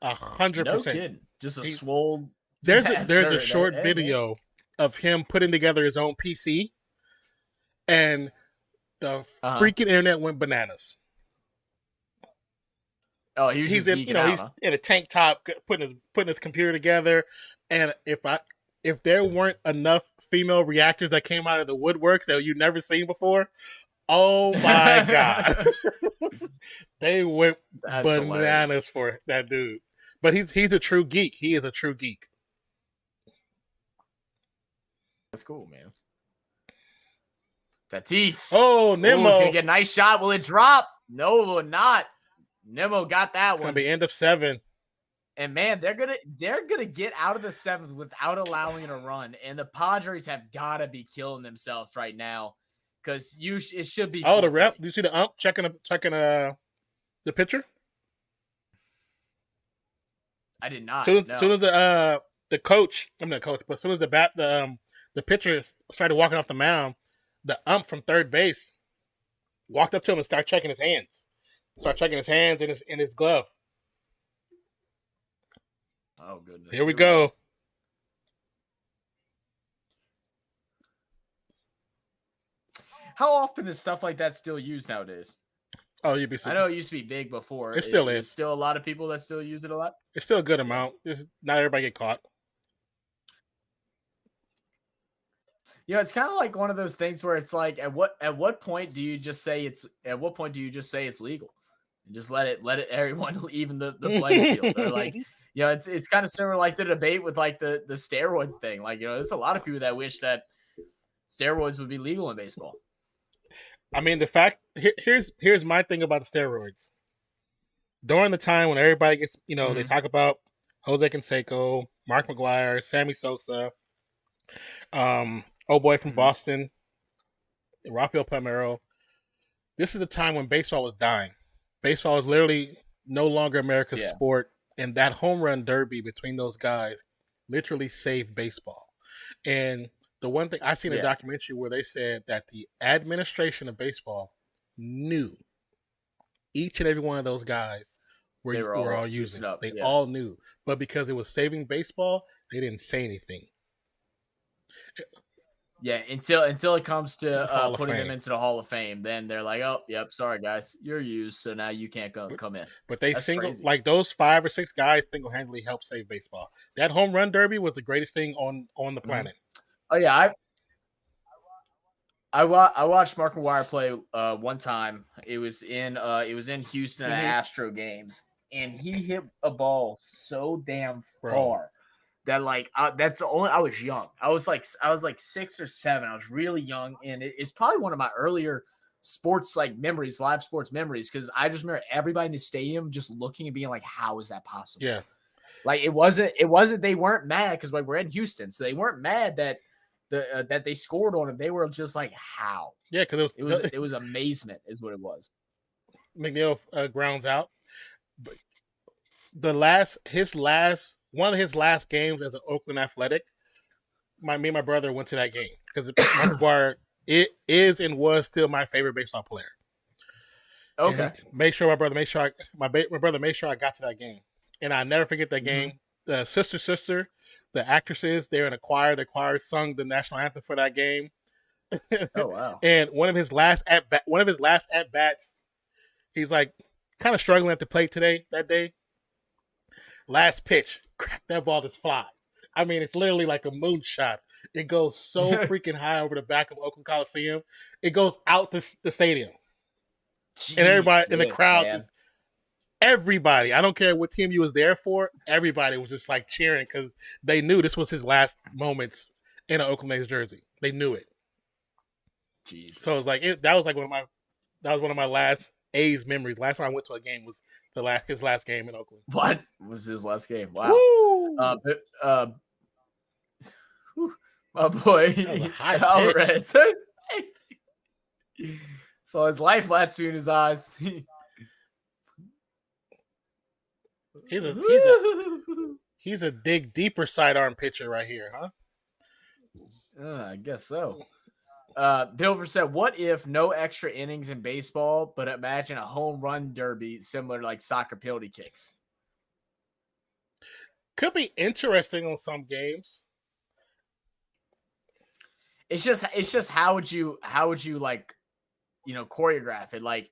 100%. No kidding. Just a swole. There's a short video of him putting together his own PC, and the freaking internet went bananas. Oh, he's in he's in a tank top putting his computer together, and if there weren't enough female reactors that came out of the woodworks that you've never seen before, oh my god, they went bananas hilarious for that dude. But he's a true geek. He is a true geek. That's cool, man. Tatis. Oh, Nemo. He's gonna get a nice shot. Will it drop? No, it will not. Nemo got that one. It's gonna be end of 7. And man, they're gonna get out of the 7th without allowing it a run. And the Padres have gotta be killing themselves right now, because it should be. Oh, the rep. Do you see the ump checking the pitcher? I did not. Soon as the coach, I'm not coach, but as soon as the pitcher started walking off the mound, the ump from third base walked up to him and started checking his hands. In his glove. Oh goodness! Here we go. How often is stuff like that still used nowadays? Oh, I know it used to be big before. It still is. There's still a lot of people that still use it a lot. It's still a good amount. Not everybody get caught. Yeah, it's kind of like one of those things where it's like, at what point do you just say it's legal, and just let it everyone even the playing field? Or like, it's kind of similar like the debate with like the steroids thing. Like, there's a lot of people that wish that steroids would be legal in baseball. I mean, the fact here's my thing about the steroids. During the time when everybody gets, they talk about Jose Canseco, Mark McGwire, Sammy Sosa, old boy from Boston, Rafael Palmeiro. This is the time when baseball was dying. Baseball was literally no longer America's sport, and that home run derby between those guys literally saved baseball. And the one thing I seen a documentary where they said that the administration of baseball knew each and every one of those guys were all using it. They all knew, but because it was saving baseball, they didn't say anything. Yeah, until it comes to putting them into the Hall of Fame, then they're like, "Oh, yep, sorry guys, you're used, so now you can't come in." But they like those 5 or 6 guys single-handedly helped save baseball. That home run derby was the greatest thing on the planet. Oh yeah, I watched Mark McGwire play one time. It was in Houston at Astro games, and he hit a ball so damn far that like that's the only. I was young. I was like 6 or 7. I was really young, and it's probably one of my earlier sports memories, live sports memories, because I just remember everybody in the stadium just looking and being like, "How is that possible?" Yeah, like it wasn't. They weren't mad because we're in Houston, so they weren't mad that that they scored on him. They were just like, "How?" Yeah, because it was amazement, is what it was. McNeil grounds out, but one of his last games as an Oakland Athletic, me and my brother went to that game because Mark McGwire is and was still my favorite baseball player. Okay, my brother made sure I got to that game, and I never forget that game. The sister, the actresses, they're in a choir. The choir sung the national anthem for that game. Oh wow! And one of his last at bats, He's like kind of struggling at the plate that day. Last pitch, crack, that ball just flies. I mean, it's literally like a moonshot. It goes so freaking high over the back of Oakland Coliseum. It goes out the stadium. And everybody in the crowd man. just everybody. I don't care what team you was there for. Everybody was just like cheering because they knew this was his last moments in an Oakland A's jersey. They knew it. Jesus. So it was like that was one of my last A's memories. Last time I went to a game was his last game in Oakland. What was his last game? Wow. My boy Alvarez. So his life flashed in his eyes. He's a dig deeper sidearm pitcher right here, huh? I guess so. Bilver said, "What if no extra innings in baseball, but imagine a home run derby similar to like soccer penalty kicks?" Could be interesting on some games. It's just how would you like, choreograph it, like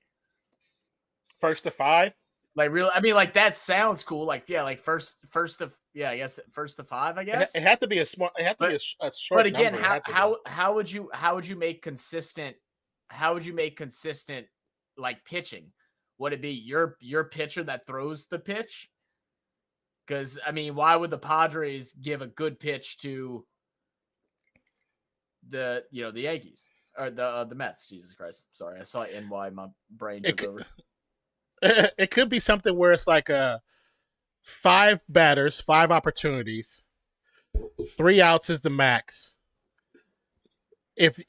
first to 5? Like real, I mean, like that sounds cool. Like, yeah, like first to, I guess first to 5, I guess. It had to be a smart. It had to be a short. But again, number. how would you make consistent? How would you make consistent like pitching? Would it be your pitcher that throws the pitch? Because I mean, why would the Padres give a good pitch to the Yankees or the Mets? Jesus Christ! Sorry, I saw NY. My brain took over. It could be something where it's like 5 batters, 5 opportunities, 3 outs is the max. If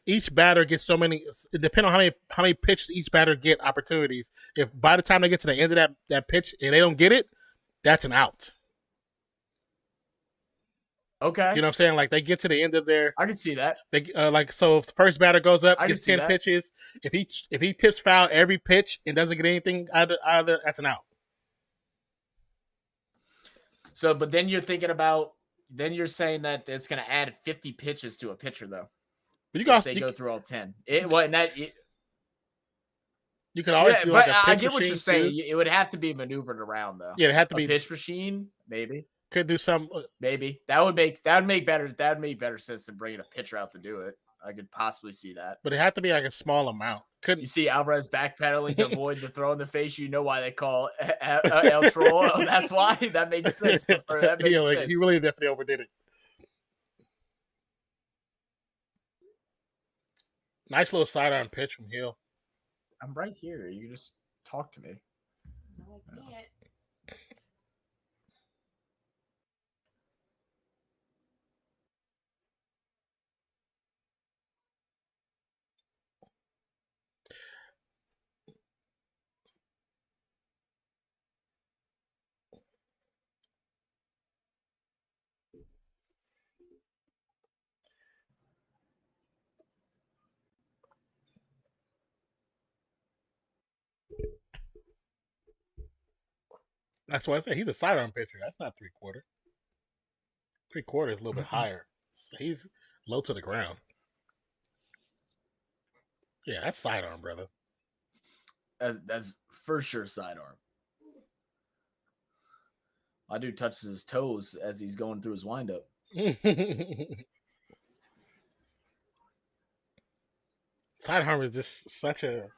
each batter gets so many, depending on how many pitches each batter get opportunities. If by the time they get to the end of that pitch and they don't get it, that's an out. Okay, you know what I'm saying? Like they get to the end of their. I can see that. They so if the first batter goes up, gets 10 pitches. If he tips foul every pitch and doesn't get anything either, that's an out. So, but then you're thinking about. Then you're saying that it's going to add 50 pitches to a pitcher, though. But you guys, they go through all 10. You can always do like a pitch I get what you're too. saying. It would have to be maneuvered around, though. Yeah, it had to be pitch machine. Maybe could do some. Maybe that would make better sense than bringing a pitcher out to do it. I could possibly see that. But it had to be like a small amount. Couldn't you see Alvarez backpedaling to avoid the throw in the face? You know why they call El Troll. That's why. That makes sense. That makes sense. He really definitely overdid it. Nice little sidearm pitch from Hill. I'm right here. You can just talk to me. No, I can't. That's why I say he's a sidearm pitcher. That's not 3/4. 3/4 is a little bit higher. So he's low to the ground. Yeah, that's sidearm, brother. That's for sure sidearm. My dude touches his toes as he's going through his windup. Sidearm is just such a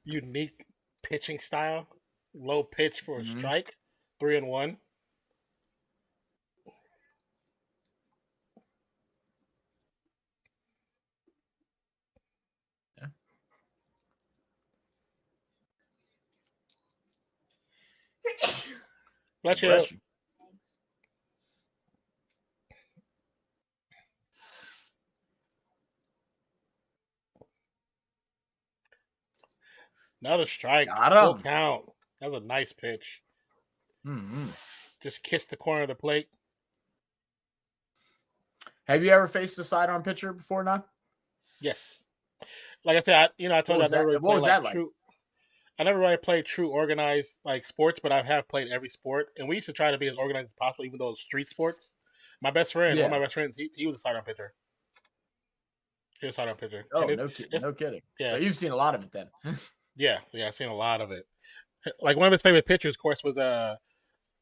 unique pitching style. Low pitch for a strike, 3-1. Yeah. Bless you. Another strike. Full count. That was a nice pitch. Mm-hmm. Just kissed the corner of the plate. Have you ever faced a sidearm pitcher before now? Yes. Like I said, I told you I never really what was played that like? I never really played true organized like sports, but I have played every sport. And we used to try to be as organized as possible, even though it's street sports. My best friend, one of my best friends, he was a sidearm pitcher. He was a sidearm pitcher. Oh, no kidding. Yeah. So you've seen a lot of it then. Yeah, I've seen a lot of it. Like one of his favorite pitchers, of course, was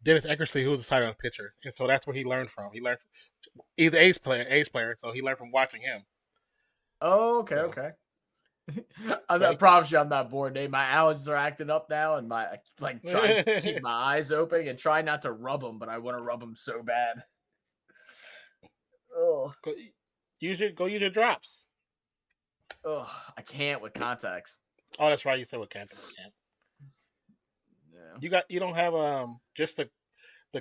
Dennis Eckersley, who was a sideline pitcher, and so that's where he learned from. He's an ace player, so he learned from watching him. Oh, okay, So. okay. I promise you, I'm not bored, Nate. My allergies are acting up now, and trying to keep my eyes open and try not to rub them, but I want to rub them so bad. Oh, go use your drops. Oh, I can't with contacts. Oh, that's right. You said with contacts. Yeah. You don't have just the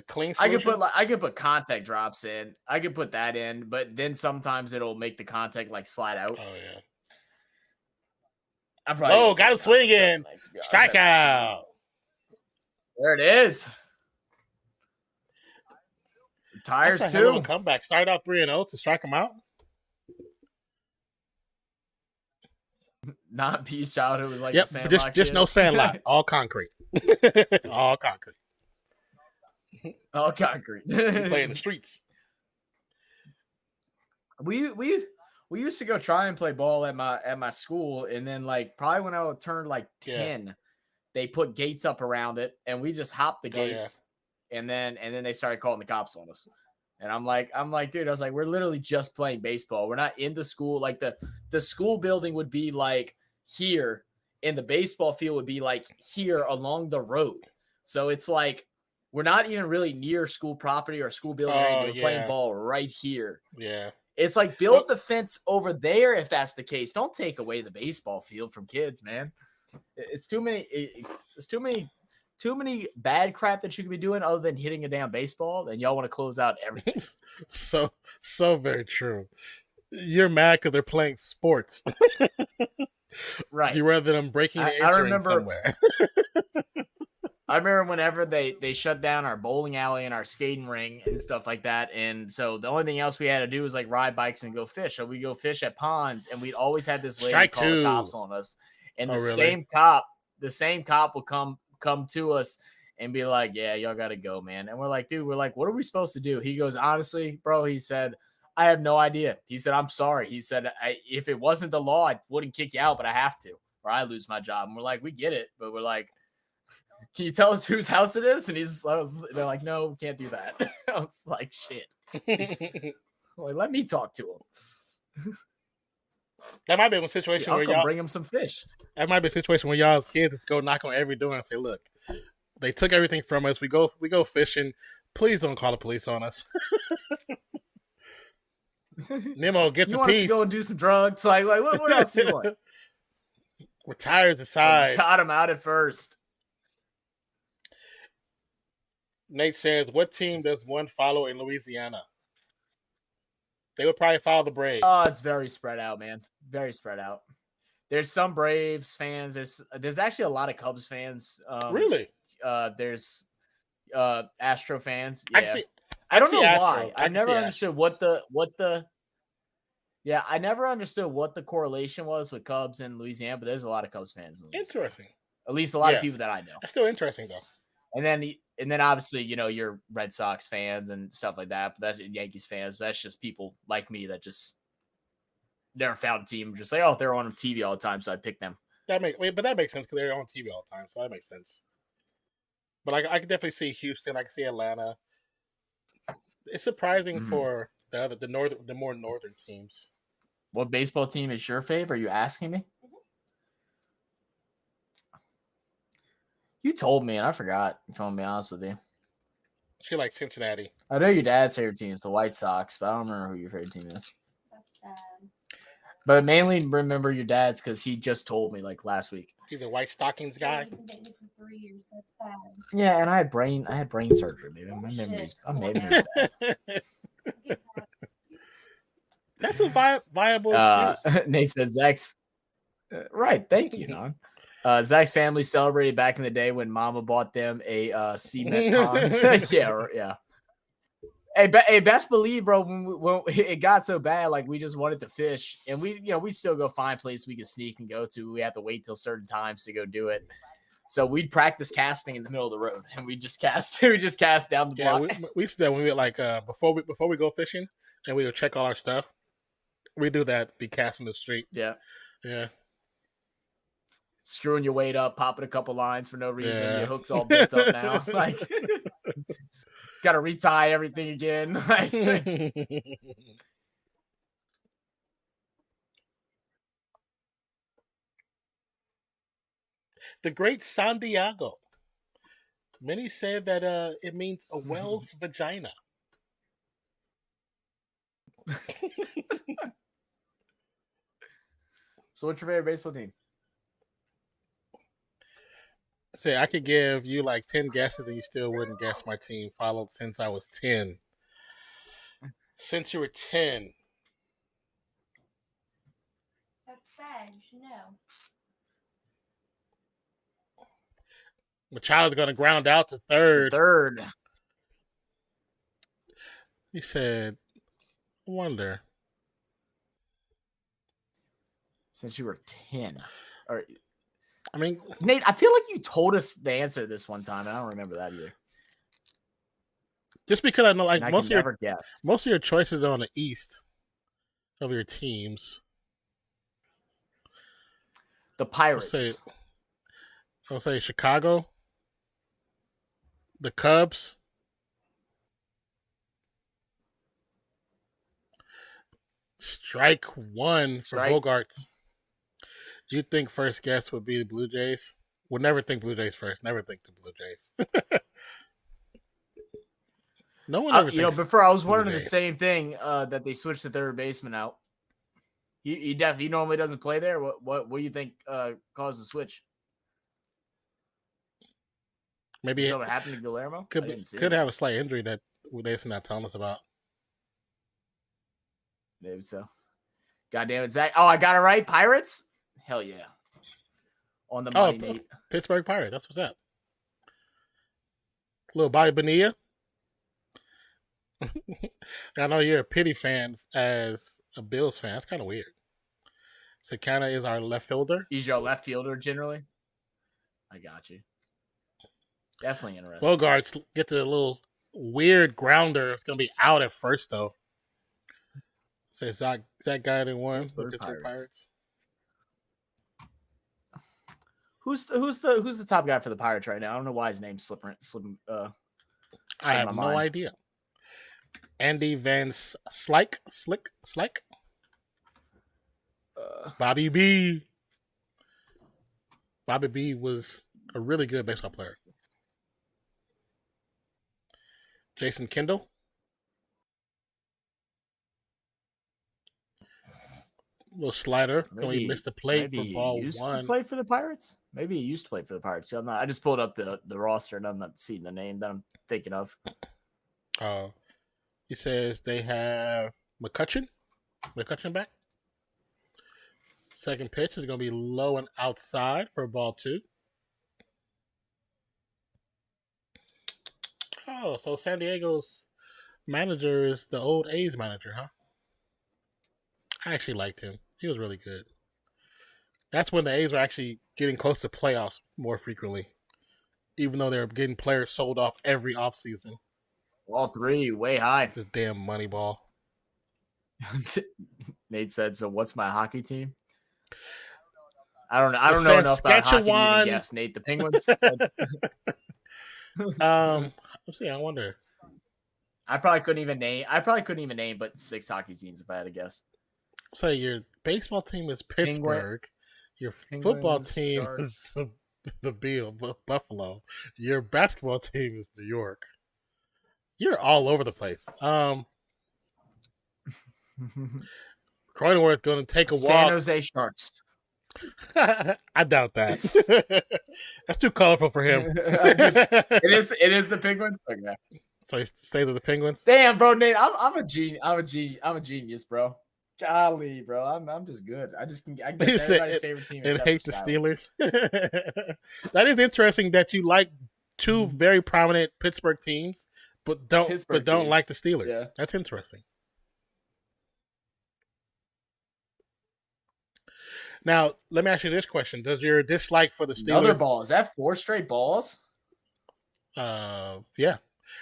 clean solution? I could put contact drops in. I could put that in, but then sometimes it'll make the contact like slide out. Oh yeah. Got him swinging. Strikeout. There it is. Tires that's too. Comeback. Started out 3-0 to strike him out. Not Peace Childhood was like yep, just no sandlot. All concrete. All concrete. All concrete. We play in the streets. We used to go try and play ball at my school, and then like probably when I turned like 10, they put gates up around it, and we just hopped the gates, and then they started calling the cops on us. And I'm like, dude, I was like, we're literally just playing baseball. We're not in the school. Like the school building would be like here, and the baseball field would be like here along the road. So it's like we're not even really near school property or school building. We're playing ball right here. Yeah. It's like build the fence over there if that's the case. Don't take away the baseball field from kids, man. It's too many. It's too many bad crap that you could be doing other than hitting a damn baseball, and y'all want to close out everything. so very true. You're mad because they're playing sports, right? You rather than breaking and entering somewhere. I remember whenever they shut down our bowling alley and our skating ring and stuff like that. And so the only thing else we had to do was like ride bikes and go fish. So we go fish at ponds, and we'd always had this lady call the cops on us. And the same cop will come to us and be like, yeah, y'all got to go, man. And we're like, dude, what are we supposed to do? He goes, honestly, bro, he said, I have no idea. He said, I'm sorry. He said, if it wasn't the law, I wouldn't kick you out, but I have to, or I lose my job. And we're like, we get it. But we're like, can you tell us whose house it is? And they're like, no, we can't do that. I was like, shit. Like, let me talk to him. That might be a situation where y'all bring him some fish. That might be a situation where y'all as kids go knock on every door and say, look, they took everything from us. We go fishing. Please don't call the police on us. Nemo gets a piece. You want us to go and do some drugs? Like what else do you want? We're tires aside. Got him out at first. Nate says, what team does one follow in Louisiana? They would probably follow the Braves. Oh, it's very spread out, man. Very spread out. There's some Braves fans. There's actually a lot of Cubs fans. Really? There's Astro fans. Yeah. I don't know why. I never understood I never understood what the correlation was with Cubs in Louisiana, but there's a lot of Cubs fans. Interesting. At least a lot of people that I know. That's still interesting though. And then obviously, you're Red Sox fans and stuff like that, but that's Yankees fans. But that's just people like me that just never found a team. Just like, oh, they're on TV all the time, so I pick them. That makes sense because they're on TV all the time, so that makes sense. But I can definitely see Houston. I can see Atlanta. It's surprising for the more northern teams. What baseball team is your favorite? Are you asking me? You told me, and I forgot, if I'm going to be honest with you. She likes Cincinnati. I know your dad's favorite team is the White Sox, but I don't remember who your favorite team is. That's sad. But mainly remember your dad's because he just told me like last week. He's a White Stockings guy. He's been dating for 3 years. That's sad. Yeah, and I had brain surgery, maybe. My memory's bad. That's a viable excuse. Nate said Zach's right. Thank you, Non. Zach's family celebrated back in the day when Mama bought them a cement pond. yeah. Hey, best believe, bro. When it got so bad, like we just wanted to fish, and we still go find places we could sneak and go to. We have to wait till certain times to go do it. So we'd practice casting in the middle of the road, and we just cast. We just cast down the block. We used to do that when we like before we go fishing, and we would check all our stuff. We do that. Be casting the street. Yeah. screwing your weight up, popping a couple lines for no reason. Yeah. Your hook's all bent up now. Like, got to retie everything again. Like, the great San Diego. Many said that it means a whale's vagina. So what's your favorite baseball team? Say I could give you like 10 guesses and you still wouldn't guess my team followed since I was 10. Since you were 10. That's sad. You should know. Machado's going to ground out to third. Third. He said, wonder. Since you were 10. Or, I mean, Nate, I feel like you told us the answer to this one time, and I don't remember that either. just because I know like And I most can of never guess. your choices are on the east of your teams. The Pirates. I'll say Chicago, the Cubs, strike one for Bogarts. You'd think first guess would be the Blue Jays. Would never think Blue Jays first. Never think the Blue Jays. No one ever thinks. Before I was wondering the same thing that they switched the third baseman out. He normally doesn't play there. What do you think caused the switch? Maybe what happened to Guillermo? Could have a slight injury that they're not telling us about. Maybe so. God damn it, Zach. Oh, I got it right. Pirates? Hell yeah. On the money, Nate. Pittsburgh Pirates. That's what's up. Little Bobby Bonilla. I know you're a Pity fan as a Bills fan. That's kind of weird. Sakana is our left fielder. He's your left fielder generally. I got you. Definitely interesting. Bogarts get to the little weird grounder. It's going to be out at first, though. So Zach guy that won Pittsburgh Pirates. Who's the top guy for the Pirates right now? I don't know why his name's slipping. I have no idea. Andy Van Slyke. Bobby B. Bobby B was a really good baseball player. Jason Kendall. Little slider. Can we miss the plate for ball used one? To play for the Pirates? Maybe he used to play for the Pirates. I just pulled up the roster and I'm not seeing the name that I'm thinking of. He says they have McCutcheon back. Second pitch is going to be low and outside for ball two. Oh, so San Diego's manager is the old A's manager, huh? I actually liked him. He was really good. That's when the A's were actually getting close to playoffs more frequently, even though they were getting players sold off every offseason. All three, way high. Just damn money ball. Nate said, so what's my hockey team? I don't know enough about hockey to guess, Nate. The Penguins? Let's see, I wonder. I probably couldn't even name but 6 hockey teams if I had to guess. So your baseball team is Pittsburgh. Your football team is the Buffalo. Your basketball team is New York. You're all over the place. Cronenworth going to take a walk. San Jose Sharks. I doubt that. That's too colorful for him. It is the Penguins. Okay. So he stays with the Penguins. Damn, bro, Nate, I'm a genius, bro. Golly, bro, I'm just good. I guess everybody's favorite team. And hate the Steelers. That is interesting that you like two very prominent Pittsburgh teams, but don't like the Steelers. Yeah. That's interesting. Now, let me ask you this question: does your dislike for the Steelers? Another ball. Is that 4 straight balls? Yeah.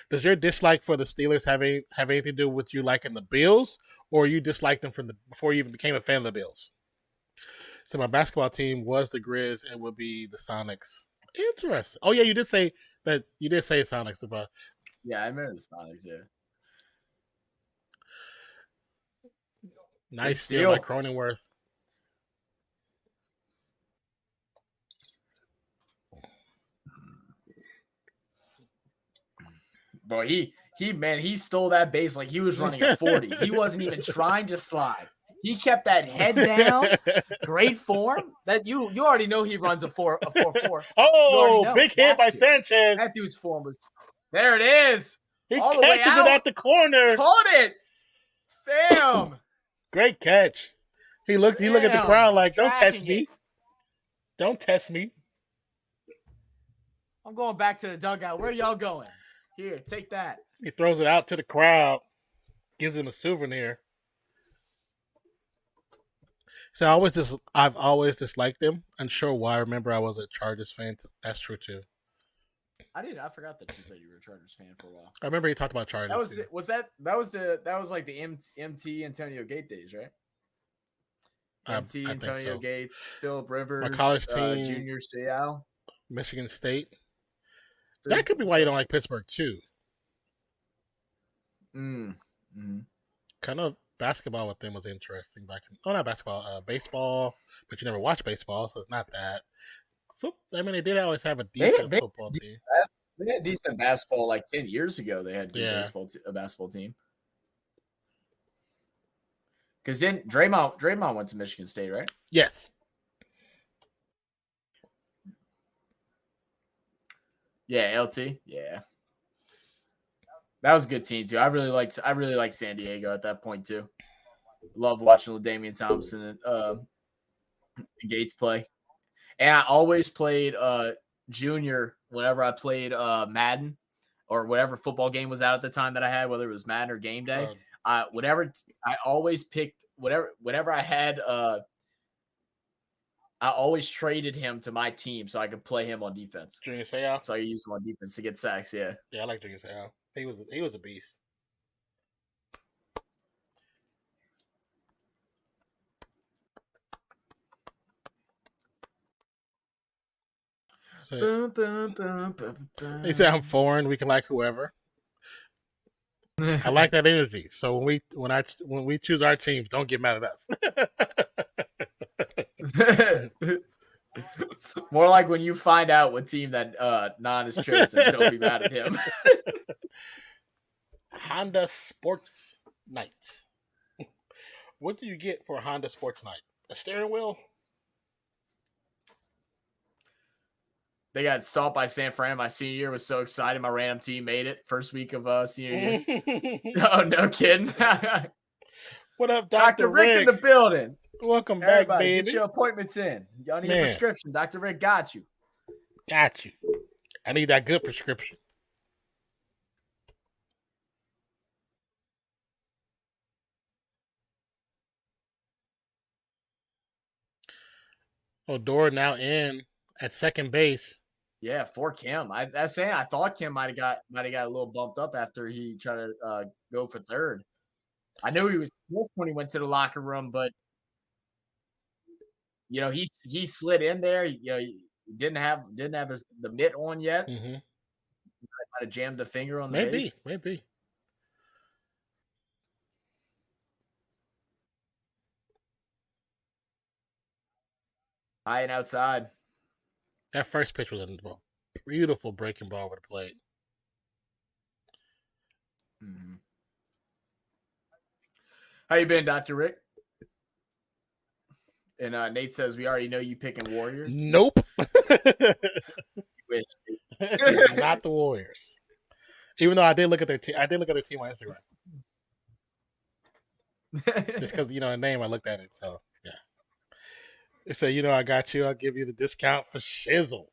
Does your dislike for the Steelers have anything to do with you liking the Bills, or you disliked them before you even became a fan of the Bills? So my basketball team was the Grizz and would be the Sonics. Interesting. Oh yeah, you did say that. You did say Sonics, bro. Yeah, I remember the Sonics. Yeah, Nice steal by Cronenworth. Bro, he stole that base like he was running a 40. He wasn't even trying to slide. He kept that head down. Great form. That you already know he runs a 4-4. Oh, big hit by Sanchez. That dude's form was there. It is. He all catches it at the corner. Caught it. Bam. Great catch. He looked at the crowd like, "Don't test me. Don't test me." I'm going back to the dugout. Where are y'all going? Here, take that. He throws it out to the crowd. Gives him a souvenir. So I've always disliked him. Unsure why. I remember I was a Chargers fan. That's true too. I forgot that you said you were a Chargers fan for a while. I remember he talked about Chargers. That was like the MT Antonio Gate days, right? MT Antonio Gates, Phillip Rivers, my college team, Junior Seau, Michigan State. That could be why you don't like Pittsburgh too. Kind of basketball with them was interesting back in, not basketball, baseball, but you never watched baseball, so it's not that. I mean, they did always have a decent football team. They had decent basketball like 10 years ago. They had a basketball team. Because then Draymond went to Michigan State, right? Yes. Yeah, LT. Yeah. That was a good team too. I really liked San Diego at that point too. Love watching Damian Thompson and Gates play. And I always played junior whenever I played Madden or whatever football game was out at the time that I had, whether it was Madden or Game Day. I always picked whatever I had. I always traded him to my team so I could play him on defense. Junior Seau? So I could use him on defense to get sacks, yeah. Yeah, I like Junior Seau. He was a beast. So, they say I'm foreign. We can like whoever. I like that energy. So when we choose our teams, don't get mad at us. More like when you find out what team that Non is chosen, don't be mad at him. Honda Sports Night. What do you get for a Honda Sports Night? A steering wheel? They got stopped by San Fran my senior year. Was so excited. My random team made it first week of senior year. Oh, no kidding. What up, Dr. Rick in the building. Welcome Everybody, back, baby. Get your appointments in. Y'all need a prescription. Dr. Rick got you. Got you. I need that good prescription. Odor now in at second base. Yeah, for Kim. I thought Kim might have got a little bumped up after he tried to go for third. I knew he was pissed when he went to the locker room, but he slid in there. He didn't have the mitt on yet. Mm-hmm. Might have jammed a finger on the base. Maybe. High and outside. That first pitch was a beautiful breaking ball over the plate. Mm-hmm. How you been, Dr. Rick? And Nate says we already know you picking Warriors. Nope. Not the Warriors. Even though I did look at their team. I did look at their team on Instagram. Just because the name, I looked at it. So yeah. They said, I got you. I'll give you the discount for shizzle.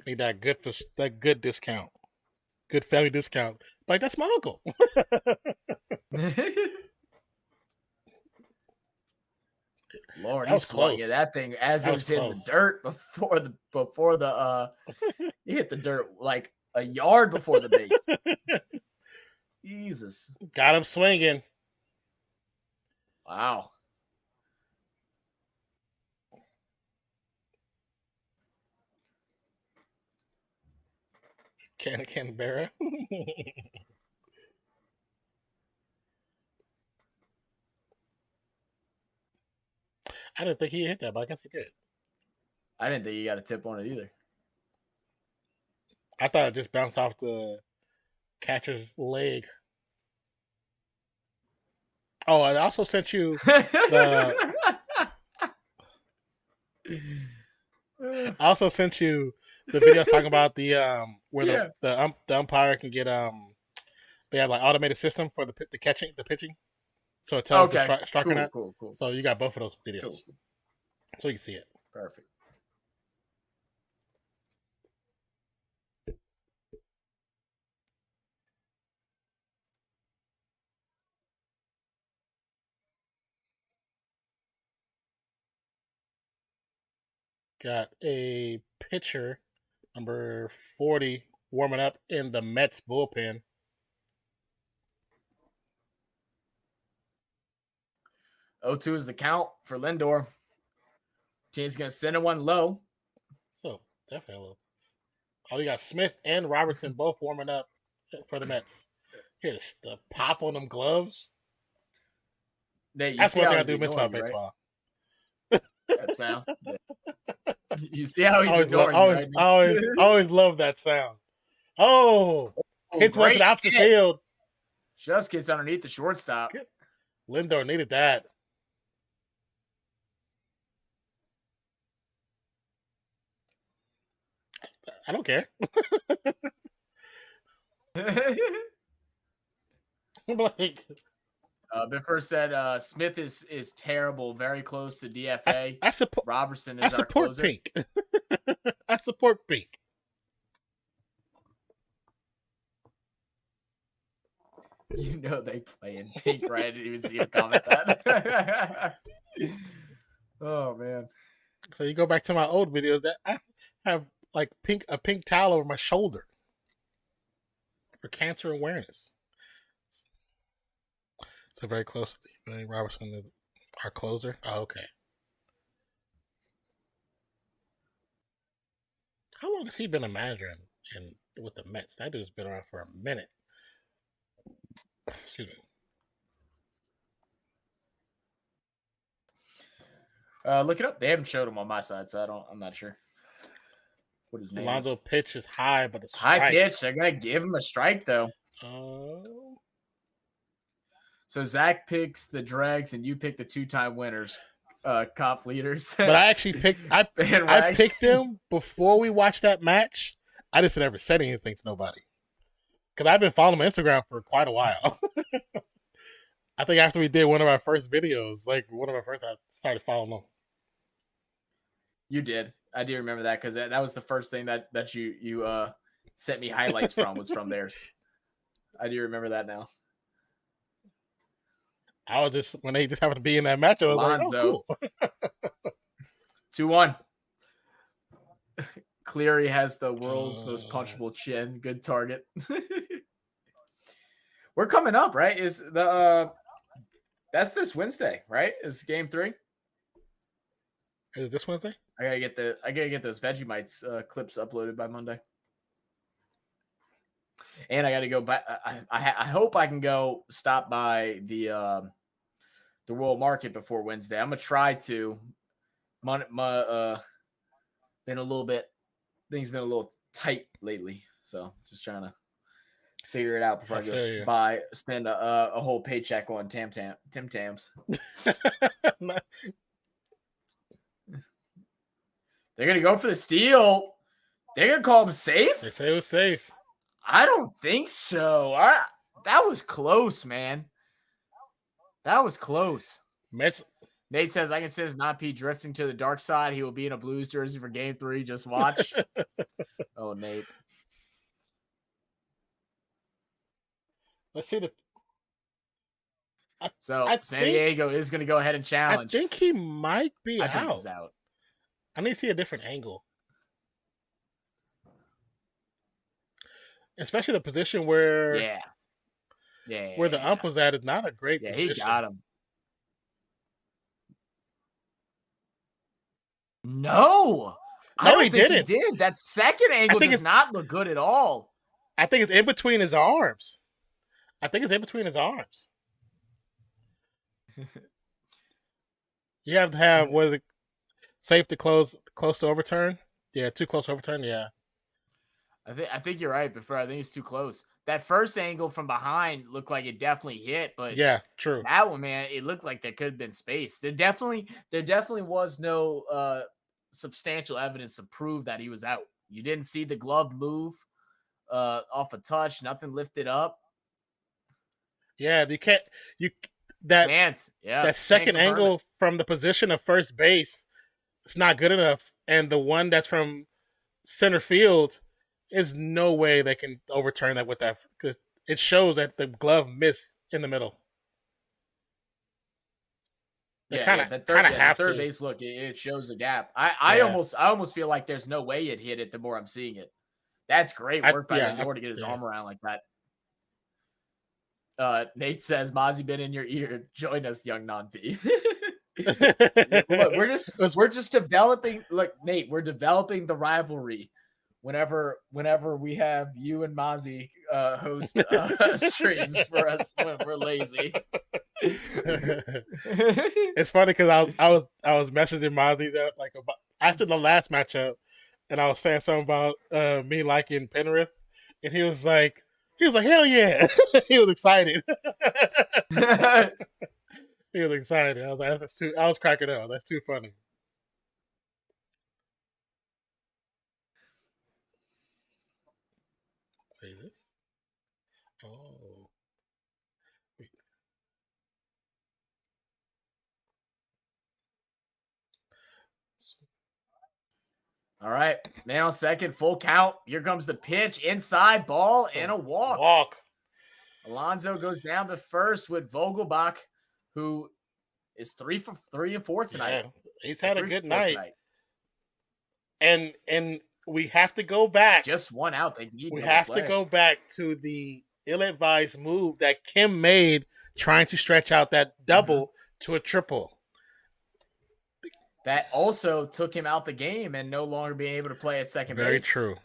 Need that good discount. Good family discount. Like, that's my uncle. Lord, he's close. That thing as it was hitting the dirt before the he hit the dirt like a yard before the base. Jesus. Got him swinging. Wow. Canberra. I didn't think he hit that, but I guess he did. I didn't think he got a tip on it either. I thought it just bounced off the catcher's leg. Oh, I also sent you the. I also sent you the videos talking about the where the umpire can get they have like automated system for the pitching, so it tells the strike or not. Cool. So you got both of those videos, Cool. so you can see it. Perfect. Got a pitcher, number 40, warming up in the Mets bullpen. O2 is the count for Lindor. Team's going to send one low. So, definitely low. Oh, you got Smith and Robertson both warming up for the Mets. Here's the pop on them gloves. Nate, that's one thing I do miss about baseball. Right? That sound. Yeah. You see how he's ignoring you, right? always love that sound. Oh, hits one to the opposite field. Just gets underneath the shortstop. Lindor needed that. I don't care. Like, Biffer said Smith is terrible, very close to DFA. I support Robertson is our closer. Pink. I support Pink. You know they play in Pink, right? I didn't even see him comment that. Oh man. So you go back to my old videos that I have like a pink towel over my shoulder for cancer awareness. So very close to Robertson, our closer. Oh, okay. How long has he been a manager in with the Mets? That dude's been around for a minute. Excuse me. Look it up. They haven't showed him on my side, so I'm not sure what his name Alonso is. pitch is high, but it's high pitch. They're gonna give him a strike though. Oh. So Zach picks the Dregs, and you pick the 2-time winners, comp leaders. But I actually picked. I picked them before we watched that match. I just never said anything to nobody because I've been following my Instagram for quite a while. I think after we did one of our first videos, I started following them. You did. I do remember that because that was the first thing that you sent me highlights from was from theirs. I do remember that now. I was just when they just happened to be in that match, I was Lonzo. like, oh, cool. 2-1. Cleary has the world's most punchable chin. Good target. We're coming up, right? Is the that's this Wednesday, right? Is game 3? Is it this Wednesday? I gotta get those Vegemites clips uploaded by Monday. And I got to go back. I hope I can go stop by the World Market before Wednesday. I'm gonna try to. Been a little bit. Things been a little tight lately, so just trying to figure it out before I go spend a whole paycheck on Tim Tams. They're gonna go for the steal. They're gonna call him safe. They say it was safe. I don't think so. That was close, man. That was close. Nate says, I can see his not P drifting to the dark side. He will be in a Blues jersey for game 3. Just watch. Oh, Nate. Let's see San Diego is going to go ahead and challenge. I think he might be out. I think he's out. I need to see a different angle. Especially the position where where the ump was at is not a great position. He got him. No, he didn't. He did. That second angle does not look good at all. I think it's in between his arms. I think it's in between his arms. You have to have what is it? Safe to close to overturn. Yeah, too close to overturn. Yeah. I think you're right, but I think it's too close. That first angle from behind looked like it definitely hit, but Yeah, true. that one, man, it looked like there could have been space. There definitely was no substantial evidence to prove that he was out. You didn't see the glove move off a touch, nothing lifted up. Yeah, you can't you that that second angle from the position of first base, it's not good enough. And the one that's from center field, is no way they can overturn that with that, because it shows that the glove missed in the middle. They kind of have third to. base look. It shows a gap. I almost feel like there's no way it hit it. The more I'm seeing it, that's great work by Lindor to get his arm around like that. Nate says, "Mozzie been in your ear. Join us, young non-P." Look, we're just developing. Look, Nate, we're developing the rivalry. Whenever we have you and Mozzie host streams for us when we're lazy. It's funny because I was messaging Mozzie that, like, about after the last matchup, and I was saying something about me liking Penrith, and he was like, hell yeah. He was excited. He was excited. I was like, I was cracking up. That's too funny. Wait, this? Oh. Wait. All right, man on second, full count. Here comes the pitch, inside ball, and a walk. Alonso goes down to first with Vogelbach, who is 3 for 3 and 4 tonight. Yeah, he's had a good night. And we have to go back. Just one out. We have to go back to the ill-advised move that Kim made, trying to stretch out that double to a triple. That also took him out the game and no longer being able to play at second base. Very true.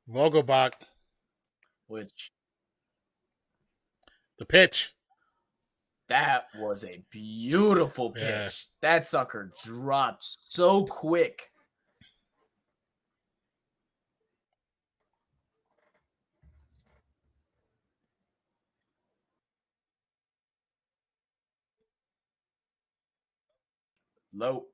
Vogelbach. Which? The pitch. That was a beautiful pitch. Yeah. That sucker dropped so quick. Low.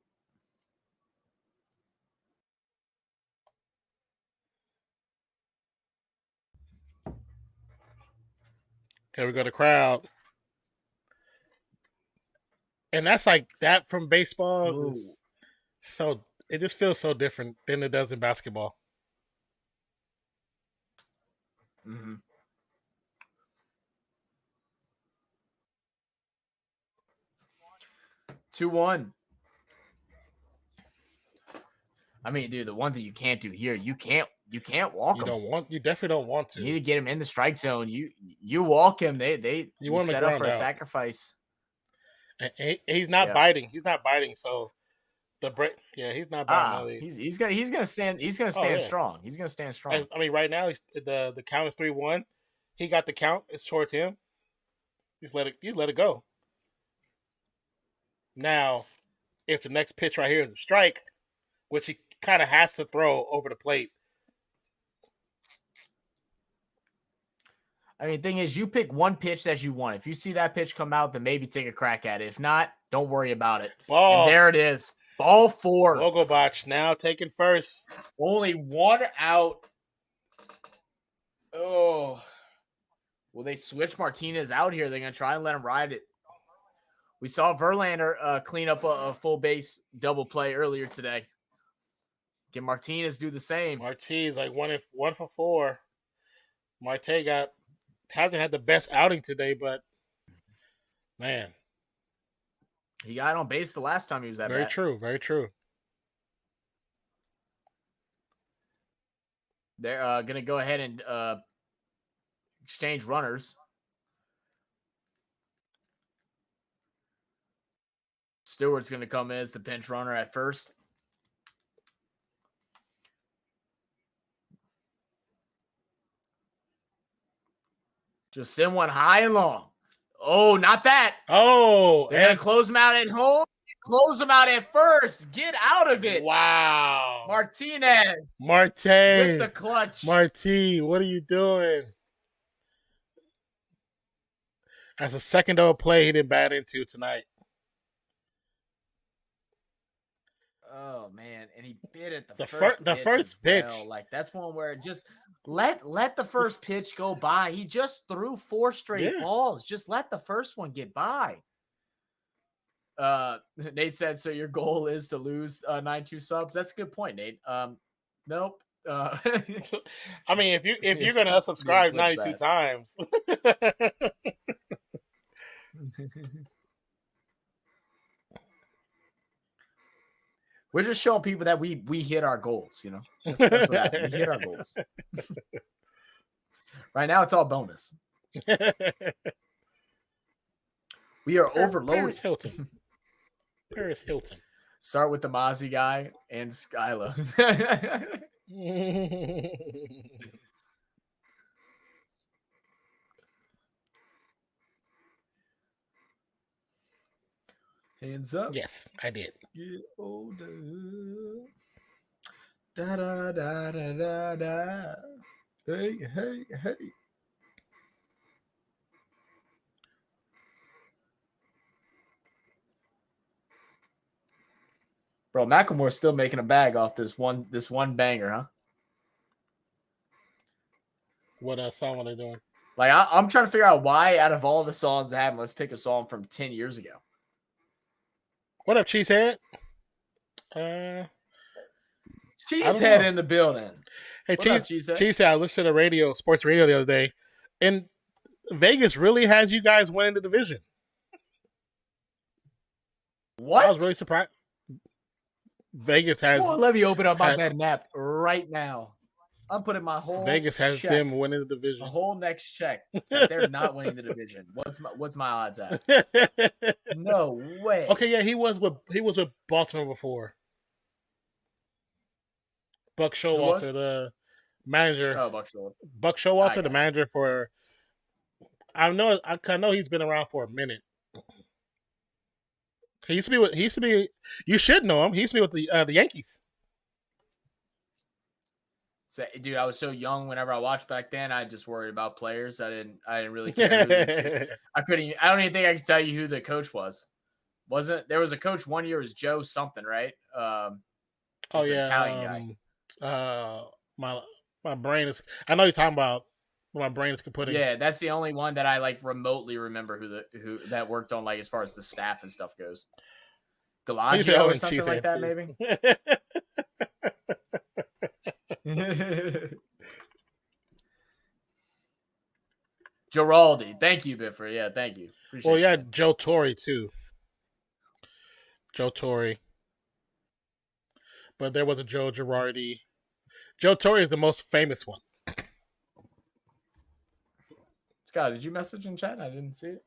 Here we go, the crowd. And that's like that from baseball. Is so it just feels so different than it does in basketball. 2-1. I mean, dude, the one thing you can't do here, you can't walk him. You definitely don't want to. You need to get him in the strike zone. You walk him. You want set up for a sacrifice. And he's not biting. He's not biting. So the break. Yeah, he's not biting. He's gonna stand. He's gonna stand strong. He's gonna stand strong. I mean, right now the count is 3-1. He got the count. It's towards him. Just let it go. Now, if the next pitch right here is a strike, which he kind of has to throw over the plate. I mean, the thing is, you pick one pitch that you want. If you see that pitch come out, then maybe take a crack at it. If not, don't worry about it. Ball. And there it is. Ball 4. Vogelbach now taking first. Only one out. Oh. Will they switch Martinez out here? They're going to try and let him ride it. We saw Verlander clean up a full base double play earlier today. Can Martinez do the same? Martinez like 1 for 4. Marte hasn't had the best outing today, but man, he got on base the last time he was at bat. Very true. Very true. They're going to go ahead and exchange runners. Stewart's going to come in as the pinch runner at first. Just send one high and long. Oh, not that. Oh, They're going to close them out at home. Close them out at first. Get out of it. Wow. Martinez. Marte. With the clutch. Marti, what are you doing? That's a second over play he didn't bat into tonight. Oh man, and he bit at The the first pitch. well. Like that's one where just let the first pitch go by. He just threw 4 straight balls. Just let the first one get by. Nate said, so your goal is to lose 92 subs. That's a good point, Nate. Nope. I mean, if you're gonna unsubscribe 92 times. We're just showing people that we hit our goals, you know. That's what happened. We hit our goals. Right now, it's all bonus. We are overloaded. Paris Hilton. Paris Hilton. Start with the Mozzie guy and Skyla. Hands up. Yes, I did. Get older. Da da da da da da. Hey, hey, hey. Bro, Macklemore's still making a bag off this one banger, huh? What song are they doing? Like I'm trying to figure out why, out of all the songs I have, let's pick a song from 10 years ago. What up, Cheesehead? Cheesehead in the building. Hey, Cheesehead? Cheesehead, I listened to the sports radio the other day, and Vegas really has you guys winning the division. What? I was really surprised. Vegas has. Well, let me open up my map right now. I'm putting my whole Vegas has them winning the division. The whole next check that they're not winning the division. What's my odds at? No way. Okay, yeah, he was with Baltimore before. Buck Showalter, the manager. Oh, Buck Showalter. Buck Showalter, the manager for. I know he's been around for a minute. He used to be. You should know him. He used to be with the Yankees. So, dude, I was so young whenever I watched back then. I just worried about players. I didn't really care. I don't even think I could tell you who the coach was. There was a coach one year? It was Joe something, right? Italian guy. My brain is. I know you're talking about. My brain is kaputting. Yeah, that's the only one that I like remotely remember who that worked on, like as far as the staff and stuff goes. Galagio or something like that, maybe. Giraldi, thank you, Bifford. Yeah, thank you. Appreciate that. Joe Torre too. Joe Torre, but there was a Joe Girardi. Joe Torre is the most famous one. Scott, did you message in chat? I didn't see it.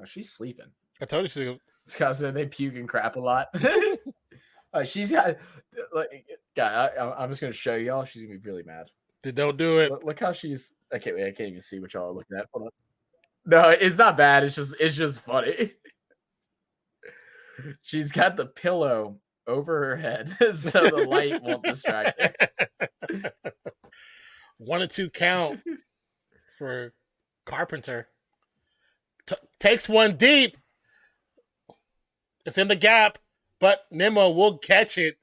Oh, she's sleeping. I told you she. Scott said they puke and crap a lot. She's got. God, I'm just gonna show y'all. She's gonna be really mad. Don't do it. Look how she's. I can't even see what y'all are looking at. Hold on. No, it's not bad. It's just funny. She's got the pillow over her head, so the light won't distract her. 1-2 count for Carpenter. Takes one deep. It's in the gap, but Nimmo will catch it.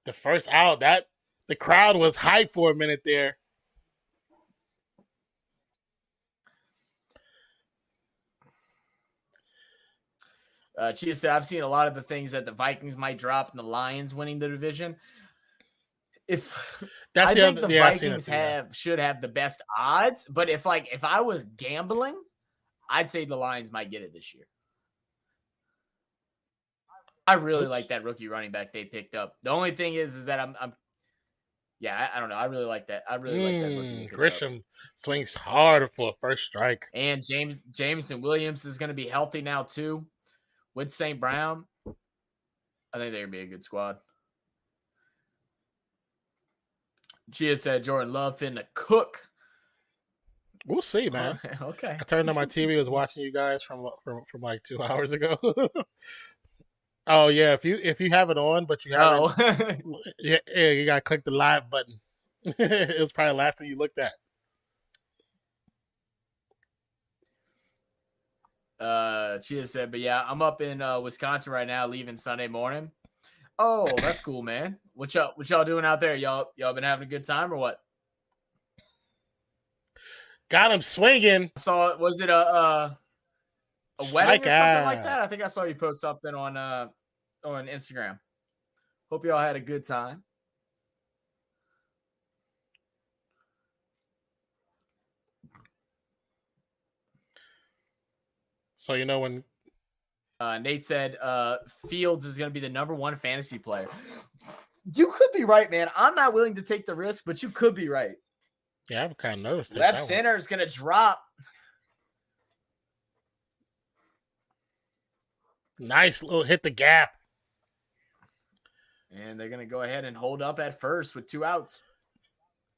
The first out. The crowd was hyped for a minute there. Chia said, I've seen a lot of the things that the Vikings might drop and the Lions winning the division. I think the Vikings should have the best odds, but if I was gambling, I'd say the Lions might get it this year. I really like that rookie running back they picked up. The only thing is that I don't know. I really like that. I really like that rookie. Grisham swings hard for a first strike. And Jameson Williams is going to be healthy now too. With St. Brown, I think they're going to be a good squad. Gia said Jordan Love finna cook. We'll see, man. Right, okay. I turned on my TV, was watching you guys from like 2 hours ago. Oh yeah, if you have it on, but you haven't, Oh. yeah, you gotta click the live button. It was probably the last thing you looked at. Chia said, but yeah, I'm up in Wisconsin right now, leaving Sunday morning. Oh, that's cool, man. What y'all doing out there? Y'all been having a good time or what? Got him swinging. I saw, was it a wedding or something like that? I think I saw you post something on Instagram. Hope y'all had a good time. So you know when Nate said Fields is going to be the #1 fantasy player. You could be right, man. I'm not willing to take the risk, but you could be right. yeah, I'm kind of nervous. Left center is going to drop. Nice little hit the gap. And they're going to go ahead and hold up at first with 2 outs.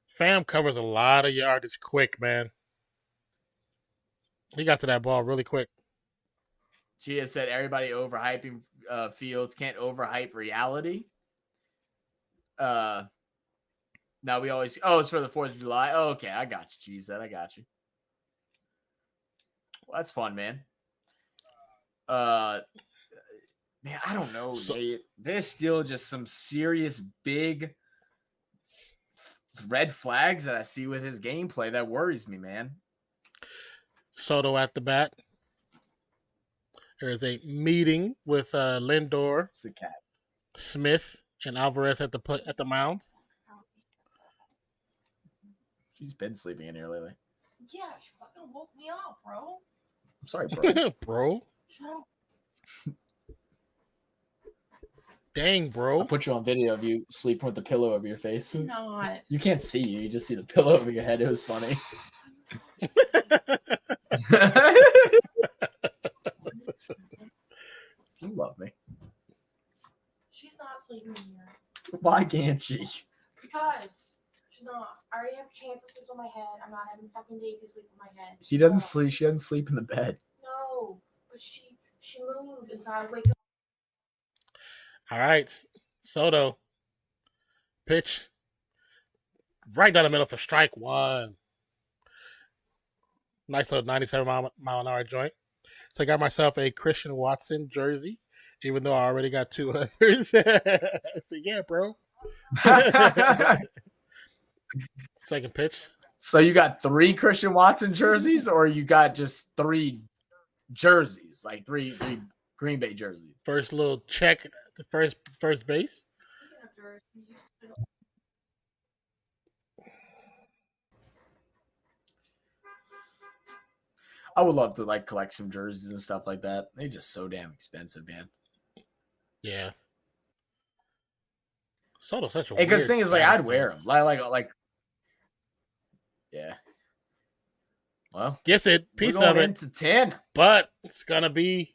Fam covers a lot of yardage quick, man. He got to that ball really quick. Gia said everybody overhyping Fields, can't overhype reality. Now we always, it's for the 4th of July. Oh, okay, I got you, Gia. I got you. Well, that's fun, man. Man, I don't know, Nate. There's still just some serious big red flags that I see with his gameplay that worries me, man. Soto at the bat. There's a meeting with Lindor, It's the cat. Smith, and Alvarez at the mound. She's been sleeping in here lately. Yeah, she fucking woke me up, bro. I'm sorry, bro. Bro. Shut up. Dang, bro. I'll put you on video of you sleeping with the pillow over your face. Not. You can't see you. You just see the pillow over your head. It was funny. You love me. She's not sleeping here. Why can't she? Because she's not. I already have Chance to sleep on my head. I'm not having fucking Daisy sleep on my head. She doesn't sleep. She doesn't sleep in the bed. No, but she moved, and so I wake up. All right, Soto. Pitch. Right down the middle for strike one. Nice little 97 mile an hour joint. So I got myself a Christian Watson jersey, even though I already got 2 others. So yeah, bro. Second pitch. So you got 3 Christian Watson jerseys, or you got just 3 jerseys, like three Green Bay jerseys? First little check to first base. I would love to like collect some jerseys and stuff like that. They're just so damn expensive, man. Yeah. Soto's such a Because the thing is, like, I'd bastard. wear them. Like, yeah. Well, Gets it, we're piece going of it, into 10. but it's gonna be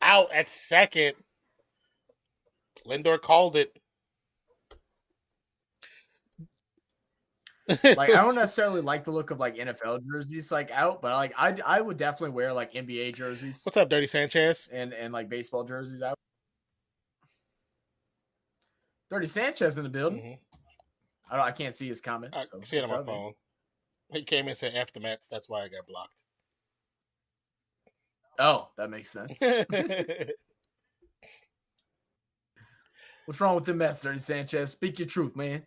out at second. Lindor called it. Like, I don't necessarily like the look of like NFL jerseys like out, but like I would definitely wear like NBA jerseys What's up, Dirty Sanchez? and like baseball jerseys out. Dirty Sanchez in the building. Mm-hmm. I can't see his comment. I So see it what's on up, my man? phone. He came in and said F the Mets. That's why I got blocked. Oh, that makes sense. What's wrong with the Mets, Dirty Sanchez? Speak your truth, man.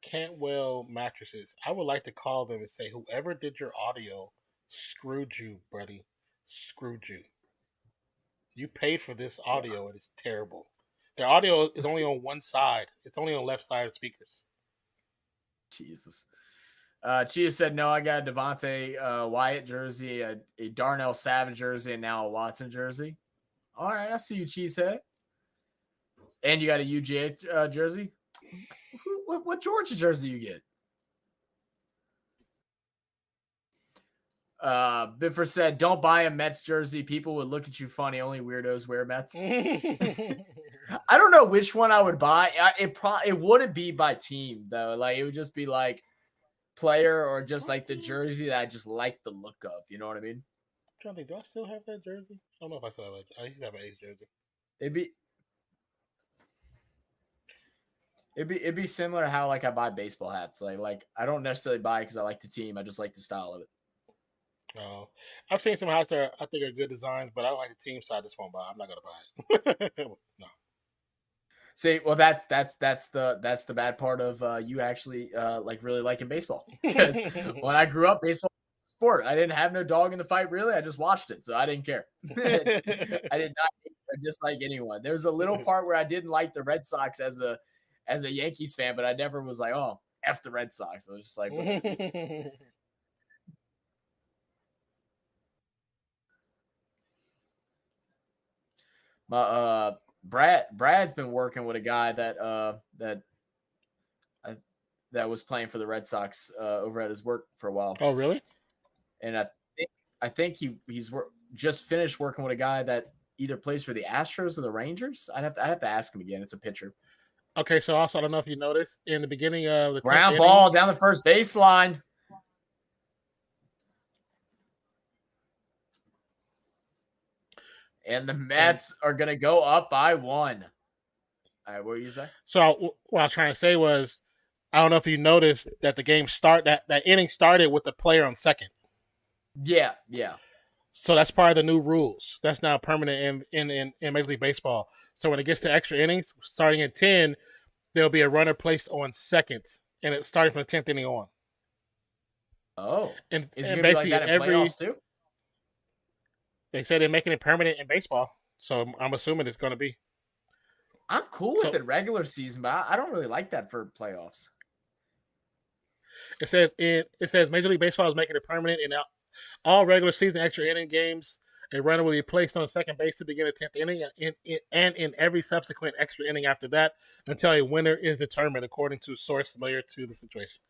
Cantwell mattresses. I would like to call them and say, whoever did your audio screwed you, buddy. Screwed you. You paid for this audio and it's terrible. Their audio is only on one side. It's only on left side of speakers. Jesus. Chia said, no, I got a Devontae Wyatt jersey, a Darnell Savage jersey, and now a Watson jersey. All right, I see you, Cheesehead. And you got a UGA jersey? What Georgia jersey you get? Biffer said, don't buy a Mets jersey. People would look at you funny. Only weirdos wear Mets. I don't know which one I would buy. It wouldn't be by team, though. Like, it would just be like player or just like the jersey that I just like the look of. You know what I mean? I'm trying to think, do I still have that jersey? I don't know if I still have it. I used to have an A's jersey. It'd be similar to how like I buy baseball hats. Like I don't necessarily buy because I like the team. I just like the style of it. Oh, I've seen some hats that I think are good designs, but I don't like the team, so I just won't buy. I'm not gonna buy it. No. See, well, that's the bad part of you actually like really liking baseball. Because when I grew up, baseball was a sport. I didn't have no dog in the fight, really. I just watched it, so I didn't care. I did not dislike anyone. There was a little part where I didn't like the Red Sox as a Yankees fan, but I never was like, oh, F the Red Sox. I was just like, Brad's been working with a guy that was playing for the Red Sox over at his work for a while. Oh, really? And I think he's just finished working with a guy that either plays for the Astros or the Rangers. I'd have to ask him again. It's a pitcher. Okay, so also I don't know if you noticed in the beginning of the ground ball down the first baseline. And the Mets are going to go up by 1. All right, what were you saying? So what I was trying to say was, I don't know if you noticed that the game that inning started with the player on second. Yeah. So that's part of the new rules. That's now permanent in Major League Baseball. So when it gets to extra innings, starting at 10, there'll be a runner placed on second, and it's starting from the 10th inning on. Oh, and is it going to be like that in playoffs too? They say they're making it permanent in baseball, so I'm assuming it's going to be. I'm cool with it regular season, but I don't really like that for playoffs. It says Major League Baseball is making it permanent in all regular season extra inning games. A runner will be placed on second base to begin the 10th inning and in every subsequent extra inning after that until a winner is determined, according to a source familiar to the situation.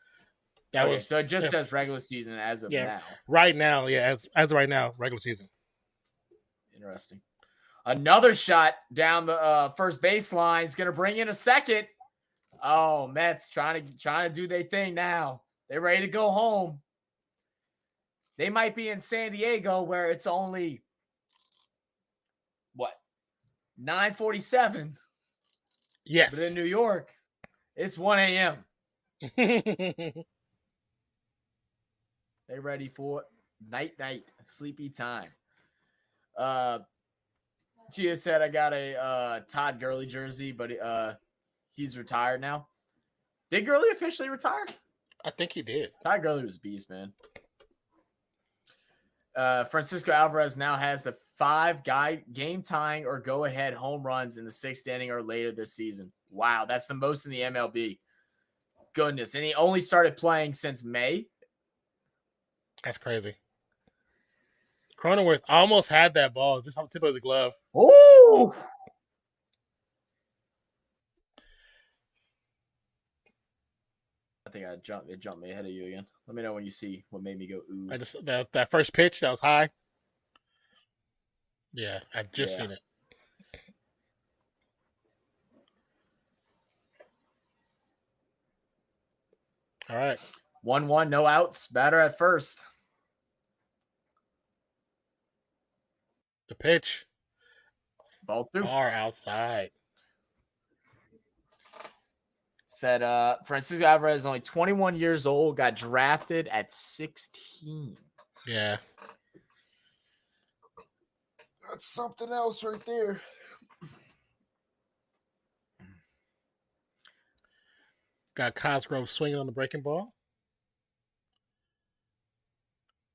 So it just says regular season as of now. Right now, as of right now, regular season. Interesting. Another shot down the first baseline is going to bring in a second. Oh, Mets trying to do their thing now. They're ready to go home. They might be in San Diego where it's only 9:47. Yes. But in New York, it's 1 a.m. They ready for night, sleepy time. Gia said I got a Todd Gurley jersey, but he's retired now. Did Gurley officially retire? I think he did. Todd Gurley was a beast, man. Francisco Alvarez now has the 5 game tying or go ahead home runs in the 6th inning or later this season. Wow, that's the most in the MLB. Goodness, and he only started playing since May. That's crazy. Cronenworth almost had that ball just on the tip of the glove. Oh! I think it jumped me ahead of you again. Let me know when you see what made me go ooh. That first pitch that was high. Yeah, I just seen it. All right. 1-1, no outs. Batter at first. The pitch. Ball 2. Far outside. Said Francisco Alvarez is only 21 years old, got drafted at 16. Yeah. That's something else right there. Got Cosgrove swinging on the breaking ball.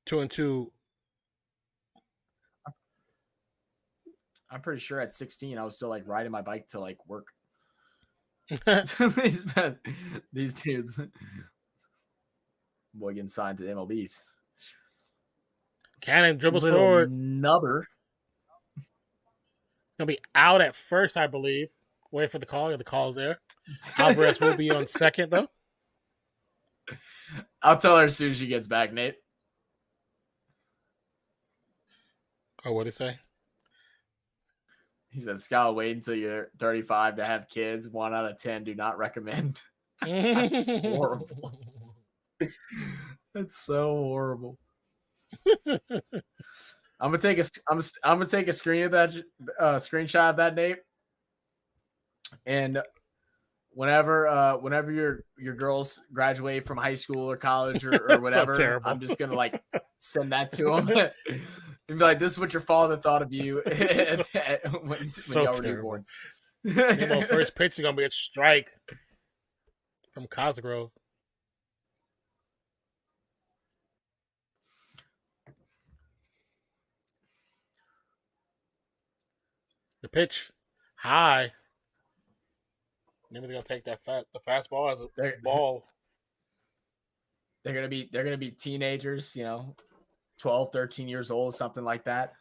2-2. I'm pretty sure at 16 I was still like riding my bike to like work. These dudes, boy, getting signed to the MLBs. Cannon dribbles forward. Nubber. It's gonna be out at first, I believe. Wait for the call. The call's there. Alvarez will be on second, though. I'll tell her as soon as she gets back, Nate. Oh, what'd he say? He said, Scott, wait until you're 35 to have kids. 1 out of 10 do not recommend. That's horrible. That's so horrible. I'm gonna take a screen of that screenshot of that, Nate. And whenever your girls graduate from high school or college or whatever, terrible. I'm just gonna like send that to them and be like, "This is what your father thought of you when y'all were terrible. newborns." First pitch is gonna be a strike from Cosgrove. The pitch high. Neiman's gonna take the fastball as a ball. They're gonna be teenagers, 12, 13 years old, something like that.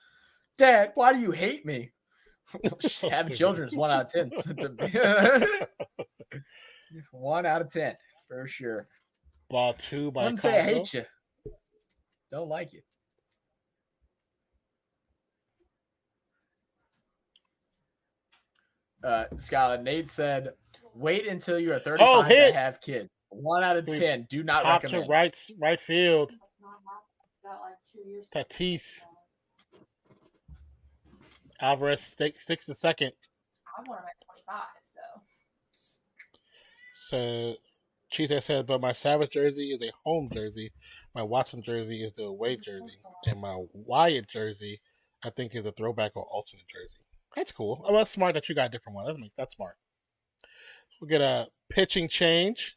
Dad, why do you hate me? So Having stupid. children is 1 out of 10. 1 out of 10 for sure. Ball 2 by Wouldn't say I hate you. Don't like you. Skylar, Nate said, wait until you are 35 to have kids. 1 out of 10. Do not Pop recommend. To right field. Got like 2 years. Tatis. Alvarez sticks to second. I want him at 25, So Cheetah said, but my Savage jersey is a home jersey. My Watson jersey is the away jersey. And my Wyatt jersey, I think, is a throwback or alternate jersey. That's cool. Oh, that's smart that you got a different one. That's smart. We'll get a pitching change.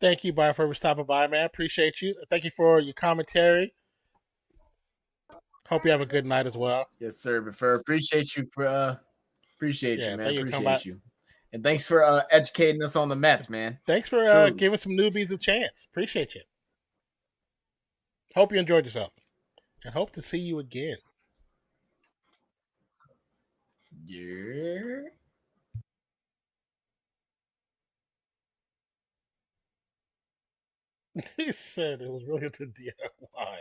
Thank you, Brian, for stopping by, man. Appreciate you. Thank you for your commentary. Hope you have a good night as well. Yes, sir. But appreciate you for appreciate you, man. Appreciate you. And thanks for educating us on the Mets, man. Thanks for giving some newbies a chance. Appreciate you. Hope you enjoyed yourself. And hope to see you again. Yeah. He said it was really to DIY.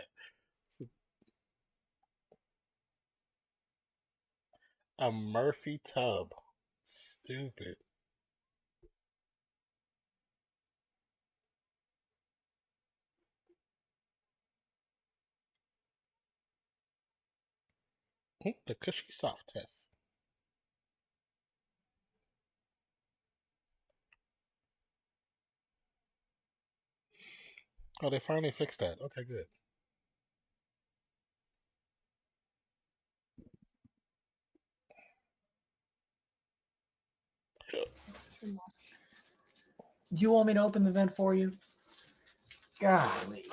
A Murphy tub. Stupid. The cushy soft test. Oh, they finally fixed that. Okay, good. You want me to open the vent for you? Golly.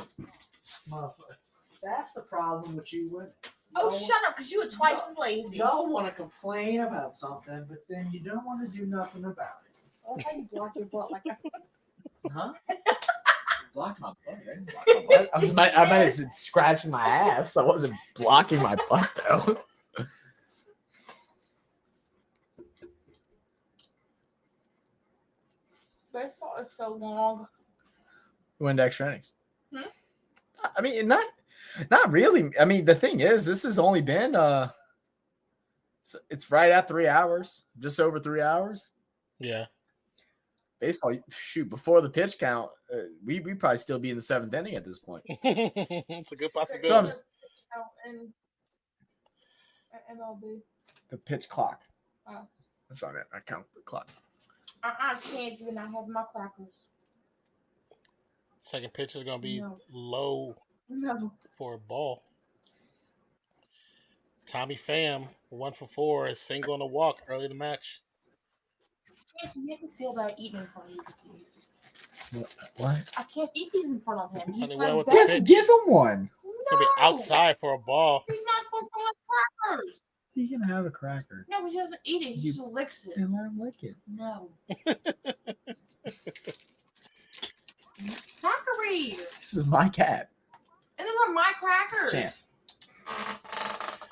That's the problem with you women. Oh, shut up, because you were twice as lazy. Y'all want to complain about something, but then you don't want to do nothing about it. Oh, how you block your butt like that? Huh? Block my butt. I didn't block my butt. I might have been scratching my ass. I wasn't blocking my butt, though. Baseball is so long. Went to extra innings. Hmm? I mean, not really. I mean, the thing is, this has only been it's right at 3 hours, just over 3 hours. Yeah. Baseball, shoot, before the pitch count, we probably still be in the 7th inning at this point. It's a good possibility. So in MLB. The pitch clock. Oh. That's on it. I count the clock. I can't even not have my crackers. Second pitch is going to be low for a ball. Tommy Pham, 1 for 4, is single on a walk early in the match. I can't make me feel bad eating in front of you. What? I can't eat these in front of him. He's Honeywell with the Just pitch. give him one. It's going to be outside for a ball. He's not supposed to have crackers. He can have a cracker. No, he doesn't eat it. He just licks it. Then let him lick it. No. Crackeries. This is my cat. And then are my crackers. Chance.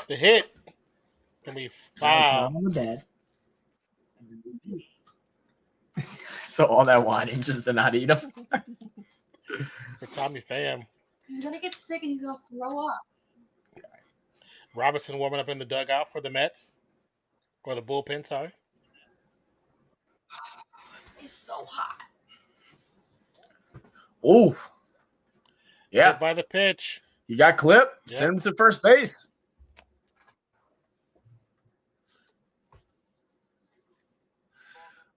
The hit. It's going to be foul. On the bed. So all that whining just to not eat them. for Tommy Pham. He's gonna get sick and he's gonna throw up. Robinson warming up in the dugout for the Mets. Or the bullpen, sorry. It's so hot. Ooh. Yeah. Hit by the pitch. You got clipped. Yep. Send him to first base.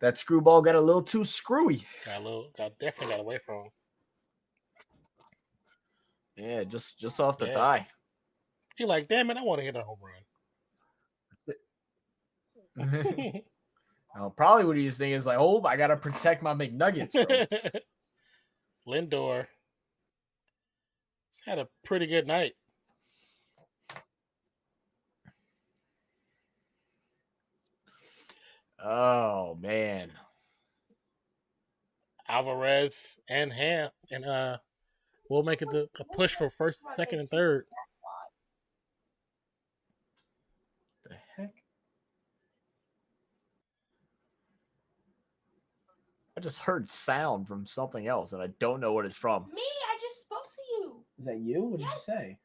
That screwball got a little too screwy. Definitely got away from him. Yeah, just off the thigh. He like, damn it, I want to hit a home run. Probably what he's thinking is like, oh, I gotta protect my McNuggets, bro. Lindor had a pretty good night. Oh man. Alvarez and Ham and we'll make it a push for first, second, and third. The heck? I just heard sound from something else, and I don't know what it's from. Me, I just spoke to you. Is that you? What did Yes. you say?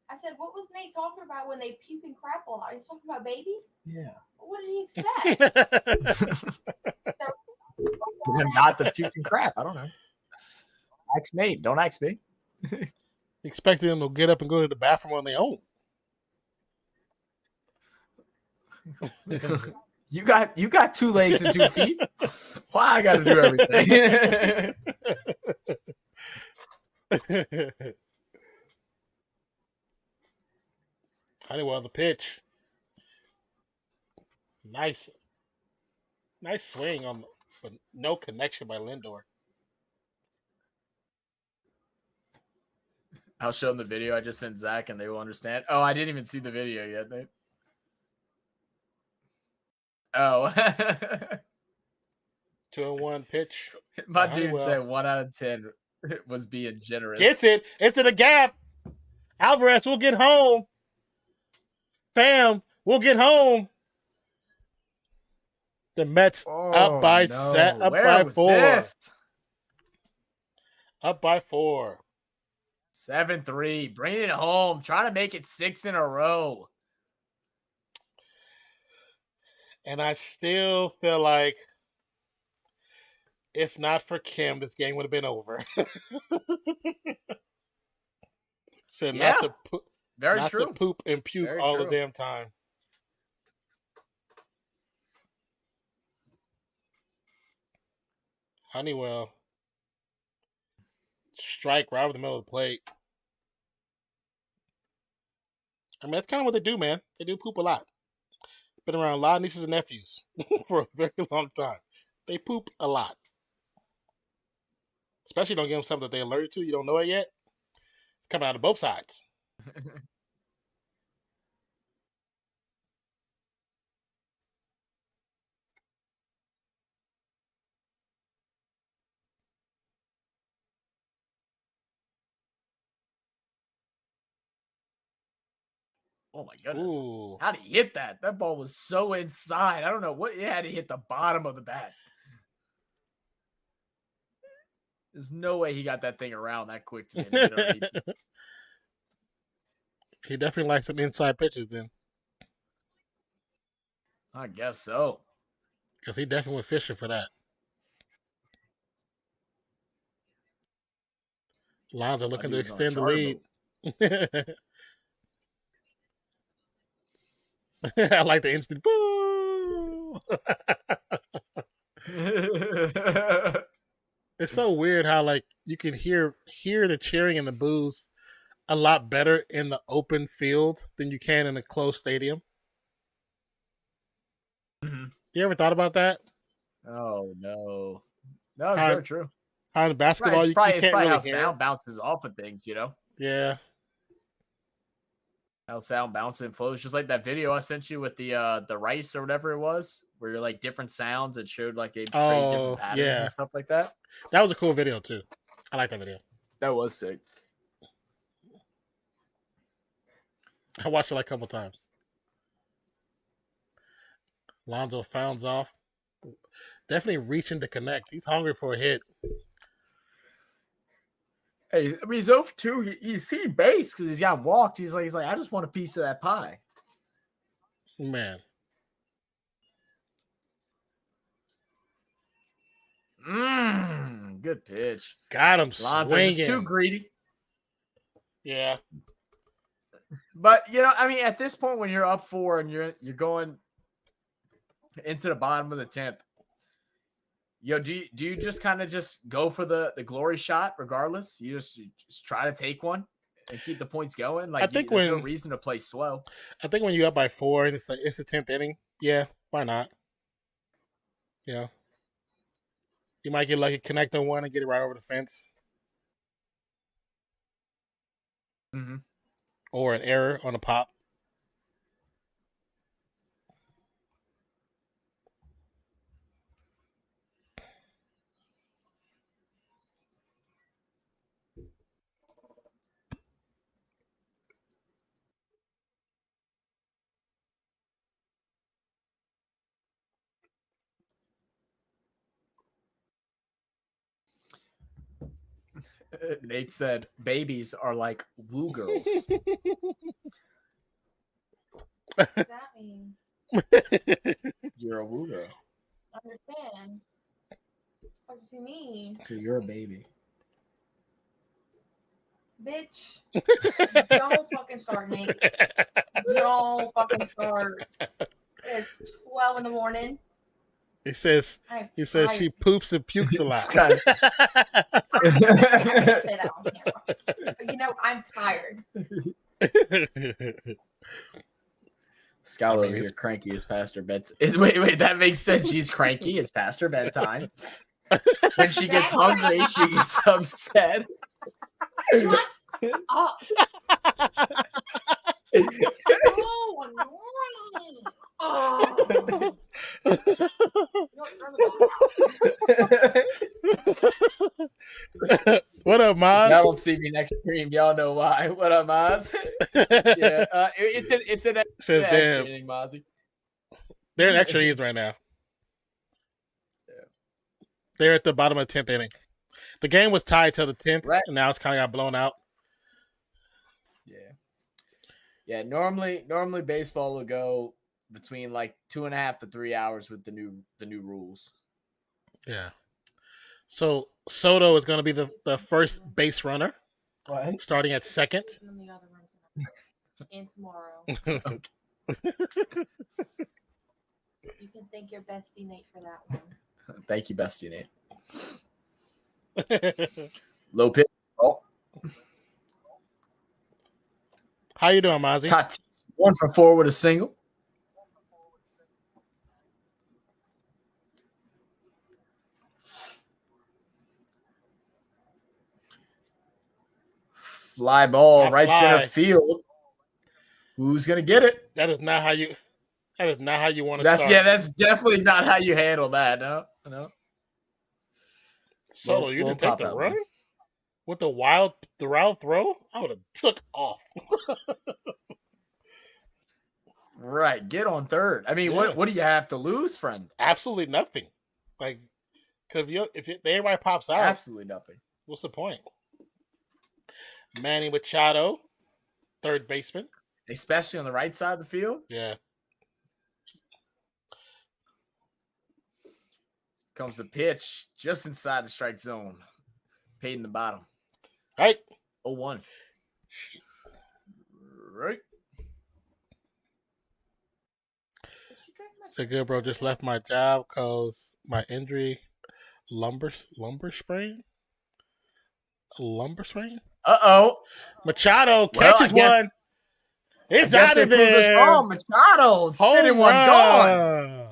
I said, what was Nate talking about when they puke and crap a lot? He's talking about babies? Yeah. What did he expect? Not the puke and crap. I don't know. Ask Nate. Don't ask me. Expecting them to get up and go to the bathroom on their own. You got 2 legs and 2 feet. Why I got to do everything? Honeywell, the pitch. Nice swing but no connection by Lindor. I'll show them the video I just sent Zach, and they will understand. Oh, I didn't even see the video yet, Nate. Oh. 2-1 pitch. My by dude Honeywell. said 1 out of 10 was being generous. Gets it. It's in the gap. Alvarez will get home. Pham will get home. The Mets up by 4. This? Up by 4. 7-3. Bringing it home. Trying to make it 6 in a row. And I still feel like if not for Kim, this game would have been over. So Yeah. not True. to poop and puke Very all true. the damn time. Honeywell. Strike right over the middle of the plate. I mean, that's kind of what they do, man. They do poop a lot. Been around a lot of nieces and nephews for a very long time. They poop a lot. Especially don't give them something that they're allergic to. You don't know it yet. It's coming out of both sides. Oh my goodness. Ooh. How did he hit that? That ball was so inside. I don't know what it had to hit the bottom of the bat. There's no way he got that thing around that quick to me. He definitely likes some inside pitches then. I guess so. Because he definitely went fishing for that. Lions are looking to extend the lead. I like the instant boo. It's so weird how like you can hear the cheering and the boos a lot better in the open field than you can in a closed stadium. Mm-hmm. You ever thought about that? Oh no, no, it's very true. How in basketball it's you probably can't really how hear sound bounces off of things, you know. Yeah. How sound bounces and flows, just like that video I sent you with the rice or whatever it was, where you're like different sounds. It showed like they create different patterns and stuff like that. That was a cool video too. I like that video. That was sick. I watched it like a couple times. Lonzo fouls off. Definitely reaching to connect. He's hungry for a hit. Hey, I mean, he's 0 for 2. He's seen base because he's got walked. He's like, I just want a piece of that pie. Man. Good pitch. Got him Lonzo swinging. just too greedy. Yeah. But, you know, I mean, at this point when you're up 4 and you're going into the bottom of the 10th, do you just kind of just go for the glory shot regardless? You just try to take one and keep the points going? Like, there's no reason to play slow. I think when you're up by 4 and it's the 10th inning, yeah, why not? Yeah. You might get lucky, connect on one and get it right over the fence. Mm-hmm. Or an error on a pop. Nate said, babies are like woo girls. What does that mean? You're a woo girl. Understand. What does he mean? So you're a baby. Bitch. Don't fucking start, Nate. Don't fucking start. It's 12 in the morning. He says she poops and pukes a lot. I can't say that on camera. You know, I'm tired. Skylar over here cranky as past her bedtime. Wait, that makes sense. She's cranky. It's past her bedtime. When she gets hungry, she gets upset. Shut up. So annoying. Oh. What up, Maz? Y'all don't see me next stream. Y'all know why. What up, Maz? Yeah, it's an says extra damn inning, Mozzie. They're in extra innings right now. Yeah. They're at the bottom of the 10th inning. The game was tied till the 10th, right. And now it's kind of got blown out. Yeah. Normally baseball will go between like 2.5 to 3 hours with the new rules. Yeah. So Soto is going to be the first base runner. What? Starting at second. And tomorrow. You can thank your bestie Nate for that one. Thank you, bestie Nate. Low pitch. Oh. How you doing, Mozzie? Tatis 1 for 4 with a single. Fly ball, right center field. Who's gonna get it? That is not how you want to start. Yeah, that's definitely not how you handle that. No. Soto, you didn't take the run with the wild throw. I would have took off. Right, get on third. I mean, what do you have to lose, friend? Absolutely nothing. Like, because if everybody pops out, absolutely nothing. What's the point? Manny Machado, third baseman, especially on the right side of the field. Yeah. Comes the pitch just inside the strike zone. Paid in the bottom. Right. 0-1. Right. So good, bro. Just left my job because my injury, lumbar sprain. Uh-oh. Machado catches one. It's out of there. Machado's sitting one gone.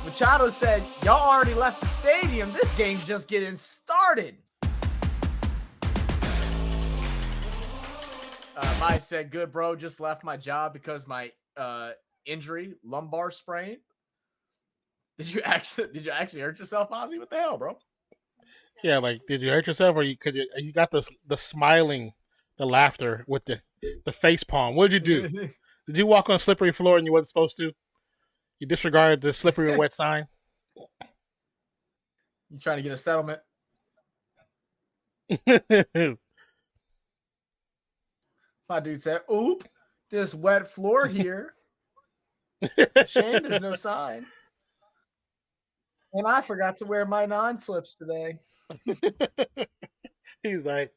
Machado said, y'all already left the stadium. This game's just getting started. Mai said, good, bro. Just left my job because my injury, lumbar sprain. Did you actually hurt yourself, Mozzie? What the hell, bro? Yeah, like, did you hurt yourself, or you got the smiling, the laughter with the face palm? What did you do? Did you walk on a slippery floor and you wasn't supposed to? You disregarded the slippery and wet sign? You trying to get a settlement? My dude said, "Oop, this wet floor here. Shame there's no sign." And I forgot to wear my non-slips today. He's like,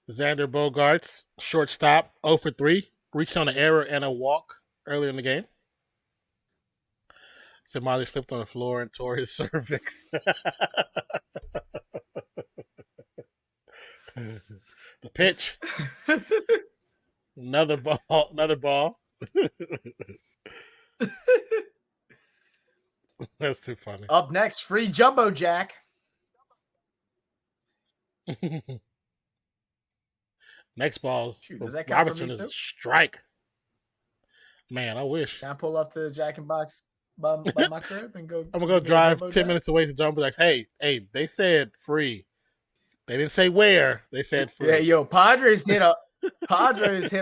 Xander Bogaerts, shortstop, 0 for 3, reached on an error and a walk earlier in the game. Said Molly slipped on the floor and tore his cervix. The pitch. Another ball. That's too funny. Up next, free jumbo jack. Next ball's Shoot, does that count for Robertson me is too? a strike. Man, I wish. Can I pull up to the Jack and Box by my crib and go? I'm gonna go get a drive jumbo 10 jack? minutes away to Jumbo Jacks. Hey, they said free. They didn't say where. They said free. Yeah, yo, Padres hit a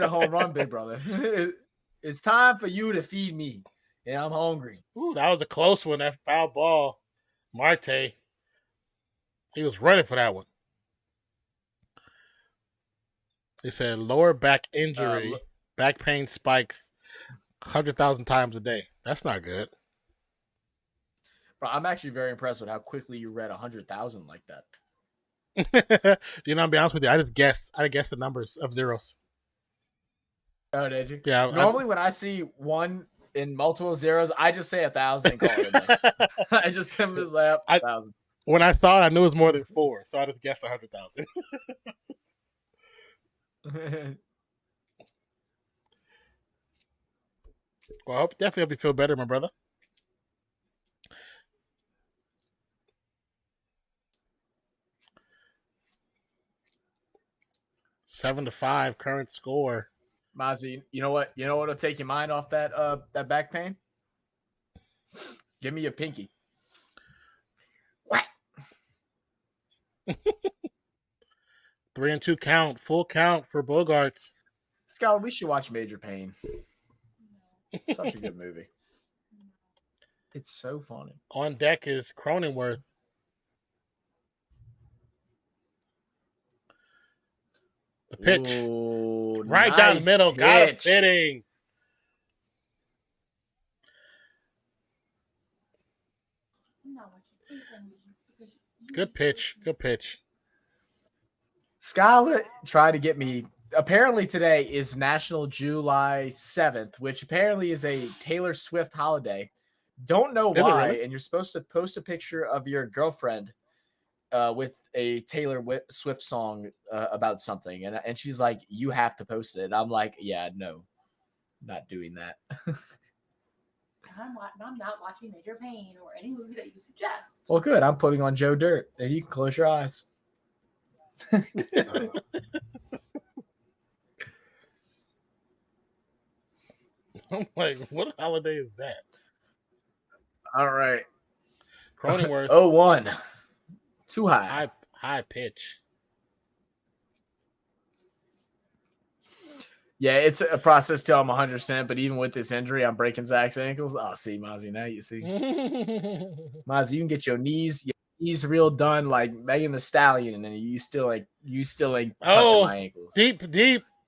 home run, big brother. It's time for you to feed me, and I'm hungry. Ooh, that was a close one. That foul ball, Marte. He was running for that one. They said lower back injury, back pain spikes 100,000 times a day. That's not good. Bro, I'm actually very impressed with how quickly you read 100,000 like that. You know, I'll be honest with you. I just guessed. I guessed the numbers of zeros. Oh, did you? Yeah. Normally, when I see one in multiple zeros, I just say 1,000 and call it a day. I just am just like 1,000. When I saw it, I knew it was more than 4, so I just guessed 100,000. Well, I hope definitely help you feel better, my brother. Seven to 5 current score. Mozzie, you know what? You know what'll take your mind off that back pain? Give me a pinky. What? 3-2 count, full count for Bogaerts. Skylar, we should watch Major Pain. Such a good movie. It's so funny. On deck is Cronenworth. The pitch. Ooh, Right down the nice middle. Got him pitch. sitting. Good pitch. Good pitch. Skylar tried to get me. Apparently today is National July 7th, which apparently is a Taylor Swift holiday. Don't know Is it why. really? And you're supposed to post a picture of your girlfriend with a Taylor Swift song about something. And she's like, you have to post it. I'm like, yeah, no, not doing that. I'm not watching Major Pain or any movie that you suggest. Well, good. I'm putting on Joe Dirt, and you can close your eyes. I'm like, what holiday is that? All right. Cronenworth. 0-1. Too high. High pitch. Yeah, it's a process till I'm 100%, but even with this injury, I'm breaking Zach's ankles. Oh, see, Mozzie, now you see. Mozzie, you can get your knees real done like Megan Thee Stallion, and then you still ain't touching my ankles. Deep.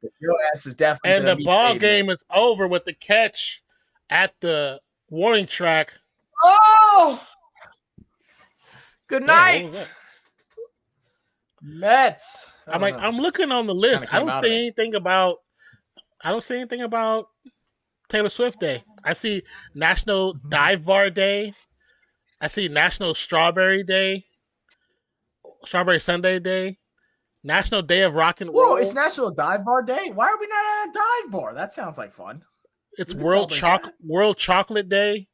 But your ass is definitely And the ball game is over with the catch at the warning track. Oh! Good Man, night. what was that? Mets. I'm like, I'm looking on the list. I don't see anything about Taylor Swift Day. I see National Dive Bar Day. I see National Strawberry Sundae Day. National Day of Rock and Roll. Whoa, it's National Dive Bar Day. Why are we not at a dive bar? That sounds like fun. It's World Chocolate Day.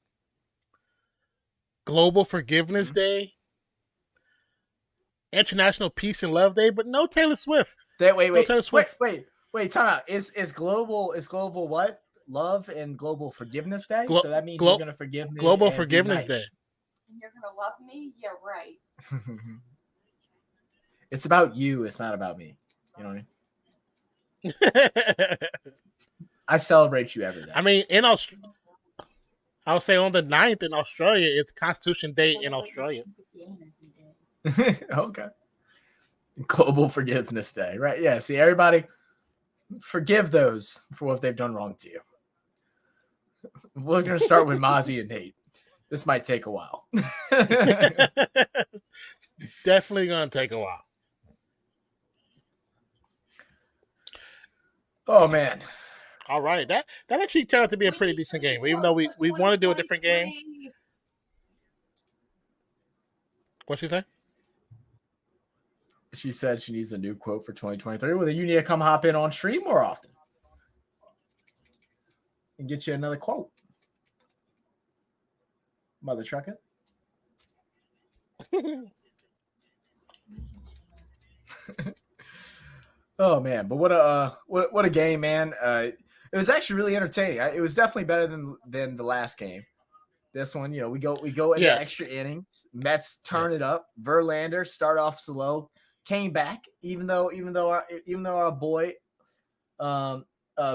Global Forgiveness Day. International Peace and Love Day, but no Taylor Swift. Wait, Taylor Swift. wait, time out. Is global what? Love and Global Forgiveness Day? So that means you're gonna forgive me. Global Forgiveness Day. And you're gonna love me? Yeah, right. It's about you, it's not about me. You know what I mean? I celebrate you every day. I mean, in Australia, I'll say on the 9th in Australia, it's Constitution Day in Australia. Okay. Global Forgiveness Day, right? Yeah. See, everybody forgive those for what they've done wrong to you. We're going to start with Mozzie and Nate. This might take a while. Definitely gonna take a while. Oh man. All right, that actually turned out to be a pretty decent game, even though we want to do a different game. What she say? She said she needs a new quote for 2023. Well, then you need to come hop in on stream more often and get you another quote. Mother trucker. Oh man, but what a game, man! It was actually really entertaining. It was definitely better than the last game. This one, we go into extra innings. Mets turn it up. Verlander start off slow, came back even though our boy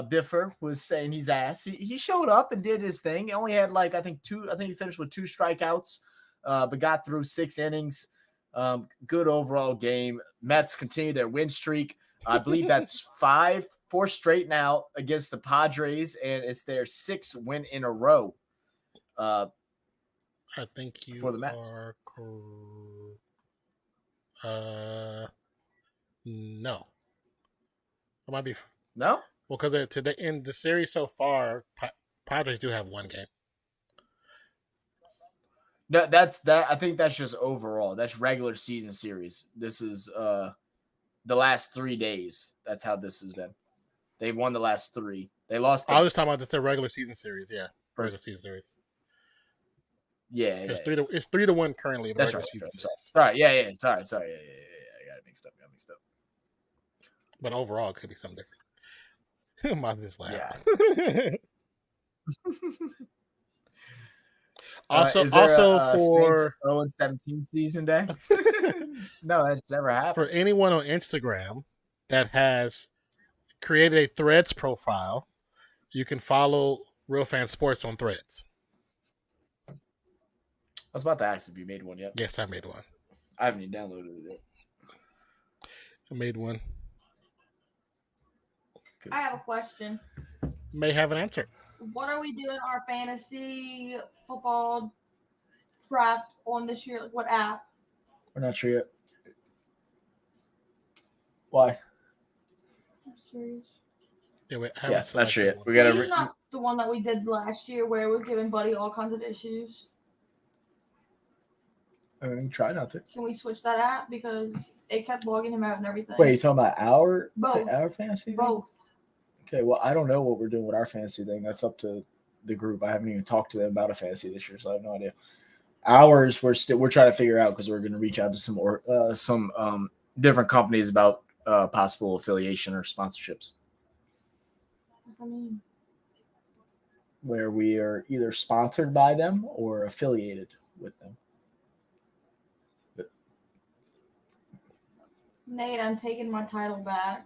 Biffer was saying he's ass. He showed up and did his thing. He only had I think he finished with 2 strikeouts, but got through 6 innings. Good overall game. Mets continue their win streak. I believe that's 4 straight now against the Padres, and it's their 6th win in a row. I think you for the Mets. are no. It might be no. Well, because in the series so far, Padres do have 1 game. That's I think that's just overall. That's regular season series. This is the last 3 days. That's how this has been. They've won the last 3. They lost. I was talking about the regular season series. Yeah, regular season series. Yeah, it's 3-1 currently in the regular season series. Sorry, yeah. Sorry. Yeah. I got it mixed up. But overall, it could be something different. Might just laugh. Yeah. Also, for 0-17 season day. No, that's never happened. For anyone on Instagram that has created a Threads profile, you can follow Real Fan Sports on Threads. I was about to ask if you made one yet. Yes, I made one. I haven't even downloaded it yet. I made one. I have a question. May have an answer. What are we doing our fantasy football draft on this year? What app? We're not sure yet. Why? I'm curious. Yeah, not sure yet. We got to. Not the one that we did last year, where we're giving Buddy all kinds of issues. I mean, try not to. Can we switch that app because it kept logging him out and everything? Wait, you talking about our fantasy? Both. Okay, well, I don't know what we're doing with our fantasy thing. That's up to the group. I haven't even talked to them about a fantasy this year, so I have no idea. Ours, we're trying to figure out because we're going to reach out to some different companies about possible affiliation or sponsorships. What does that mean? Where we are either sponsored by them or affiliated with them. Nate, I'm taking my title back.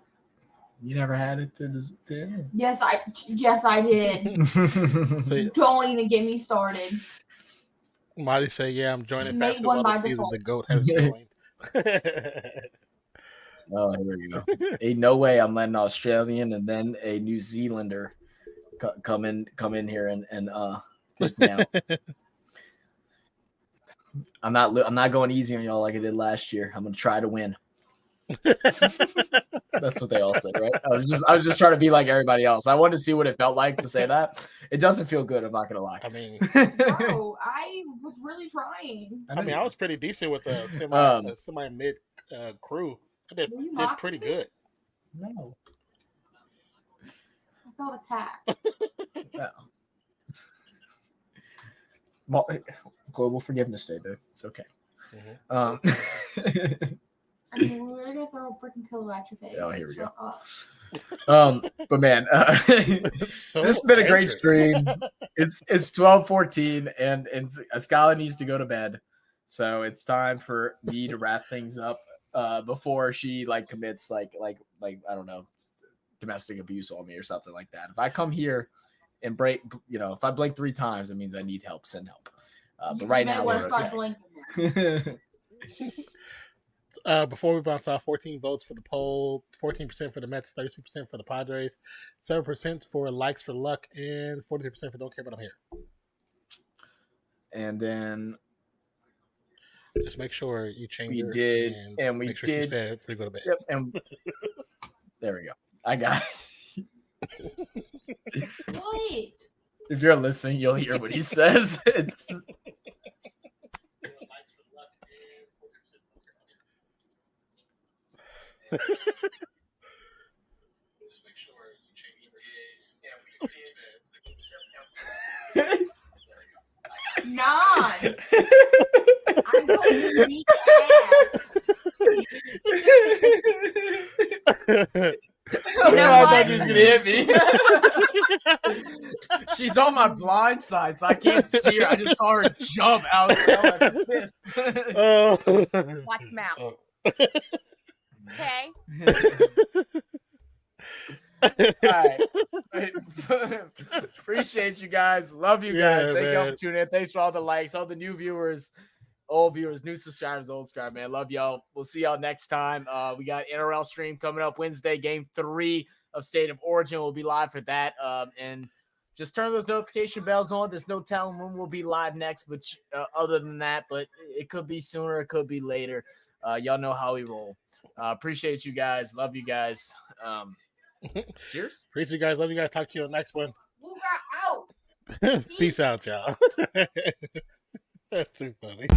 You never had it to Yes, I did. So, don't even get me started. Miley say, "Yeah, I'm joining Nate basketball this season. Default. The GOAT has joined." Oh, here we go. Ain't no way I'm letting an Australian and then a New Zealander come in here and take me out. I'm not going easy on y'all like I did last year. I'm gonna try to win. That's what they all said, right? I was just trying to be like everybody else. I wanted to see what it felt like to say that. It doesn't feel good. I'm not gonna lie. I mean, no, I was really trying. I was pretty decent with a semi mid crew. I did pretty good. No, I felt attacked. No. Global Forgiveness Day, dude. It's okay. Mm-hmm. I mean, we're gonna throw a freaking pillow at your face. Oh, here we go. Up. But man, this has been a great stream. It's 12:14, and Skyla needs to go to bed, so it's time for me to wrap things up before she commits like I don't know, domestic abuse on me or something like that. If I come here and break. If I blink 3 times, it means I need help. Send help. But You right may now, want to we're start okay. blinking. Before we bounce off, 14 votes for the poll, 14% for the Mets, 32% for the Padres, 7% for likes for luck, and 42% for don't care, but I'm here. And then just make sure you change we did, and we make sure did. She's fed before you go to bed. Yep, and there we go. I got it. Wait. If you're listening, you'll hear what he says. It's just make sure you change it. 9. I'm going to beat ass. I what? thought she was gonna hit me. She's on my blind side, so I can't see her. I just saw her jump out. Watch your mouth. Okay. All right. Appreciate you guys. Love you guys. Thank y'all for tuning in. Thanks for all the likes, all the new viewers, old viewers, new subscribers, old subscribers, man. Love y'all. We'll see y'all next time. We got NRL stream coming up Wednesday, game 3 of State of Origin. We'll be live for that. And just turn those notification bells on. There's no telling when we'll be live next, but other than that, but it could be sooner, it could be later. Y'all know how we roll. Appreciate you guys. Love you guys. Cheers. Appreciate you guys. Love you guys. Talk to you on the next one. Lugar out. Peace out, y'all. That's too funny.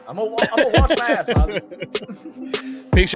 I'm gonna watch my ass, man. Peace.